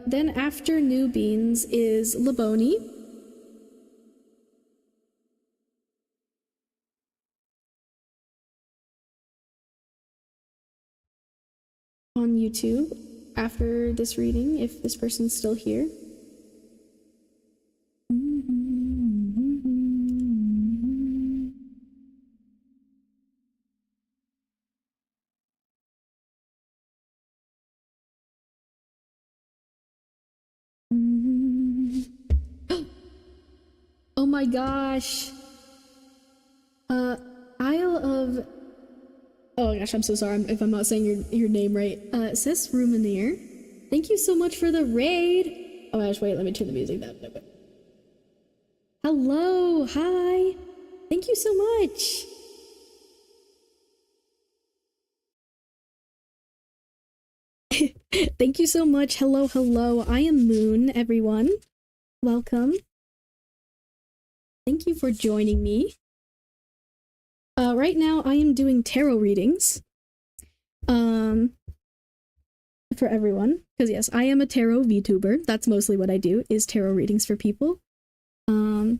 Then after New Beans is Laboni. On YouTube after this reading, if this person's still here. Oh my gosh. Isle of... Oh gosh, I'm so sorry if I'm not saying your name right. Sis Rumineer, thank you so much for the raid. Oh gosh, wait, let me turn the music down. Hello, hi. Thank you so much. Thank you so much. Hello, hello. I am Moon, everyone. Welcome. Thank you for joining me. Right now I am doing tarot readings. For everyone, because yes, I am a tarot VTuber. That's mostly what I do, is tarot readings for people. But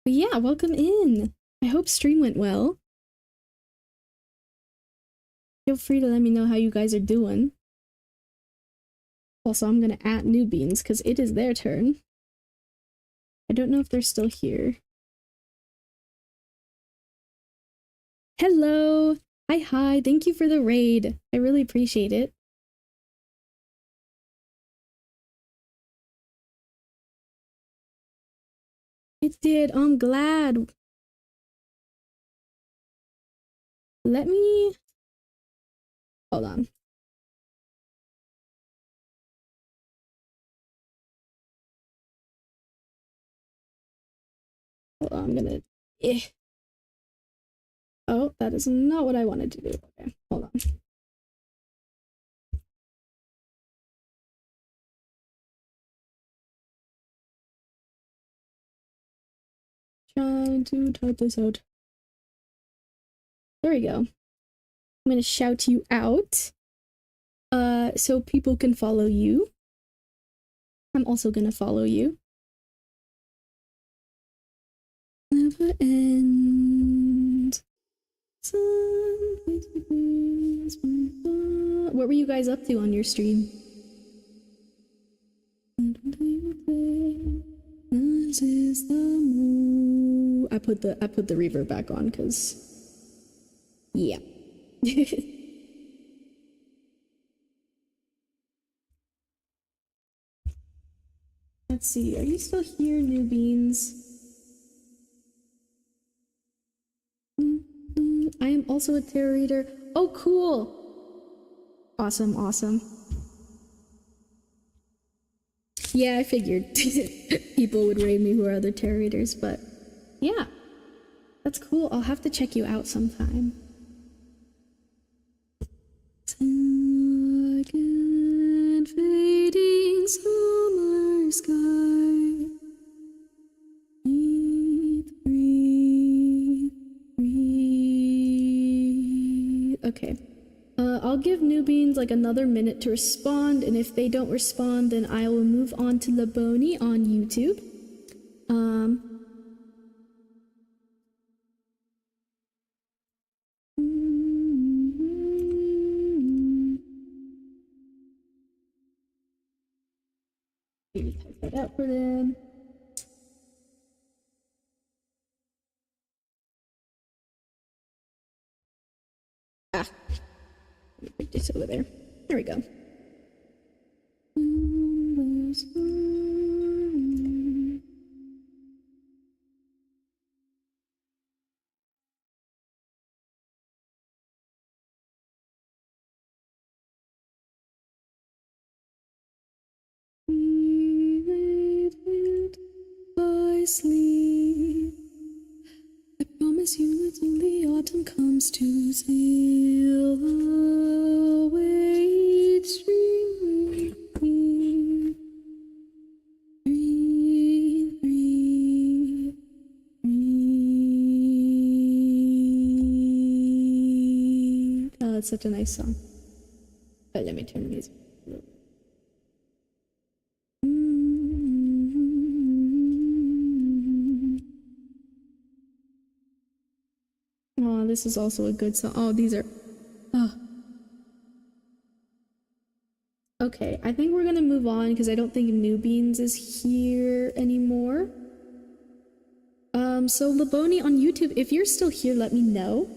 yeah, welcome in. I hope stream went well. Feel free to let me know how you guys are doing. Also, I'm gonna add new beans because it is their turn. I don't know if they're still here. Hello! Hi, thank you for the raid. I really appreciate it. It did, I'm glad. Let me... Hold on. Hold on, I'm gonna... Oh, that is not what I wanted to do. Okay, hold on. Trying to type this out. There we go. I'm gonna shout you out. So people can follow you. I'm also gonna follow you. Never end. What were you guys up to on your stream? I put the reverb back on because yeah. Let's see, are you still here, New Beans? I am also a tarot reader. Oh, cool! Awesome, awesome. Yeah, I figured people would raid me who are other tarot readers, but yeah. That's cool. I'll have to check you out sometime. Fading summer sky. Breathe. Okay. I'll give New Beans like another minute to respond, and if they don't respond, then I will move on to Laboni on YouTube. Maybe type that out for them. Ah, let me put this over there. There we go. By sleep, I promise you that when the autumn comes to sail away, stream, breathe, breathe, breathe, breathe. Oh, that's such a nice song. But let me turn the music. Oh, this is also a good song. Oh, these are... Oh. Okay, I think we're gonna move on because I don't think New Beans is here anymore. So Laboni on YouTube, if you're still here, let me know.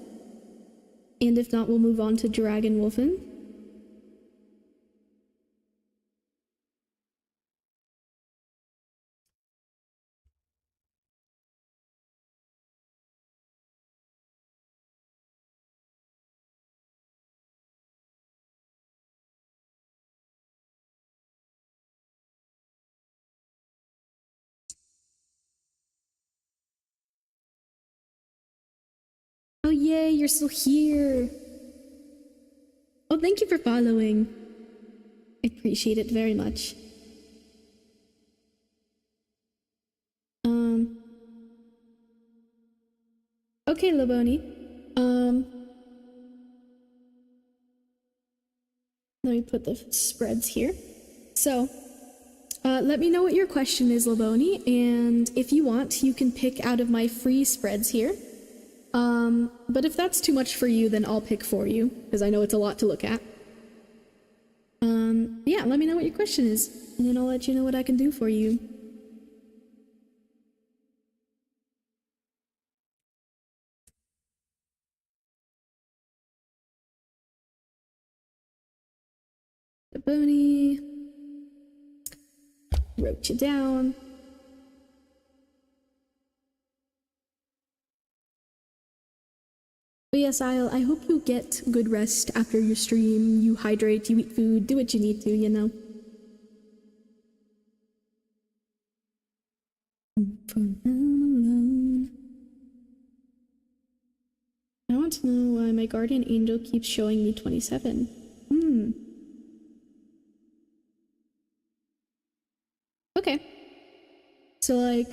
And if not, we'll move on to Dragon Wolfen. Oh yay, you're still here. Oh, thank you for following. I appreciate it very much. Okay, Laboni. Um, let me put the spreads here. So, let me know what your question is, Laboni, and if you want, you can pick out of my free spreads here. But if that's too much for you, then I'll pick for you, because I know it's a lot to look at. Yeah, let me know what your question is, and then I'll let you know what I can do for you. Laboni. Wrote you down. But yes, I hope you get good rest after your stream. You hydrate, you eat food, do what you need to, you know. For now alone. I want to know why my guardian angel keeps showing me 27. Okay. So, like,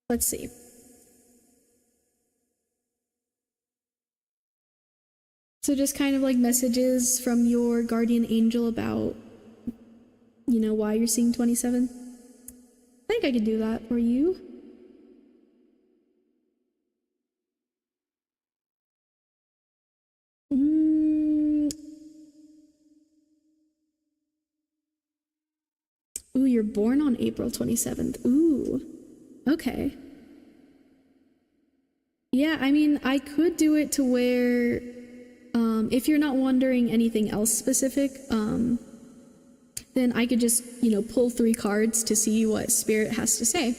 let's see. So just kind of like messages from your guardian angel about, you know, why you're seeing 27. I think I could do that for you. Ooh, you're born on April 27th. Ooh, okay. Yeah, I mean, I could do it to where, if you're not wondering anything else specific, then I could just, you know, pull 3 cards to see what Spirit has to say.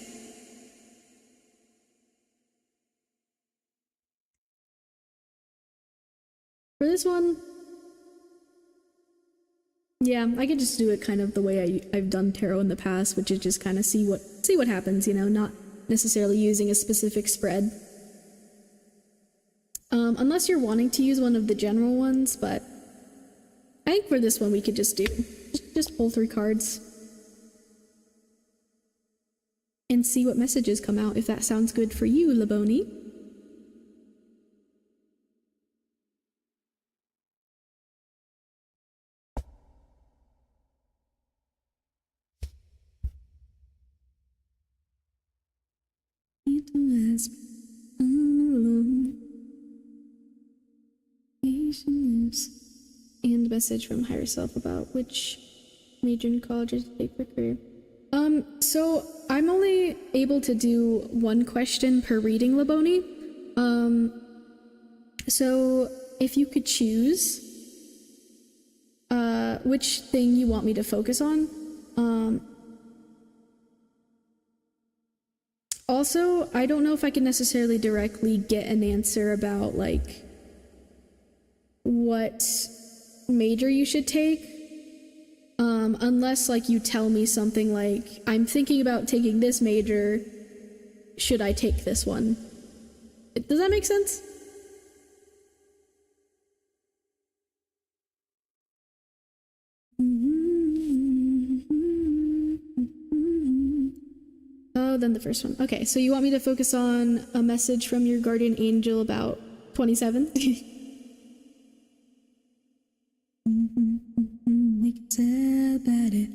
For this one, yeah, I could just do it kind of the way I've done tarot in the past, which is just kind of see what happens, you know, not necessarily using a specific spread. Unless you're wanting to use one of the general ones, but I think for this one we could just pull 3 cards and see what messages come out, if that sounds good for you, Laboni. And message from higher self about which major in college to take for career. So I'm only able to do 1 question per reading, Laboni. So if you could choose which thing you want me to focus on. Also, I don't know if I can necessarily directly get an answer about like what major you should take, unless like you tell me something like, I'm thinking about taking this major, should I take this one? Does that make sense? Oh, then the first one. Okay, so you want me to focus on a message from your guardian angel about 27? We can tell about it.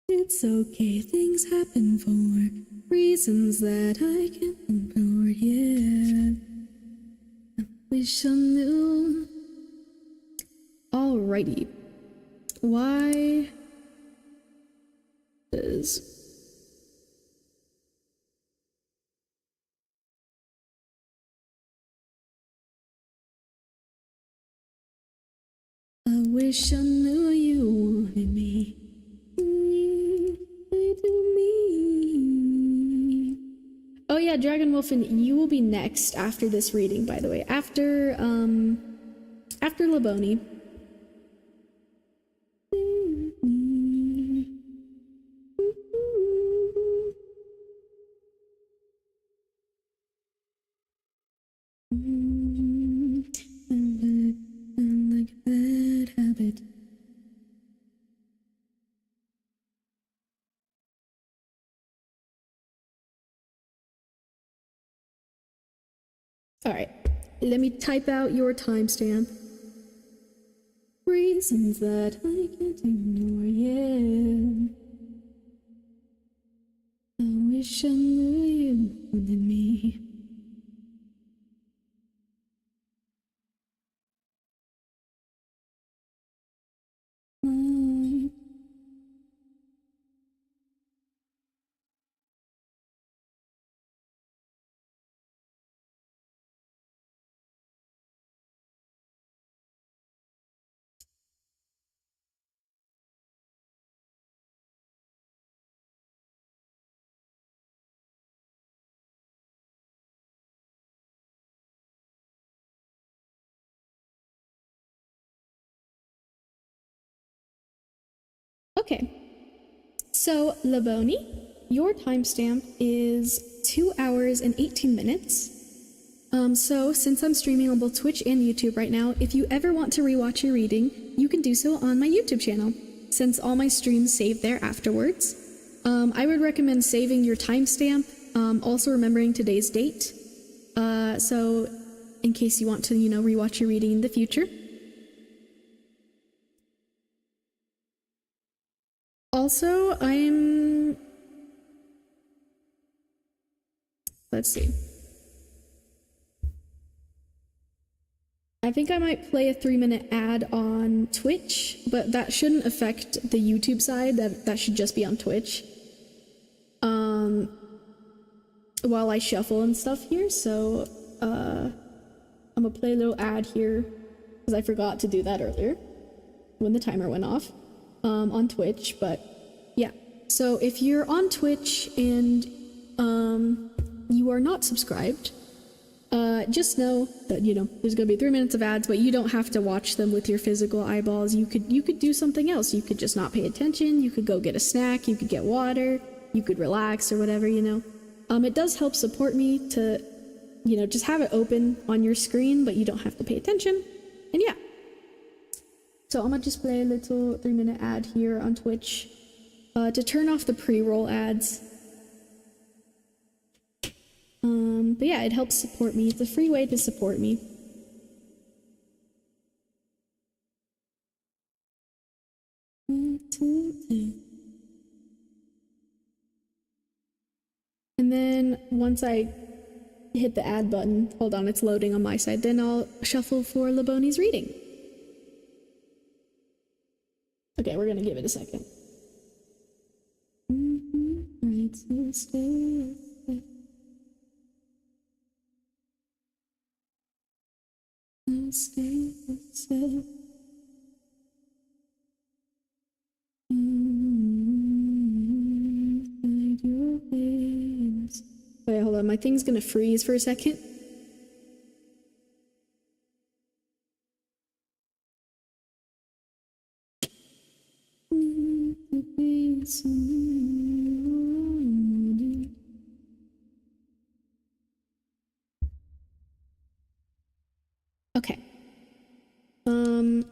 It's okay, things happen for reasons that I can't ignore, yeah. I wish I knew. Alrighty. Why does I wish I knew you wanted me. Oh yeah, Dragon Wolfen, you will be next after this reading, by the way. After Laboni. Like a bad habit. Alright, let me type out your timestamp. Reasons that I can't ignore, yeah. I wish I knew you more than me. Okay, so Laboni, your timestamp is 2 hours and 18 minutes. So since I'm streaming on both Twitch and YouTube right now, if you ever want to rewatch your reading, you can do so on my YouTube channel, since all my streams save there afterwards. I would recommend saving your timestamp, also remembering today's date, so in case you want to, you know, rewatch your reading in the future. Also, let's see. I think I might play a 3-minute ad on Twitch, but that shouldn't affect the YouTube side. That should just be on Twitch. While I shuffle and stuff here, so I'm gonna play a little ad here because I forgot to do that earlier when the timer went off on Twitch. But yeah, so if you're on Twitch and you are not subscribed, just know that, you know, there's gonna be 3 minutes of ads, but you don't have to watch them with your physical eyeballs. You could do something else. You could just not pay attention. You could go get a snack. You could get water. You could relax or whatever, you know. It does help support me to, you know, just have it open on your screen, but you don't have to pay attention. And yeah. So I'm gonna just play a little 3-minute ad here on Twitch to turn off the pre-roll ads. But yeah, it helps support me. It's a free way to support me. And then once I hit the add button, hold on, it's loading on my side, then I'll shuffle for Laboni's reading. Okay, we're gonna give it a second. Wait, hold on, my thing's gonna freeze for a second. Okay. I'm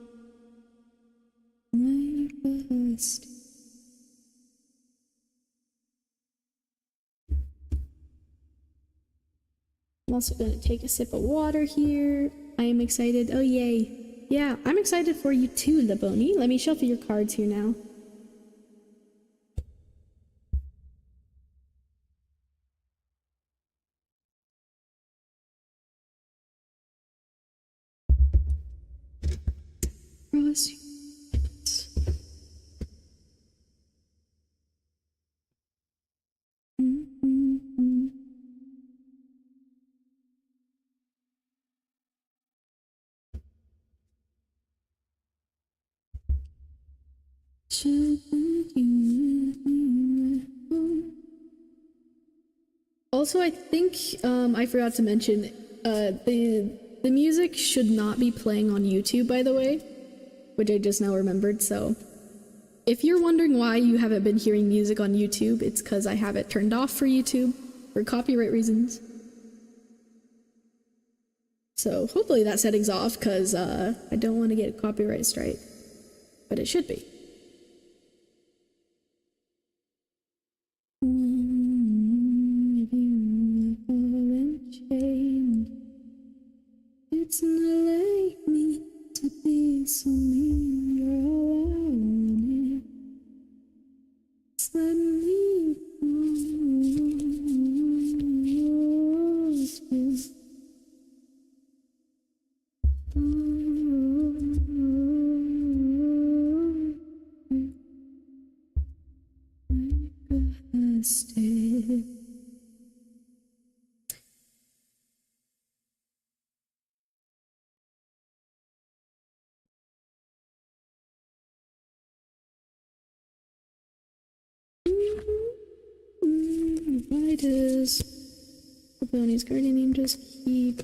also gonna take a sip of water here. I am excited. Oh, yay. Yeah, I'm excited for you too, Laboni. Let me shuffle your cards here now. Cross your lips. Also, I think I forgot to mention the music should not be playing on YouTube, by the way, which I just now remembered. So if you're wondering why you haven't been hearing music on YouTube, it's because I have it turned off for YouTube for copyright reasons. So hopefully that setting's off, because I don't want to get a copyright strike, but it should be. It's not like me to be so mean. You're all I wanted. Just let me stay. Why does the Bonnie's guardian name just keep?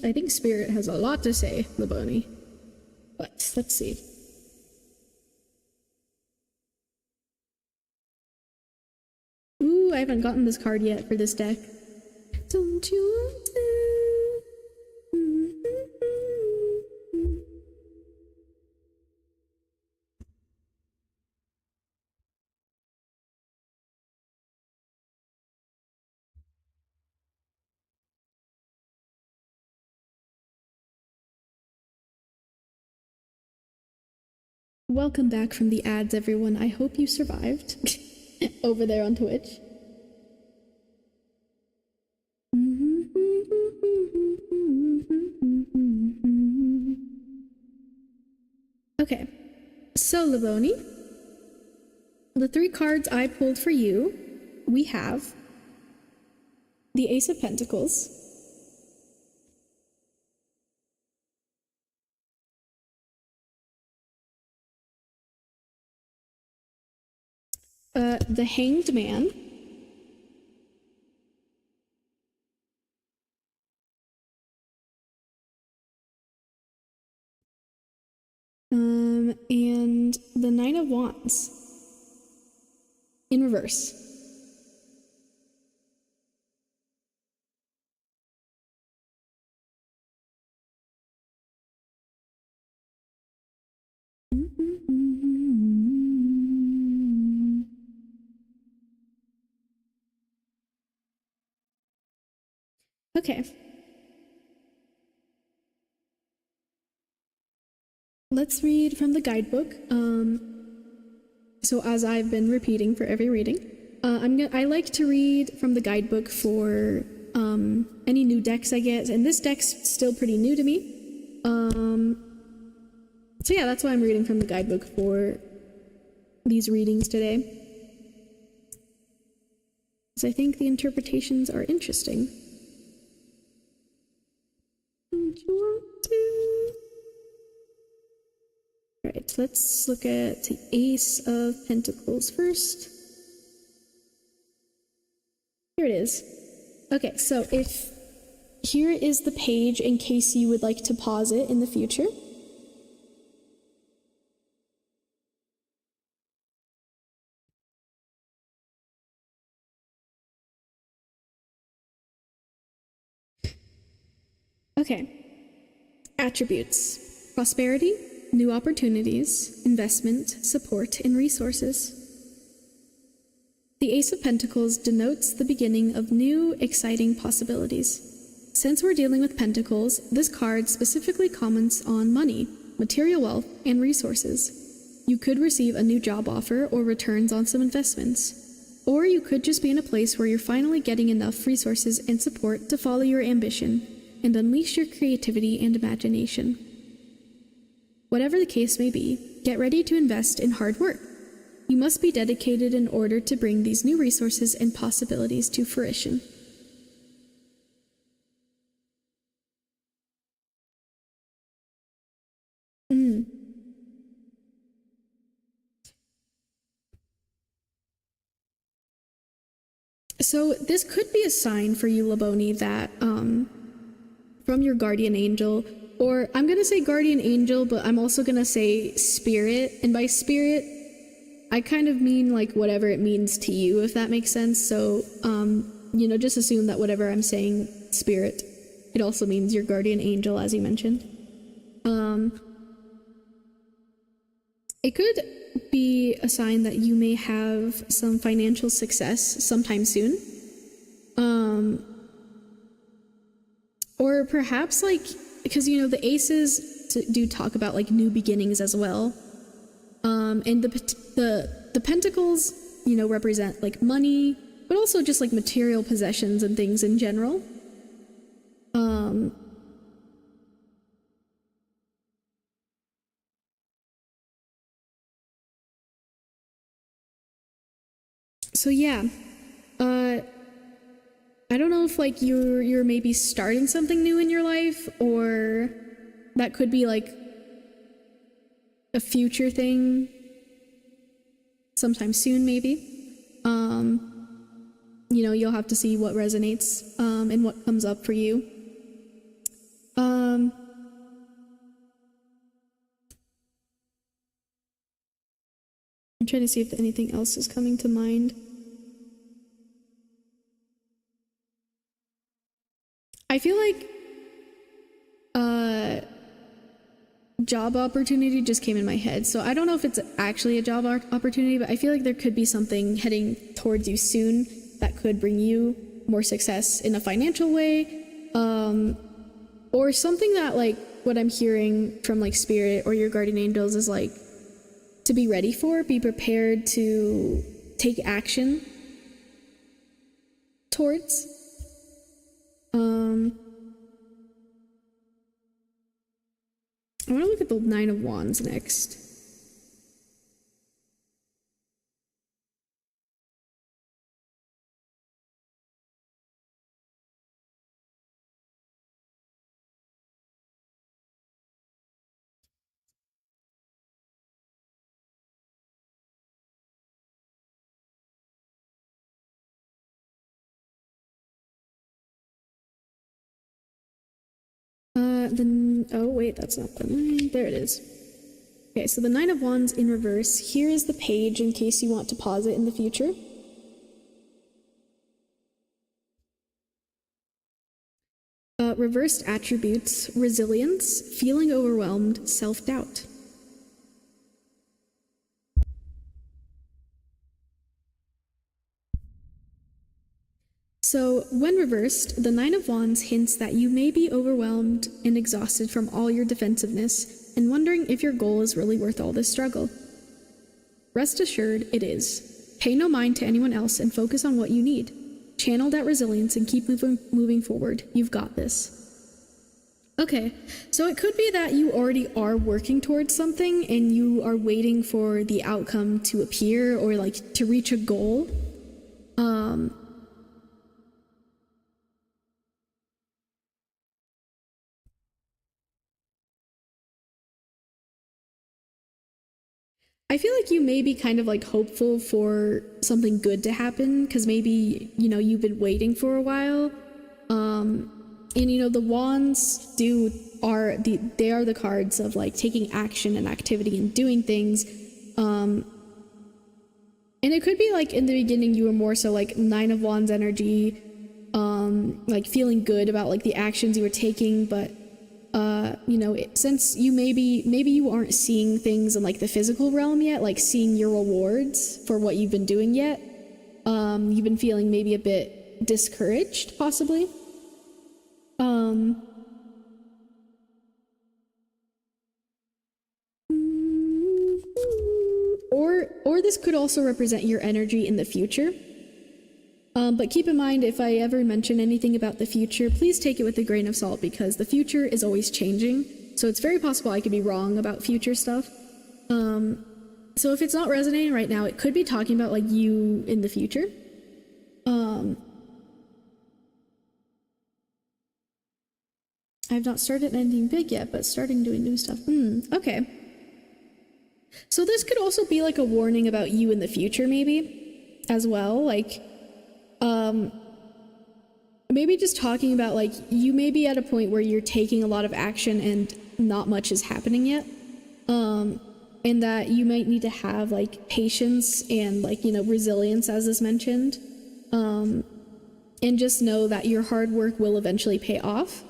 I think Spirit has a lot to say, the Bonnie. But let's see. Ooh, I haven't gotten this card yet for this deck. Don't you want to? Welcome back from the ads, everyone. I hope you survived over there on Twitch. Okay, so Laboni, the three cards I pulled for you, we have the Ace of Pentacles, the Hanged Man, and the Nine of Wands in reverse. Okay. Let's read from the guidebook. So as I've been repeating for every reading, I like to read from the guidebook for any new decks I get, and this deck's still pretty new to me. So yeah, that's why I'm reading from the guidebook for these readings today, because I think the interpretations are interesting. Don't you want to? Alright, let's look at the Ace of Pentacles first. Here it is. Okay, so here is the page in case you would like to pause it in the future. Okay. Attributes: prosperity, new opportunities, investment, support, and resources. The Ace of Pentacles denotes the beginning of new, exciting possibilities. Since we're dealing with pentacles, this card specifically comments on money, material wealth, and resources. You could receive a new job offer or returns on some investments. Or you could just be in a place where you're finally getting enough resources and support to follow your ambition and unleash your creativity and imagination. Whatever the case may be, get ready to invest in hard work. You must be dedicated in order to bring these new resources and possibilities to fruition. So this could be a sign for you, Laboni, that from your guardian angel, or I'm gonna say guardian angel, but I'm also gonna say spirit, and by spirit I kind of mean like whatever it means to you, if that makes sense. So you know, just assume that whatever I'm saying, spirit, it also means your guardian angel, as you mentioned. It could be a sign that you may have some financial success sometime soon. Or perhaps like, because, you know, the aces do talk about like new beginnings as well. And the pentacles, you know, represent like money, but also just like material possessions and things in general. So yeah, I don't know if like you're maybe starting something new in your life, or that could be like a future thing sometime soon, maybe. You know, you'll have to see what resonates and what comes up for you. I'm trying to see if anything else is coming to mind. I feel like job opportunity just came in my head. So I don't know if it's actually a job opportunity, but I feel like there could be something heading towards you soon that could bring you more success in a financial way. Or something that, like, what I'm hearing from like spirit or your guardian angels is like to be ready for, be prepared to take action towards. I want to look at the Nine of Wands next. Oh wait, that's not the nine. There it is. Okay, so the Nine of Wands in reverse. Here is the page in case you want to pause it in the future. Reversed attributes: resilience, feeling overwhelmed, self-doubt. So, when reversed, the Nine of Wands hints that you may be overwhelmed and exhausted from all your defensiveness and wondering if your goal is really worth all this struggle. Rest assured, it is. Pay no mind to anyone else and focus on what you need. Channel that resilience and keep moving forward. You've got this. Okay, so it could be that you already are working towards something and you are waiting for the outcome to appear or like to reach a goal. I feel like you may be kind of like hopeful for something good to happen because maybe, you know, you've been waiting for a while. And you know, the wands are the cards of like taking action and activity and doing things. And it could be like in the beginning you were more so like Nine of Wands energy, like feeling good about like the actions you were taking, but you know, since you maybe you aren't seeing things in like the physical realm yet, like seeing your rewards for what you've been doing yet, you've been feeling maybe a bit discouraged, possibly. Or this could also represent your energy in the future. But keep in mind, if I ever mention anything about the future, please take it with a grain of salt because the future is always changing. So it's very possible I could be wrong about future stuff. So if it's not resonating right now, it could be talking about like you in the future. I've not started anything big yet, but starting doing new stuff. Okay. So this could also be like a warning about you in the future, maybe, as well. Like, maybe just talking about like you may be at a point where you're taking a lot of action and not much is happening yet. And that you might need to have like patience and like, you know, resilience, as is mentioned. and just know that your hard work will eventually pay off.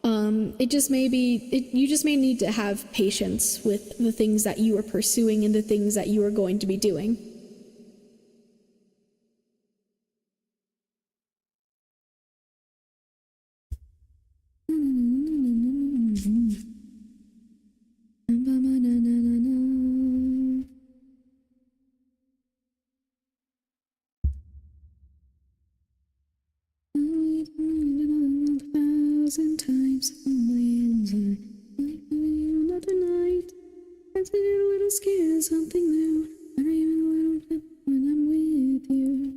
You just may need to have patience with the things that you are pursuing and the things that you are going to be doing. Times another night. I did a little scared, something new. Not even a little bit when I'm with you.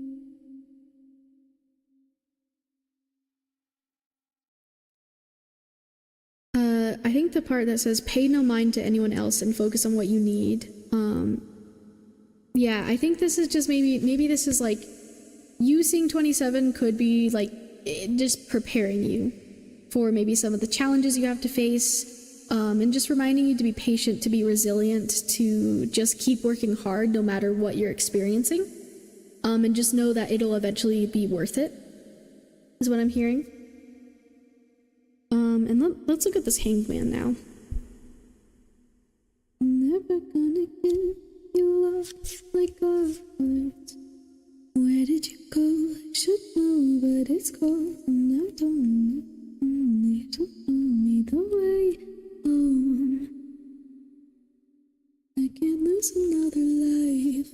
I think the part that says pay no mind to anyone else and focus on what you need. Yeah, I think this is just maybe this is like you seeing 27 could be like just preparing you for maybe some of the challenges you have to face, and just reminding you to be patient, to be resilient, to just keep working hard no matter what you're experiencing, and just know that it'll eventually be worth it, is what I'm hearing. And let's look at this Hanged Man now. Never gonna give you up like our words. Where did you go? I should know, but it's cold and I don't know. You don't know me the way home. I can't lose another life.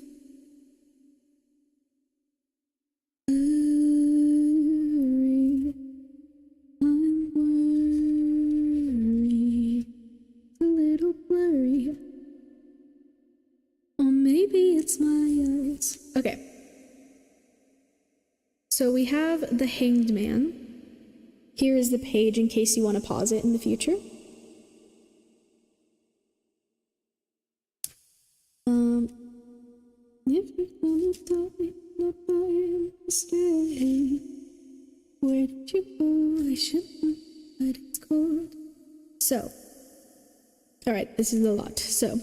Worry, I'm worried. It's a little blurry. Or maybe it's my eyes. Okay. So we have the Hanged Man. Here is the page in case you want to pause it in the future. If you're gonna die, not by mistake. Where did you go? I should know, but it's cold. So, alright, this is a lot. So,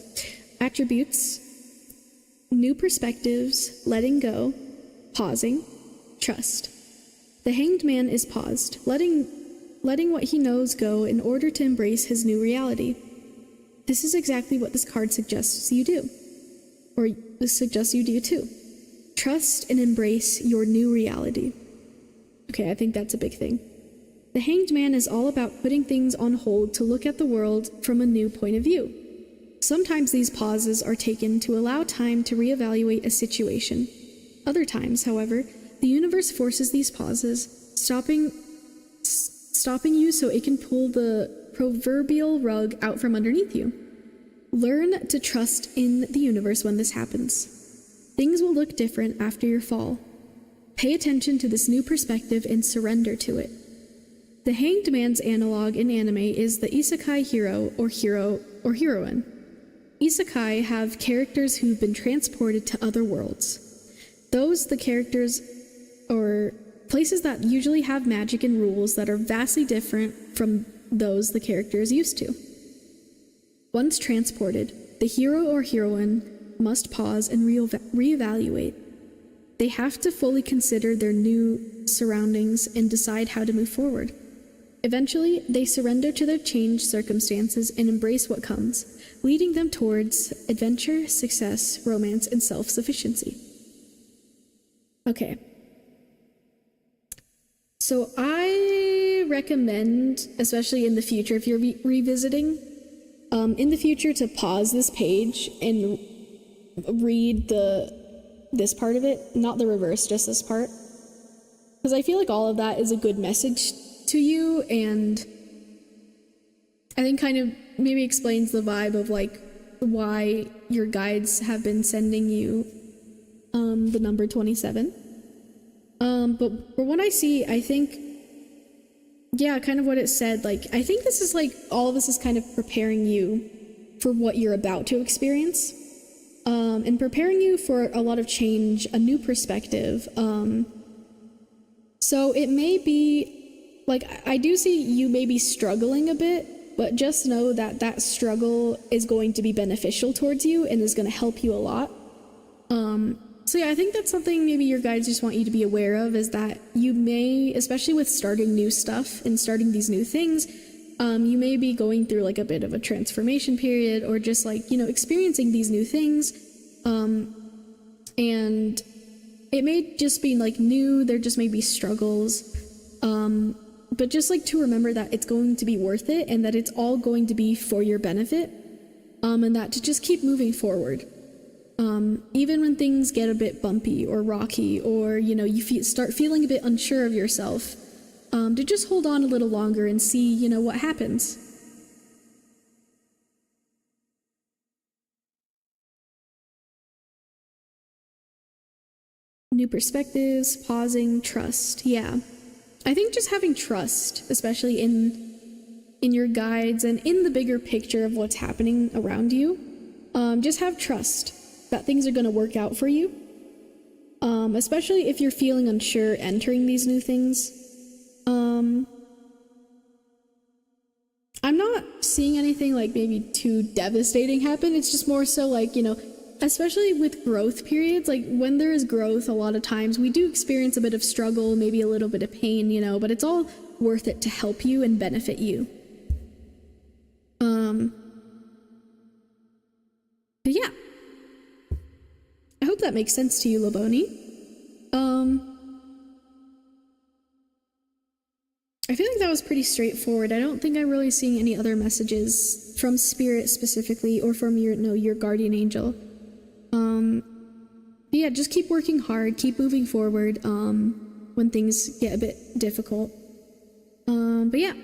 attributes, new perspectives, letting go, pausing, trust. The Hanged Man is paused, letting what he knows go in order to embrace his new reality. This is exactly what this card suggests you do. Or suggests you do too. Trust and embrace your new reality. Okay, I think that's a big thing. The Hanged Man is all about putting things on hold to look at the world from a new point of view. Sometimes these pauses are taken to allow time to reevaluate a situation. Other times, however, the universe forces these pauses, stopping you so it can pull the proverbial rug out from underneath you. Learn to trust in the universe when this happens. Things will look different after your fall. Pay attention to this new perspective and surrender to it. The Hanged Man's analog in anime is the isekai hero or heroine. Isekai have characters who've been transported to other worlds. The characters or places that usually have magic and rules that are vastly different from those the character is used to. Once transported, the hero or heroine must pause and reevaluate. They have to fully consider their new surroundings and decide how to move forward. Eventually, they surrender to their changed circumstances and embrace what comes, leading them towards adventure, success, romance, and self-sufficiency. Okay. So I recommend, especially in the future, if you're revisiting, in the future to pause this page and read this part of it, not the reverse, just this part. Because I feel like all of that is a good message to you, and I think kind of maybe explains the vibe of like why your guides have been sending you the number 27. But from what I see, I think, yeah, kind of what it said, like, I think this is like, all of this is kind of preparing you for what you're about to experience, and preparing you for a lot of change, a new perspective. So it may be, like, I do see you maybe struggling a bit, but just know that that struggle is going to be beneficial towards you and is going to help you a lot. So yeah, I think that's something maybe your guides just want you to be aware of, is that you may, especially with starting new stuff and starting these new things, you may be going through like a bit of a transformation period, or just like, you know, experiencing these new things. And it may just be like new, there just may be struggles. But just like to remember that it's going to be worth it, and that it's all going to be for your benefit. And that to just keep moving forward. Even when things get a bit bumpy or rocky, or, you know, you start feeling a bit unsure of yourself, to just hold on a little longer and see, you know, what happens. New perspectives, pausing, trust. Yeah. I think just having trust, especially in your guides and in the bigger picture of what's happening around you, just have trust that things are going to work out for you. Especially if you're feeling unsure entering these new things. I'm not seeing anything like maybe too devastating happen. It's just more so like, you know, especially with growth periods, like when there is growth, a lot of times we do experience a bit of struggle, maybe a little bit of pain, you know, but it's all worth it to help you and benefit you. But yeah. I hope that makes sense to you, Laboni. I feel like that was pretty straightforward. I don't think I'm really seeing any other messages from Spirit specifically, or from your guardian angel. But yeah, just keep working hard, keep moving forward, when things get a bit difficult. But yeah,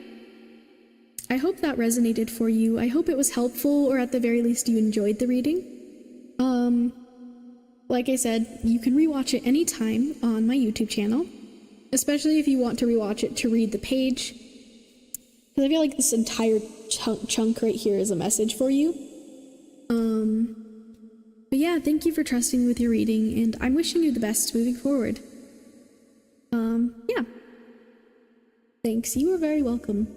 I hope that resonated for you. I hope it was helpful, or at the very least you enjoyed the reading. Like I said, you can rewatch it anytime on my YouTube channel, especially if you want to rewatch it to read the page, because I feel like this entire chunk right here is a message for you. But yeah, thank you for trusting with your reading, and I'm wishing you the best moving forward. Yeah. Thanks, you are very welcome.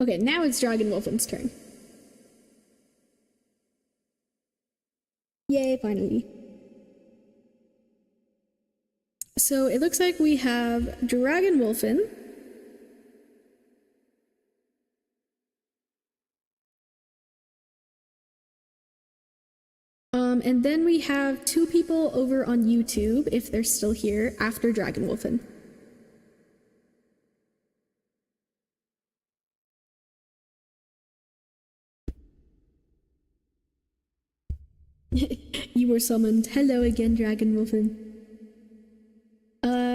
Okay, now it's Dragon Wolfen's turn. Yay, finally. So it looks like we have Dragon Wolfen. And then we have two people over on YouTube, if they're still here, after Dragon Wolfen. You were summoned. Hello again, Dragon Wolfen.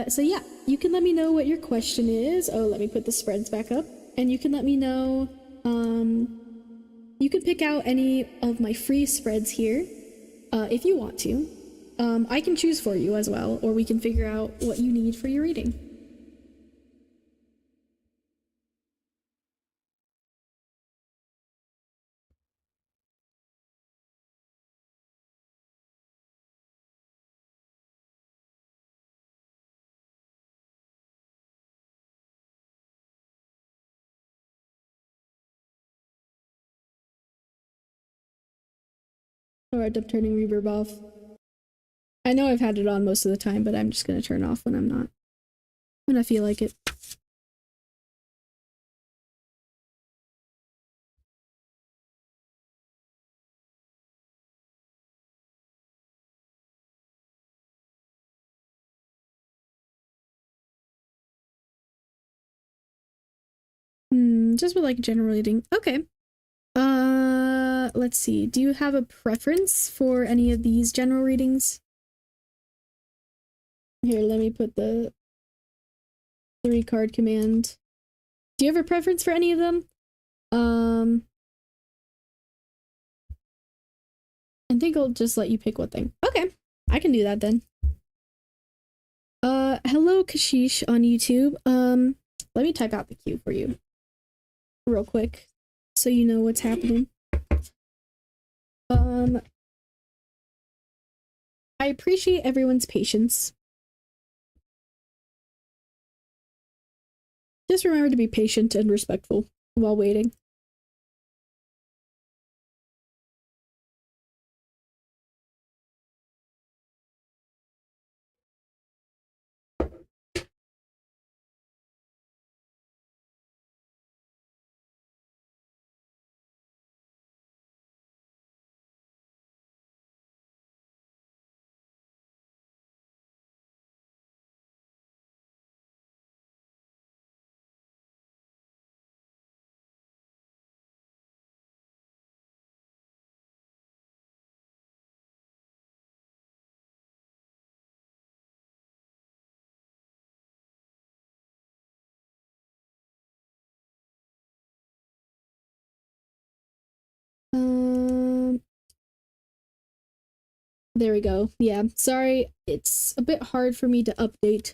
So yeah, you can let me know what your question is. Oh, let me put the spreads back up. And you can let me know, you can pick out any of my free spreads here, if you want to. I can choose for you as well, or we can figure out what you need for your reading. Alright, I'm turning reverb off. I know I've had it on most of the time, but I'm just gonna turn off when I'm not. When I feel like it. Just with like general reading. Okay. Let's see. Do you have a preference for any of these general readings? Here, let me put the 3-card command. Do you have a preference for any of them? I think I'll just let you pick one thing. Okay, I can do that then. Hello Kashish on YouTube. Let me type out the cue for you real quick so you know what's happening. I appreciate everyone's patience. Just remember to be patient and respectful while waiting. There we go. Yeah, sorry, it's a bit hard for me to update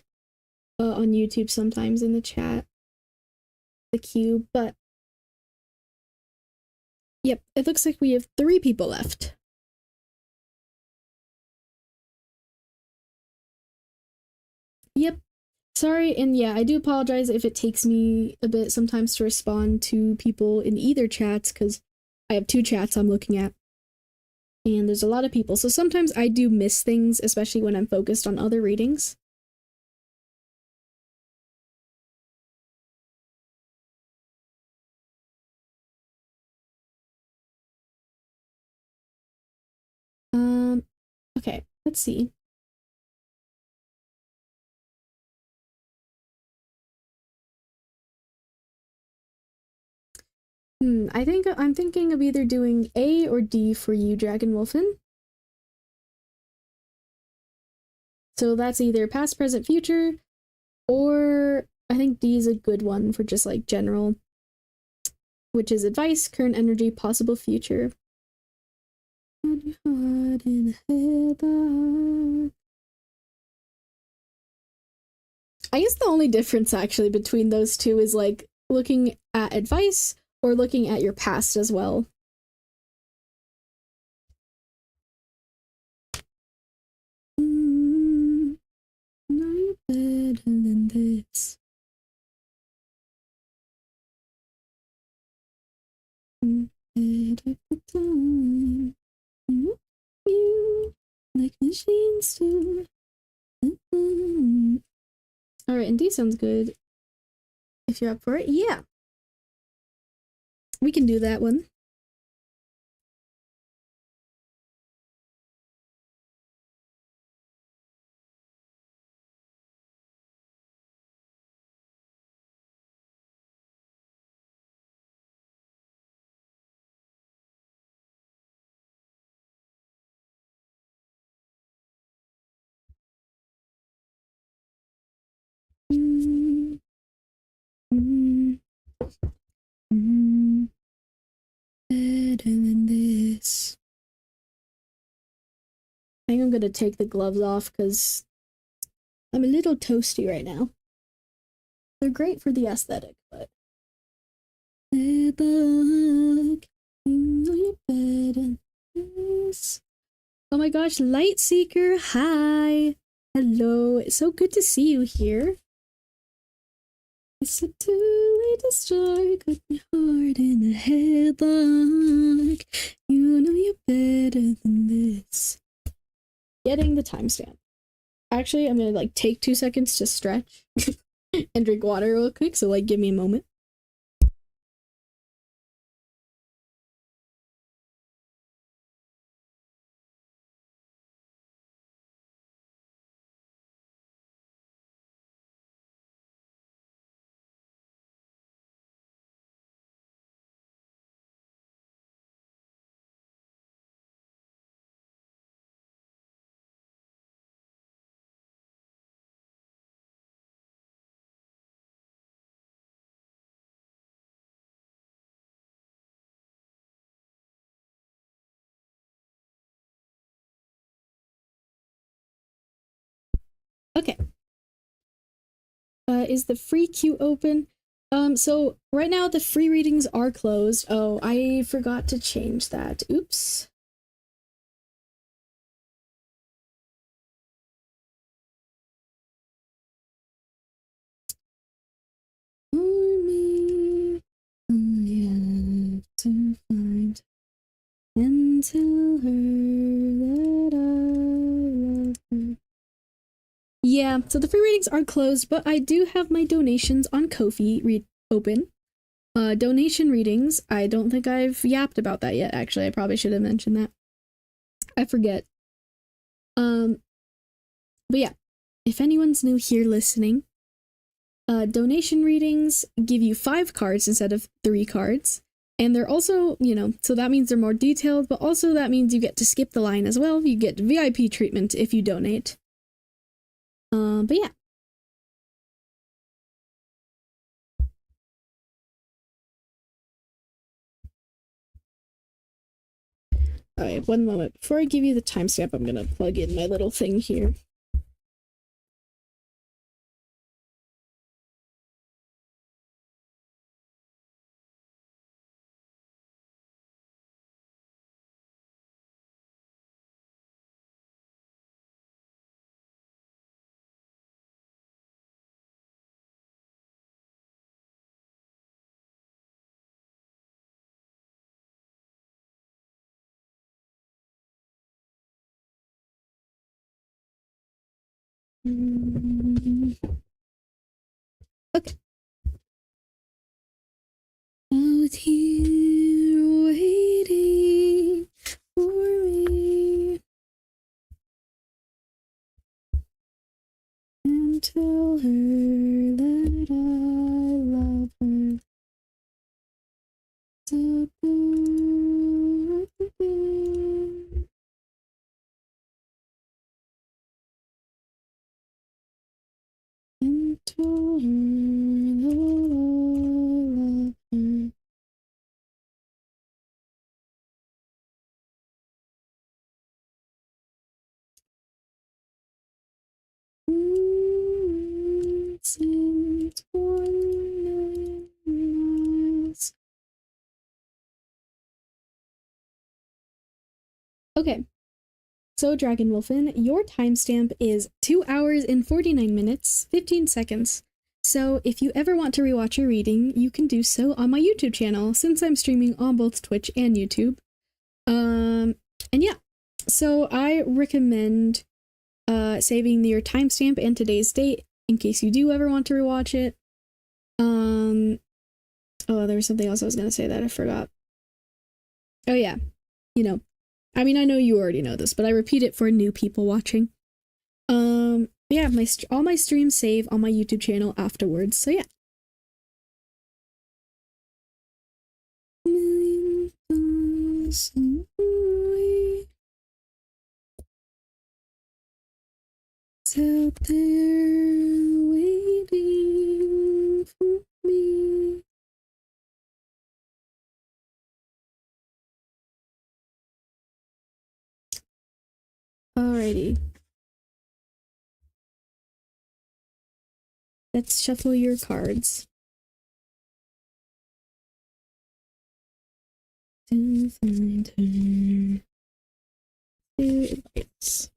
on YouTube sometimes in the chat, the queue, but yep, it looks like we have 3 people left. Yep. Sorry, and yeah, I do apologize if it takes me a bit sometimes to respond to people in either chats, because I have 2 chats I'm looking at. And there's a lot of people, so sometimes I do miss things, especially when I'm focused on other readings. Okay, let's see. I think I'm thinking of either doing A or D for you, Dragon Wolfen. So that's either past, present, future, or I think D is a good one for just like general, which is advice, current energy, possible future. I guess the only difference actually between those two is like looking at advice or looking at your past as well. No, you're better than this. Time. You like machines do. Alright, and D sounds good. If you're up for it, yeah. We can do that one. Better than this. I think I'm gonna take the gloves off because I'm a little toasty right now. They're great for the aesthetic, but oh my gosh, Lightseeker, hi! Hello, it's so good to see you here. It's a too late to strike, cut my heart in a headlock. You know you're better than this. Getting the timestamp. Actually, I'm gonna like take 2 seconds to stretch and drink water real quick, so like give me a moment. Okay. Is the free queue open? So right now the free readings are closed. Oh, I forgot to change that. Oops. to find and tell her that I love her. Yeah, so the free readings are closed, but I do have my donations on Kofi open. Donation readings, I don't think I've yapped about that yet, actually. I probably should have mentioned that. I forget. But yeah, if anyone's new here listening, donation readings give you 5 cards instead of 3 cards. And they're also, you know, so that means they're more detailed, but also that means you get to skip the line as well. You get VIP treatment if you donate. But yeah. Alright, one moment. Before I give you the timestamp, I'm gonna plug in my little thing here. Okay. Out here waiting for me and tell her that I love her. So good. And tell her that I love her. Since 1 million miles. Okay, so Dragon Wolfen, your timestamp is 2 hours and 49 minutes, 15 seconds. So if you ever want to rewatch your reading, you can do so on my YouTube channel, since I'm streaming on both Twitch and YouTube. And yeah, so I recommend saving your timestamp and today's date in case you do ever want to rewatch it. Oh, there was something else I was gonna say that I forgot. Oh yeah, you know, I mean, I know you already know this, but I repeat it for new people watching. Yeah, all my streams save on my YouTube channel afterwards, so yeah. It's out there waiting for me. Alrighty. Let's shuffle your cards. To find her. Advice.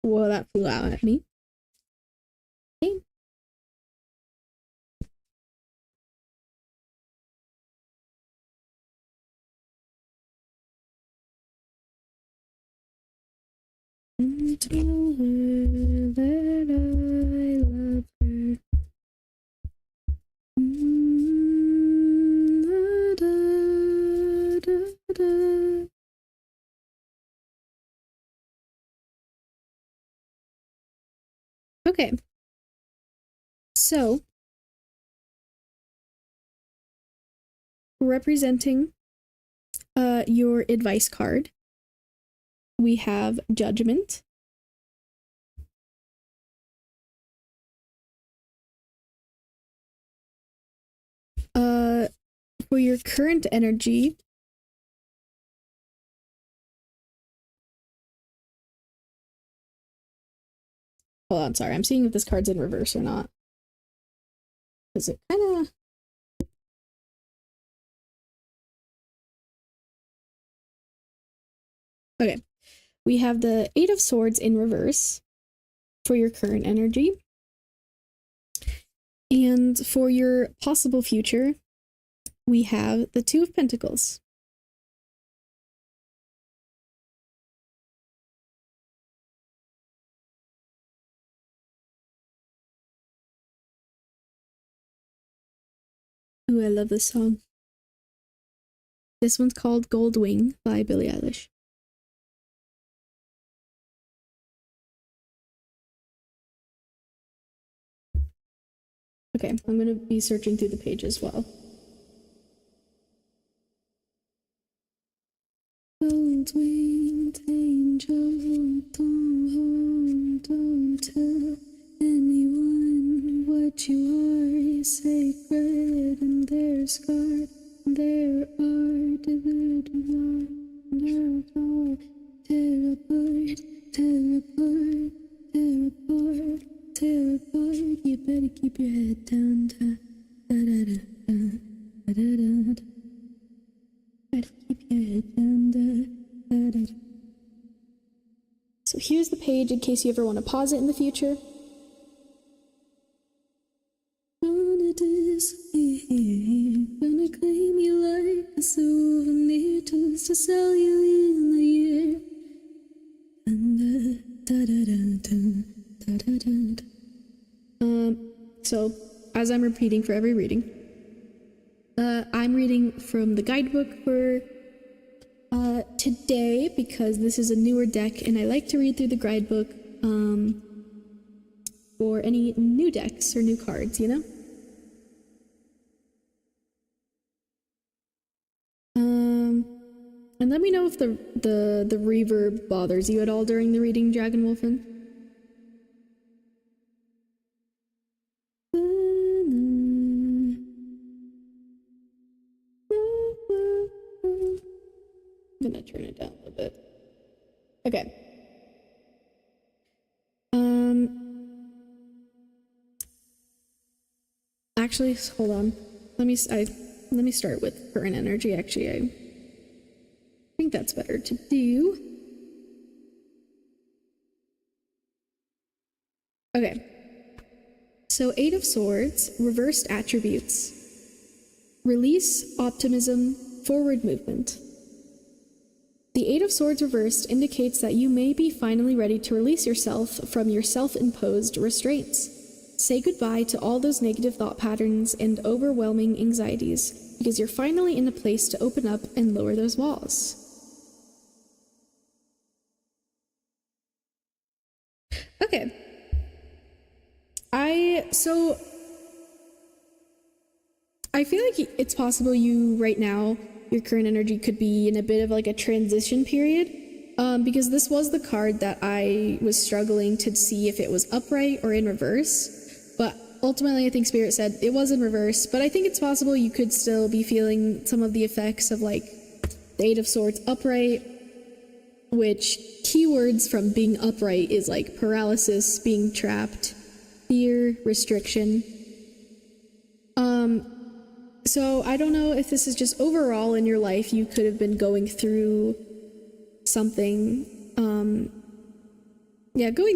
Whoa, that flew out at me. Okay. And tell her that I love her. Da, da, da, da. Okay. So, representing your advice card, we have Judgment. For your current energy, hold on, sorry, I'm seeing if this card's in reverse or not. Is it kind of... Okay. We have the Eight of Swords in reverse for your current energy. And for your possible future, we have the Two of Pentacles. Ooh, I love this song. This one's called Gold Wing by Billie Eilish. Okay, I'm going to be searching through the page as well. Gold-winged angel, don't tell anyone what you are. You're sacred and they're scarred. There are tear apart, tear apart, tear apart, tear apart. You better keep your head down. Better keep your head down. So here's the page in case you ever want to pause it in the future. Gonna disappear, gonna claim you like a souvenir, just to sell you in the year. So as I'm repeating for every reading, I'm reading from the guidebook for today because this is a newer deck and I like to read through the guidebook for any new decks or new cards, you know? And let me know if the reverb bothers you at all during the reading, Dragon Wolfen. I'm gonna turn it down a little bit. Okay. Actually, hold on. Let me start with current energy. Actually, I think that's better to do. Okay. So Eight of Swords, reversed attributes. Release, optimism, forward movement. The Eight of Swords reversed indicates that you may be finally ready to release yourself from your self-imposed restraints. Say goodbye to all those negative thought patterns and overwhelming anxieties, because you're finally in a place to open up and lower those walls. Okay. I feel like it's possible you right now, your current energy could be in a bit of like a transition period, because this was the card that I was struggling to see if it was upright or in reverse. But ultimately, I think Spirit said it was in reverse, but I think it's possible you could still be feeling some of the effects of like the Eight of Swords upright, which keywords from being upright is like paralysis, being trapped, fear, restriction. So I don't know if this is just overall in your life, you could have been going through something, going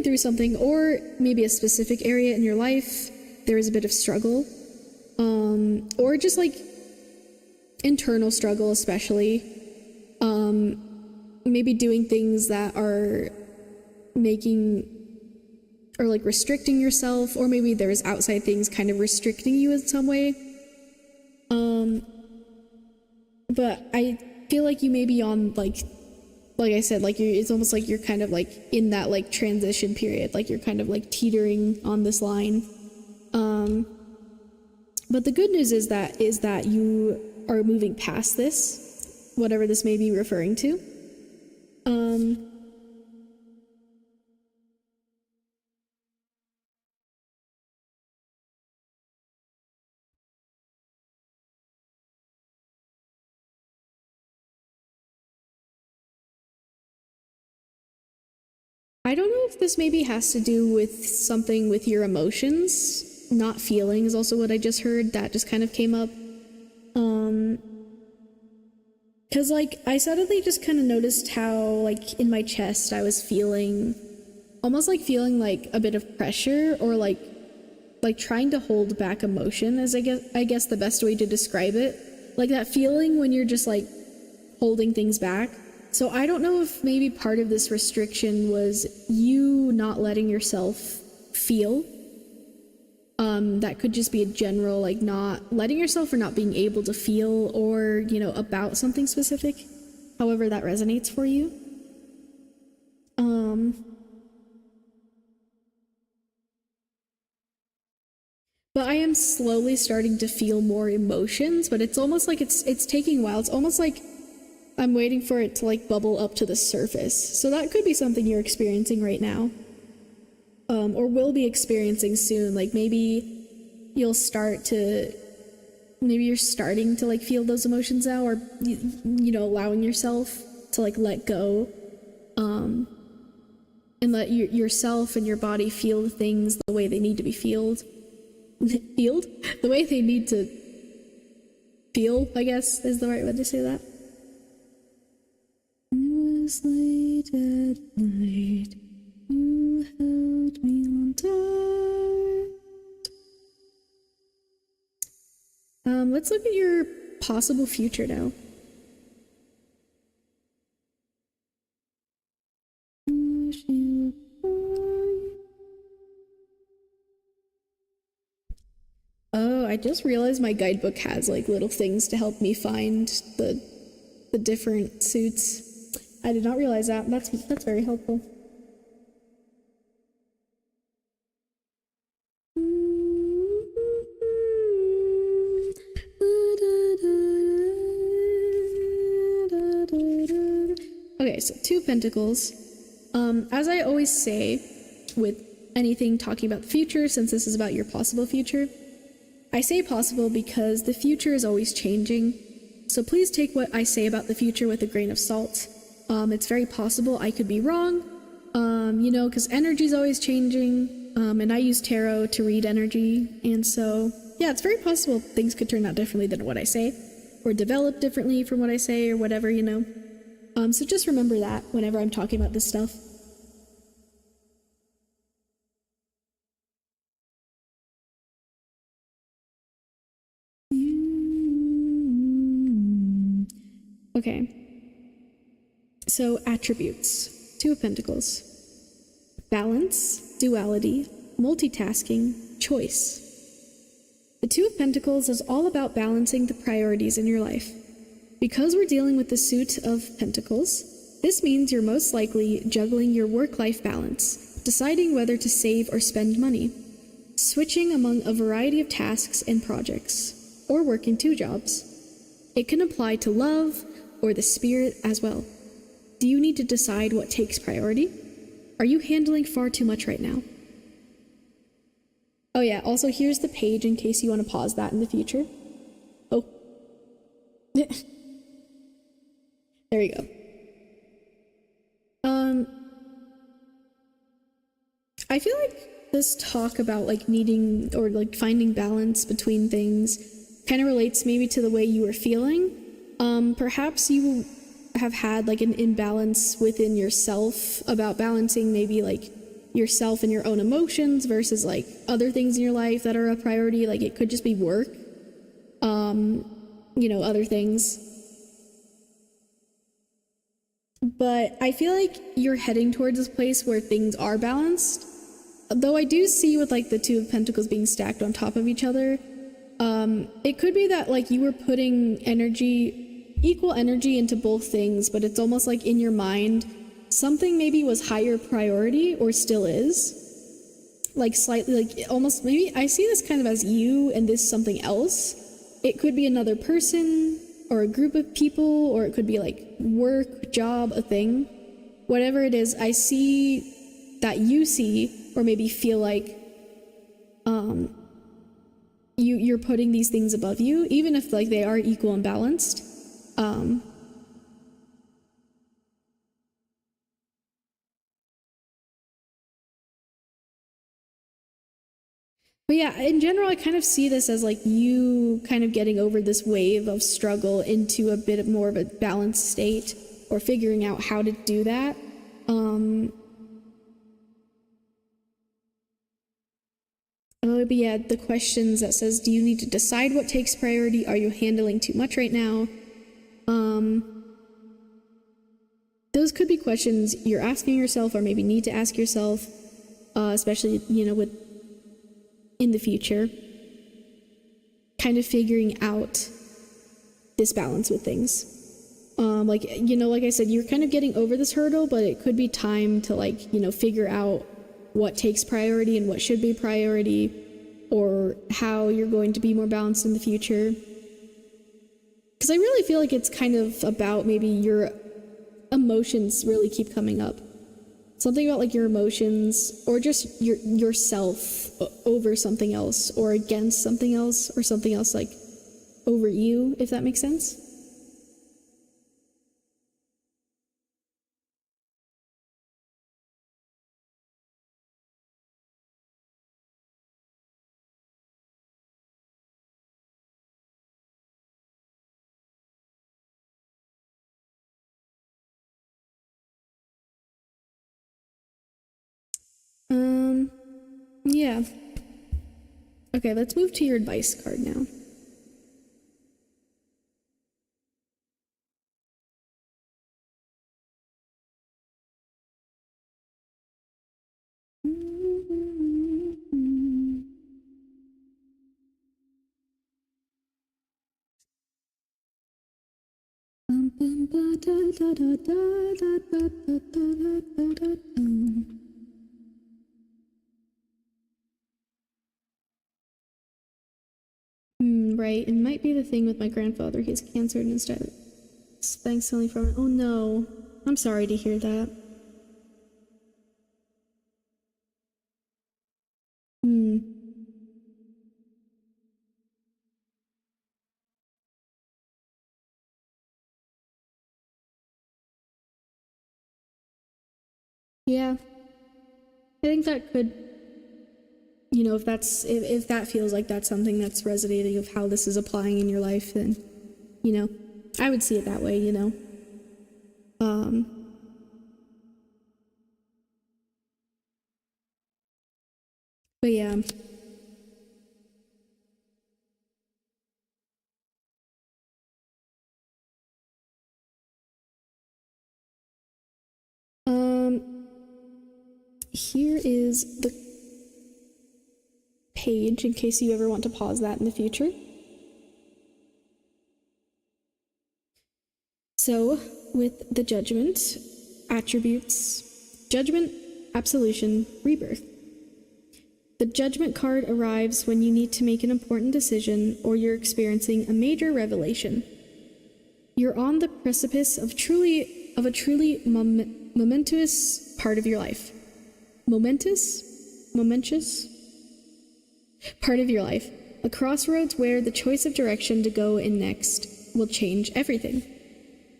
through something, or maybe a specific area in your life, there is a bit of struggle, or just like internal struggle, especially, maybe doing things that are making, or like restricting yourself, or maybe there's outside things kind of restricting you in some way. But I feel like you may be on like I said, like it's almost like you're kind of like in that like transition period, like you're kind of like teetering on this line. But the good news is that you are moving past this, whatever this may be referring to. I don't know if this maybe has to do with something with your emotions. Not feeling is also what I just heard. That just kind of came up. Because, like, I suddenly just kind of noticed how, like, in my chest I was feeling, almost like feeling like a bit of pressure, or like trying to hold back emotion, as I guess the best way to describe it. Like that feeling when you're just like holding things back. So I don't know if maybe part of this restriction was you not letting yourself feel. That could just be a general, like, not letting yourself or not being able to feel, or, you know, about something specific, however that resonates for you. But I am slowly starting to feel more emotions, but it's almost like it's taking a while. It's almost like I'm waiting for it to, like, bubble up to the surface. So that could be something you're experiencing right now. Or will be experiencing soon. Like, maybe you're starting to, like, feel those emotions now, or, you know, allowing yourself to, like, let go, and let yourself and your body feel the things the way they need to be the way they need to feel, I guess, is the right way to say that. It was late at night, you held me on tight. Let's look at your possible future now. Oh, I just realized my guidebook has, like, little things to help me find the different suits. I did not realize that. That's very helpful. Okay, so 2 Pentacles. As I always say with anything talking about the future, since this is about your possible future, I say possible because the future is always changing. So please take what I say about the future with a grain of salt. It's very possible I could be wrong, you know, because energy is always changing, and I use tarot to read energy, and so, yeah, it's very possible things could turn out differently than what I say, or develop differently from what I say, or whatever, you know. So just remember that whenever I'm talking about this stuff. Okay. So, attributes. 2 of Pentacles. Balance, duality, multitasking, choice. The 2 of Pentacles is all about balancing the priorities in your life. Because we're dealing with the suit of Pentacles, this means you're most likely juggling your work-life balance, deciding whether to save or spend money, switching among a variety of tasks and projects, or working 2 jobs. It can apply to love or the spirit as well. Do you need to decide what takes priority? Are you handling far too much right now? Oh yeah, also here's the page in case you want to pause that in the future. Oh. There you go. I feel like this talk about, like, needing or, like, finding balance between things kind of relates maybe to the way you were feeling. Perhaps you have had, like, an imbalance within yourself about balancing maybe, like, yourself and your own emotions versus, like, other things in your life that are a priority. Like, it could just be work, you know, other things. But I feel like you're heading towards this place where things are balanced. Though I do see with, like, the 2 of Pentacles being stacked on top of each other, it could be that, like, you were putting equal energy into both things, but it's almost like in your mind, something maybe was higher priority, or still is. Like, slightly, like, almost, maybe, I see this kind of as you and this something else. It could be another person, or a group of people, or it could be, like, work, job, a thing. Whatever it is, I see that you see, or maybe feel like, you're putting these things above you, even if, like, they are equal and balanced. But But yeah, in general, I kind of see this as like you kind of getting over this wave of struggle into a bit more of a balanced state, or figuring out how to do that. But yeah, the questions that says, do you need to decide what takes priority? Are you handling too much right now? Those could be questions you're asking yourself, or maybe need to ask yourself, especially, with in the future, kind of figuring out this balance with things. Like I said, you're kind of getting over this hurdle, but it could be time to figure out what takes priority and what should be priority, or how you're going to be more balanced in the future. Because I really feel like it's kind of about maybe your emotions really keep coming up. Something about like your emotions, or just yourself over something else, or against something else, or something else like over you, if that makes sense. Yeah. Okay, let's move to your advice card now. Right, it might be the thing with my grandfather. He has cancer and is thanks only from it. Oh no, I'm sorry to hear that. Yeah, I think that could, if that feels like that's something that's resonating of how this is applying in your life, then, I would see it that way, But yeah. Here is the page in case you ever want to pause that in the future. So, with the judgment, attributes, judgment, absolution, rebirth. The judgment card arrives when you need to make an important decision or you're experiencing a major revelation. You're on the precipice of a truly momentous part of your life. Momentous part of your life. A crossroads where the choice of direction to go in next will change everything.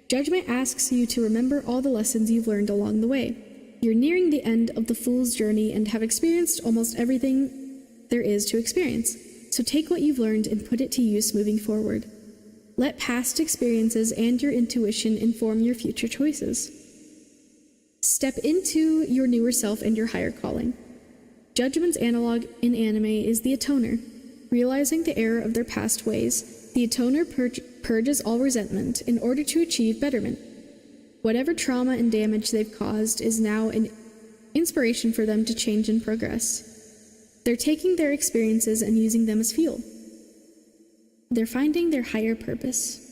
Judgment asks you to remember all the lessons you've learned along the way. You're nearing the end of the fool's journey and have experienced almost everything there is to experience. So take what you've learned and put it to use moving forward. Let past experiences and your intuition inform your future choices. Step into your newer self and your higher calling. Judgment's analog in anime is the Atoner. Realizing the error of their past ways, the Atoner purges all resentment in order to achieve betterment. Whatever trauma and damage they've caused is now an inspiration for them to change and progress. They're taking their experiences and using them as fuel. They're finding their higher purpose.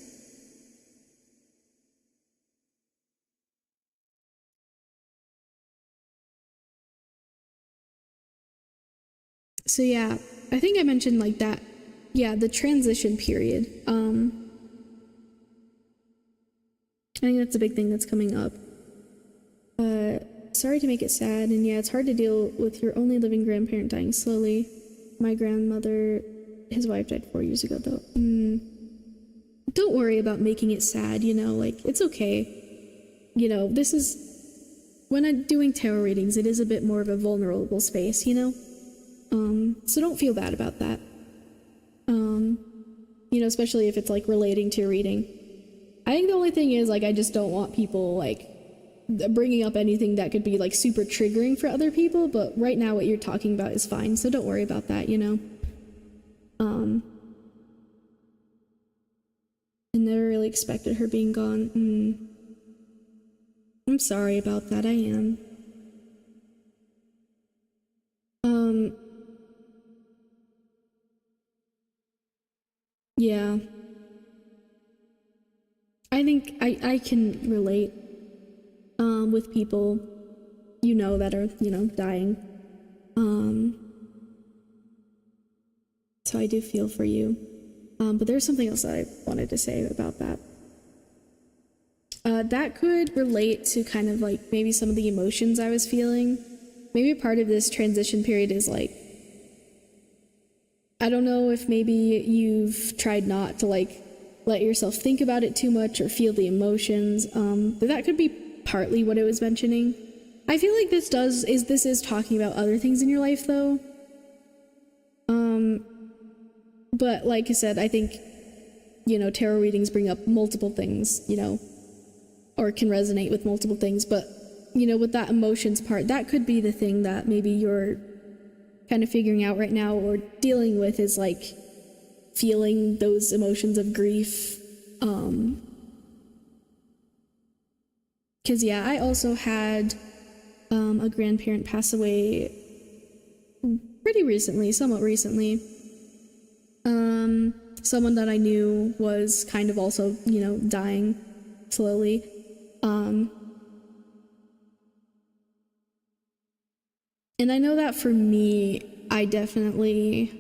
So yeah, I think I mentioned like that. Yeah, the transition period. I think that's a big thing that's coming up. Sorry to make it sad, and yeah, it's hard to deal with your only living grandparent dying slowly. My grandmother, his wife died 4 years ago, though. Don't worry about making it sad, it's okay. This is, when I'm doing tarot readings, it is a bit more of a vulnerable space, So don't feel bad about that. You know, especially if it's like relating to your reading. I think the only thing is, like, I just don't want people like bringing up anything that could be like super triggering for other people, but right now what you're talking about is fine, so don't worry about that, you know. I never really expected her being gone. I'm sorry about that, I am. Yeah. I think I can relate with people, you know, that are, you know, dying. So I do feel for you. But there's something else that I wanted to say about that. That could relate to kind of like maybe some of the emotions I was feeling. Maybe part of this transition period is like, I don't know if maybe you've tried not to like let yourself think about it too much or feel the emotions, but that could be partly what it was mentioning. I feel like this is talking about other things in your life though. But like I said, I think, you know, tarot readings bring up multiple things, you know, or can resonate with multiple things, but, you know, with that emotions part, that could be the thing that maybe you're kind of figuring out right now or dealing with, is like feeling those emotions of grief. Because yeah, I also had a grandparent pass away pretty recently, somewhat recently. Someone that I knew was kind of also, you know, dying slowly. And I know that for me, I definitely,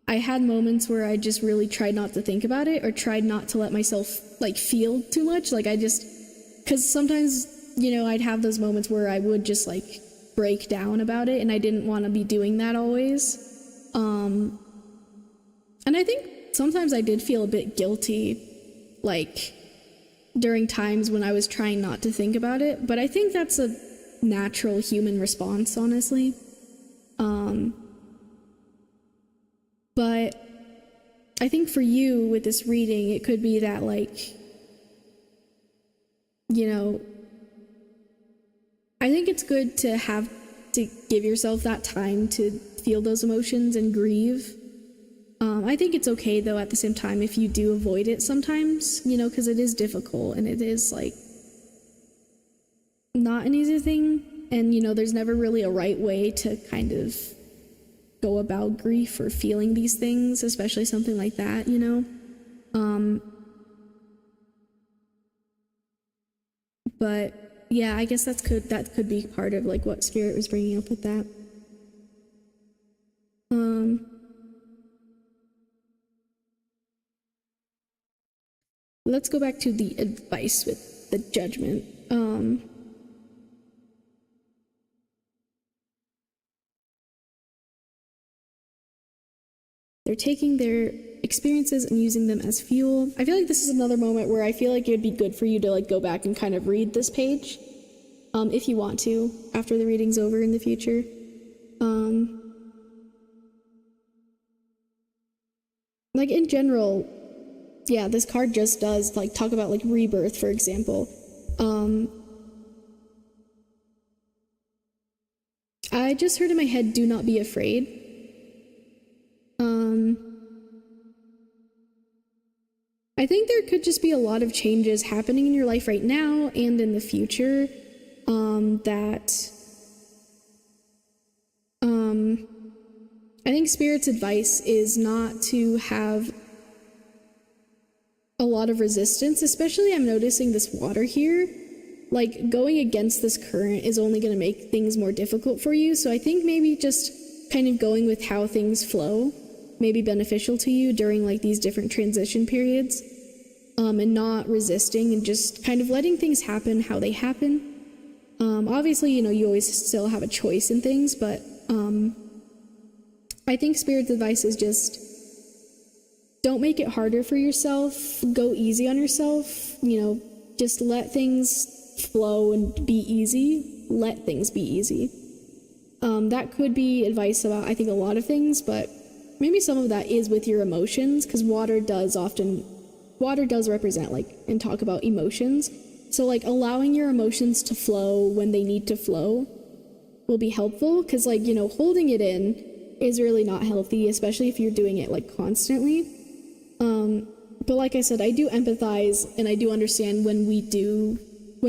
I had moments where I just really tried not to think about it or tried not to let myself like feel too much. Like cause sometimes, you know, I'd have those moments where I would just like break down about it, and I didn't want to be doing that always. And I think sometimes I did feel a bit guilty, like during times when I was trying not to think about it, but I think that's a natural human response, honestly. But I think for you with this reading, it could be that, like, you know, I think it's good to have to give yourself that time to feel those emotions and grieve. I think it's okay, though, at the same time, if you do avoid it sometimes, you know, because it is difficult and it is, like, not an easy thing. And, you know, there's never really a right way to kind of go about grief or feeling these things, especially something like that, you know? But, yeah, I guess that could be part of, like, what Spirit was bringing up with that. Let's go back to the advice with the judgment. They're taking their experiences and using them as fuel. I feel like this is another moment where I feel like it would be good for you to like go back and kind of read this page, if you want to, after the reading's over in the future. Like in general, yeah, this card just does like talk about like rebirth, for example. I just heard in my head, do not be afraid. I think there could just be a lot of changes happening in your life right now and in the future, that I think Spirit's advice is not to have a lot of resistance, especially I'm noticing this water here. Like, going against this current is only going to make things more difficult for you, so I think maybe just kind of going with how things flow may be beneficial to you during, like, these different transition periods, and not resisting and just kind of letting things happen how they happen. Obviously, you know, you always still have a choice in things, but I think Spirit's advice is just don't make it harder for yourself, go easy on yourself, you know, just let things flow and be easy, let things be easy. That could be advice about, I think, a lot of things, but maybe some of that is with your emotions, because water does represent, like, and talk about emotions. So, like, allowing your emotions to flow when they need to flow will be helpful, because, like, you know, holding it in is really not healthy, especially if you're doing it, like, constantly. But like I said, I do empathize, and I do understand when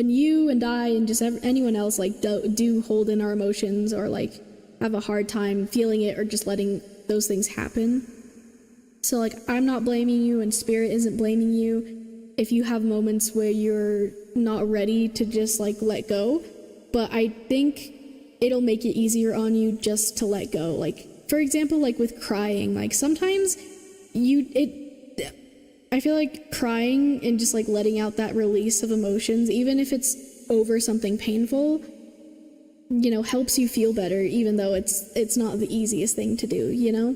you and I and just anyone else, like, do hold in our emotions, or, like, have a hard time feeling it or just letting those things happen. So, like, I'm not blaming you, and Spirit isn't blaming you if you have moments where you're not ready to just, like, let go. But I think it'll make it easier on you just to let go. Like, for example, like with crying, like, sometimes I feel like crying and just, like, letting out that release of emotions, even if it's over something painful, you know, helps you feel better, even though it's not the easiest thing to do, you know?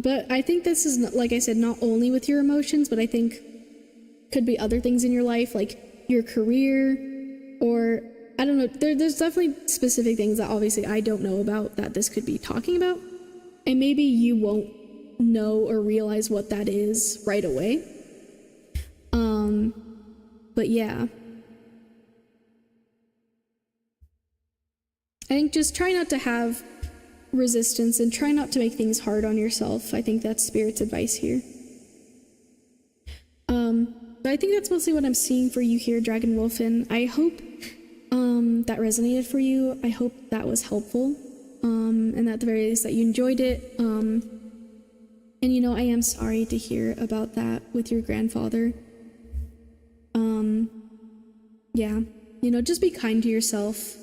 But I think this is, like I said, not only with your emotions, but I think could be other things in your life, like your career, or I don't know, there's definitely specific things that obviously I don't know about that this could be talking about, and maybe you won't know or realize what that is right away. But yeah. I think just try not to have resistance and try not to make things hard on yourself. I think that's Spirit's advice here. But I think that's mostly what I'm seeing for you here, Dragon Wolfen. I hope that resonated for you. I hope that was helpful. And at the very least that you enjoyed it. And you know, I am sorry to hear about that with your grandfather. Yeah, you know, just be kind to yourself.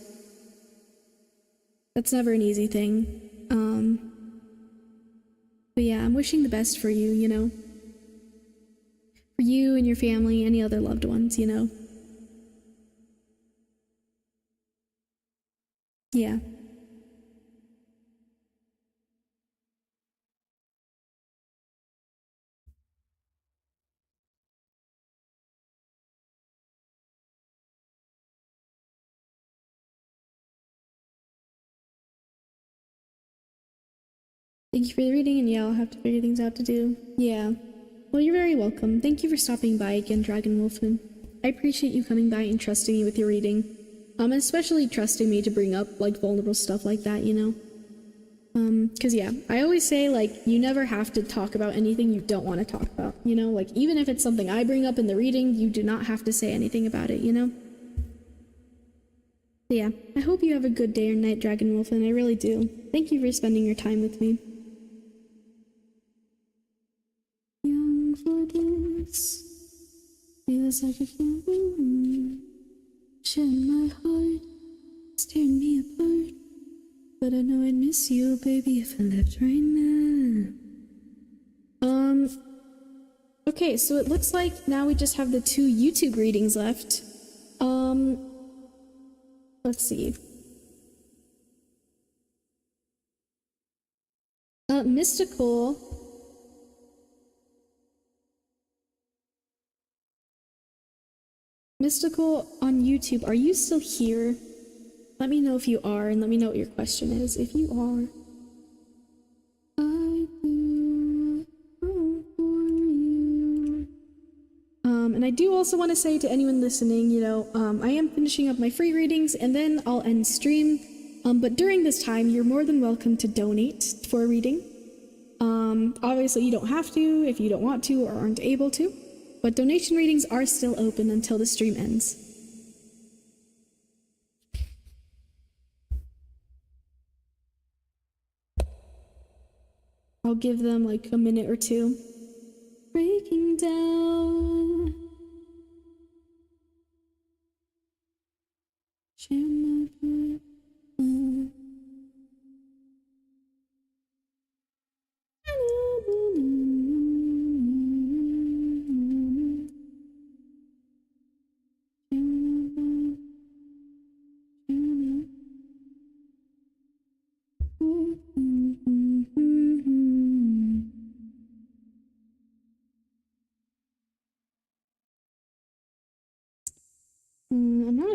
That's never an easy thing. But yeah, I'm wishing the best for you, you know? For you and your family, any other loved ones, you know? Yeah. Thank you for the reading, and yeah, I'll have to figure things out to do. Yeah. Well, you're very welcome. Thank you for stopping by again, Dragon Wolfen. I appreciate you coming by and trusting me with your reading. Especially trusting me to bring up, like, vulnerable stuff like that, you know? Cause yeah, I always say, like, you never have to talk about anything you don't want to talk about, you know? Like, even if it's something I bring up in the reading, you do not have to say anything about it, you know? But yeah, I hope you have a good day or night, Dragon Wolfen. I really do. Thank you for spending your time with me. Young for this, feels like a can sharing my heart, it's tearing me apart. But I know I'd miss you, baby, if I left right now. Okay, so it looks like now we just have the 2 YouTube readings left. Let's see. Mystical. Mystical on YouTube, are you still here? Let me know if you are, and let me know what your question is, if you are. I do for you. And I do also want to say to anyone listening, you know, I am finishing up my free readings, and then I'll end stream. But during this time, you're more than welcome to donate for a reading. Obviously, you don't have to if you don't want to or aren't able to, but donation readings are still open until the stream ends. I'll give them like a minute or two. Breaking down. Share my heart.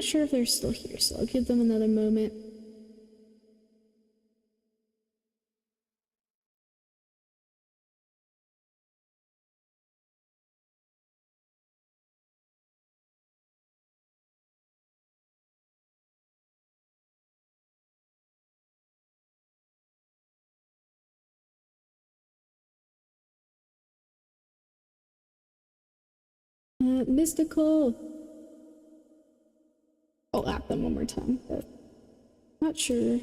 not sure if they're still here, so I'll give them another moment. Mystical. I'll app them one more time, but not sure.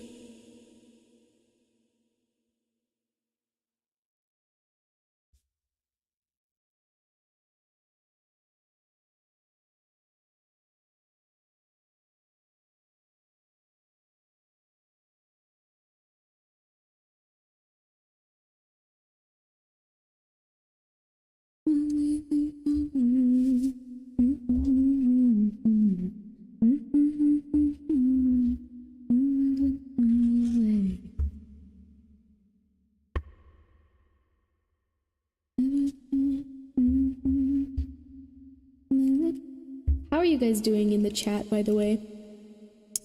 How are you guys doing in the chat, by the way?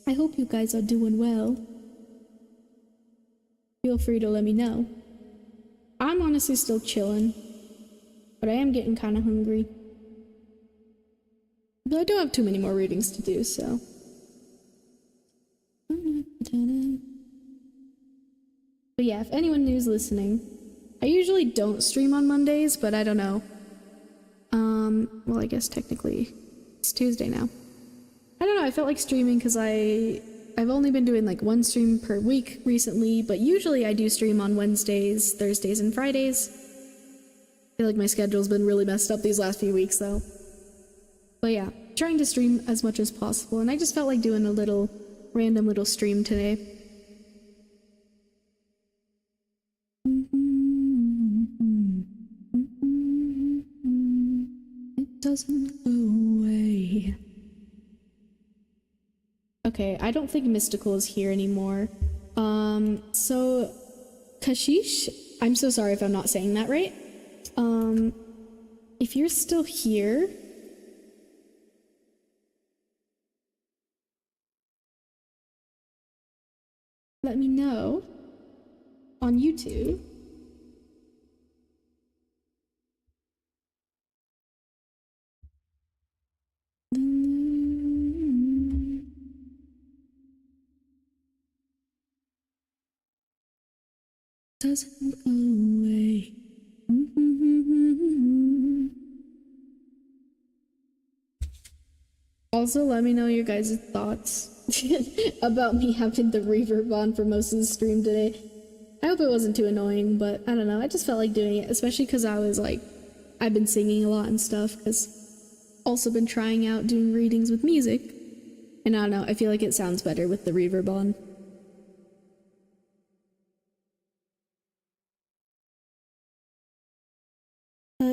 I hope you guys are doing well. Feel free to let me know. I'm honestly still chilling, but I am getting kind of hungry. But I don't have too many more readings to do, so. But yeah, if anyone new's listening, I usually don't stream on Mondays, but I don't know. Well, I guess technically it's Tuesday now. I don't know, I felt like streaming because I've only been doing like one stream per week recently, but usually I do stream on Wednesdays, Thursdays, and Fridays. I feel like my schedule's been really messed up these last few weeks though. But yeah, trying to stream as much as possible, and I just felt like doing a little random little stream today. It doesn't go away. Okay, I don't think Mystical is here anymore. So Kashish, I'm so sorry if I'm not saying that right. If you're still here, let me know on YouTube. Doesn't go away. Also, let me know your guys' thoughts about me having the reverb on for most of the stream today. I hope it wasn't too annoying, but I don't know. I just felt like doing it, especially because I was like, I've been singing a lot and stuff, because also been trying out doing readings with music. And I don't know, I feel like it sounds better with the reverb on.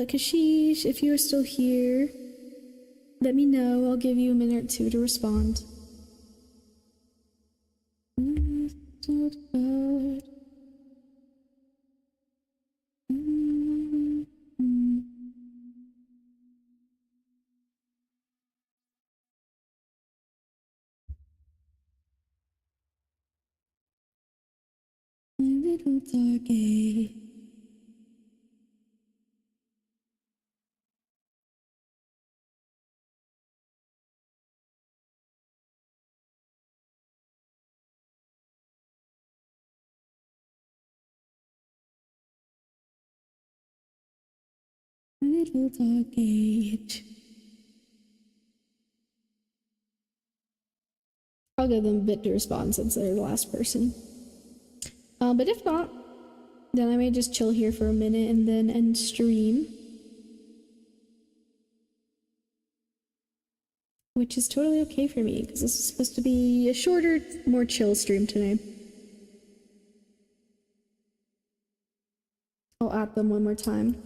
Kashish, if you're still here, let me know. I'll give you a minute or two to respond. My little doggy. Little dog age. I'll give them a bit to respond since they're the last person. But if not, then I may just chill here for a minute and then end stream. Which is totally okay for me, because this is supposed to be a shorter, more chill stream today. I'll add them one more time.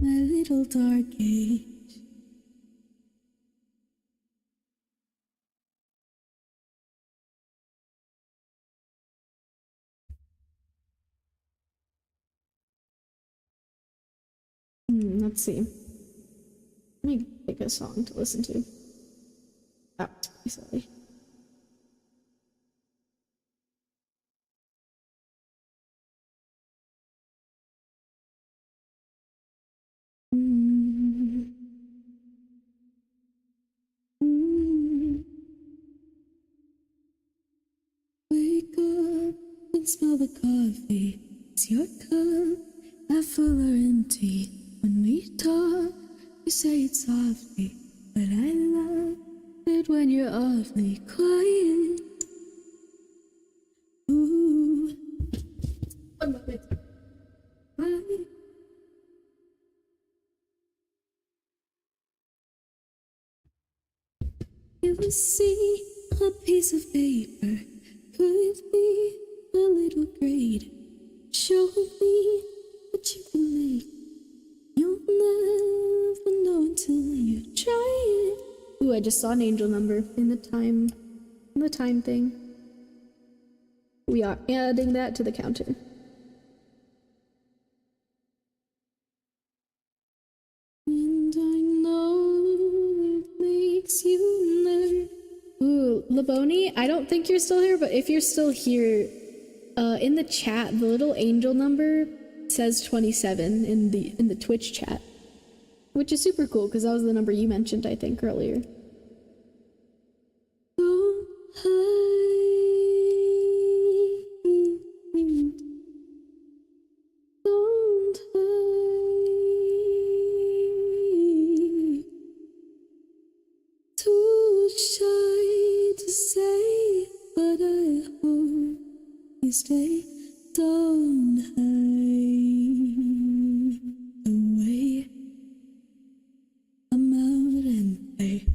My little dark age. Let's see. Let me pick a song to listen to. Oh, it's pretty silly. Wake up and smell the coffee. Is your cup half full or empty? When we talk, you say it softly, but I love it when you're awfully quiet. Ooh, one moment. Bye. You will see a piece of paper, could be a little greater. Show me what you can make. You'll never know until you try it. Ooh, I just saw an angel number in the time thing. We are adding that to the counter. And I know it makes you nervous. Ooh, Laboni, I don't think you're still here, but if you're still here, in the chat, the little angel number says 27 in the Twitch chat, which is super cool because that was the number you mentioned, I think, earlier. Don't hide. Don't hide. Too shy to say, but I hope you stay. Don't hide away. I'm out and play.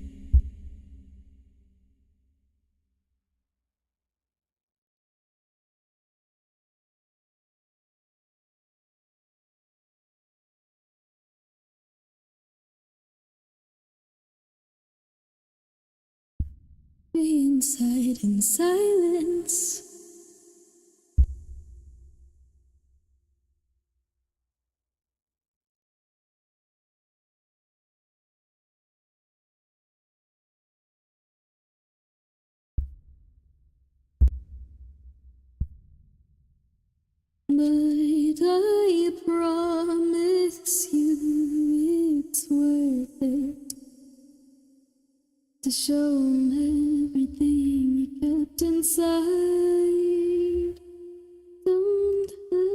Be inside in silence. But I promise you it's worth it to show 'em everything you kept inside. Don't hide.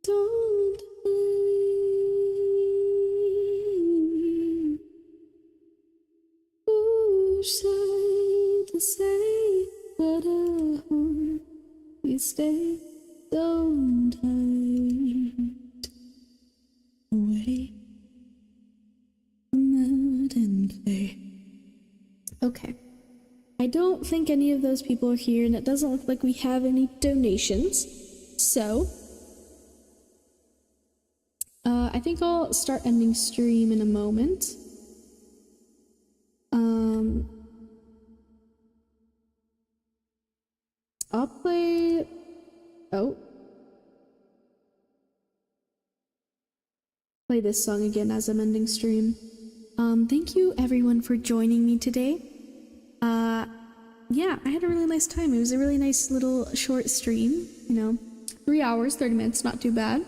Don't hide. Too shy to say, but I hope you stay. Don't hide away. I'm out and play. Okay. I don't think any of those people are here, and it doesn't look like we have any donations. So, I think I'll start ending stream in a moment. I'll play... Oh. Play this song again as I'm ending stream. Thank you everyone for joining me today. Yeah, I had a really nice time. It was a really nice little short stream, you know, 3 hours, 30 minutes, not too bad.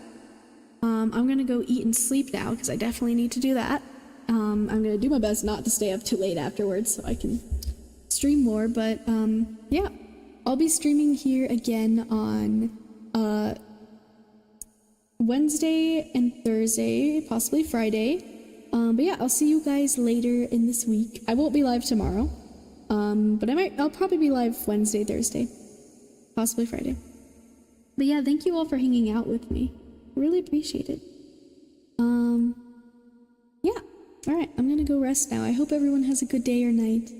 I'm gonna go eat and sleep now because I definitely need to do that. I'm gonna do my best not to stay up too late afterwards so I can stream more, but yeah, I'll be streaming here again on Wednesday and Thursday, possibly Friday. But yeah, I'll see you guys later in this week. I won't be live tomorrow, but I'll probably be live Wednesday, Thursday, possibly Friday. But yeah, thank you all for hanging out with me. Really appreciate it. Yeah. All right, I'm gonna go rest now. I hope everyone has a good day or night.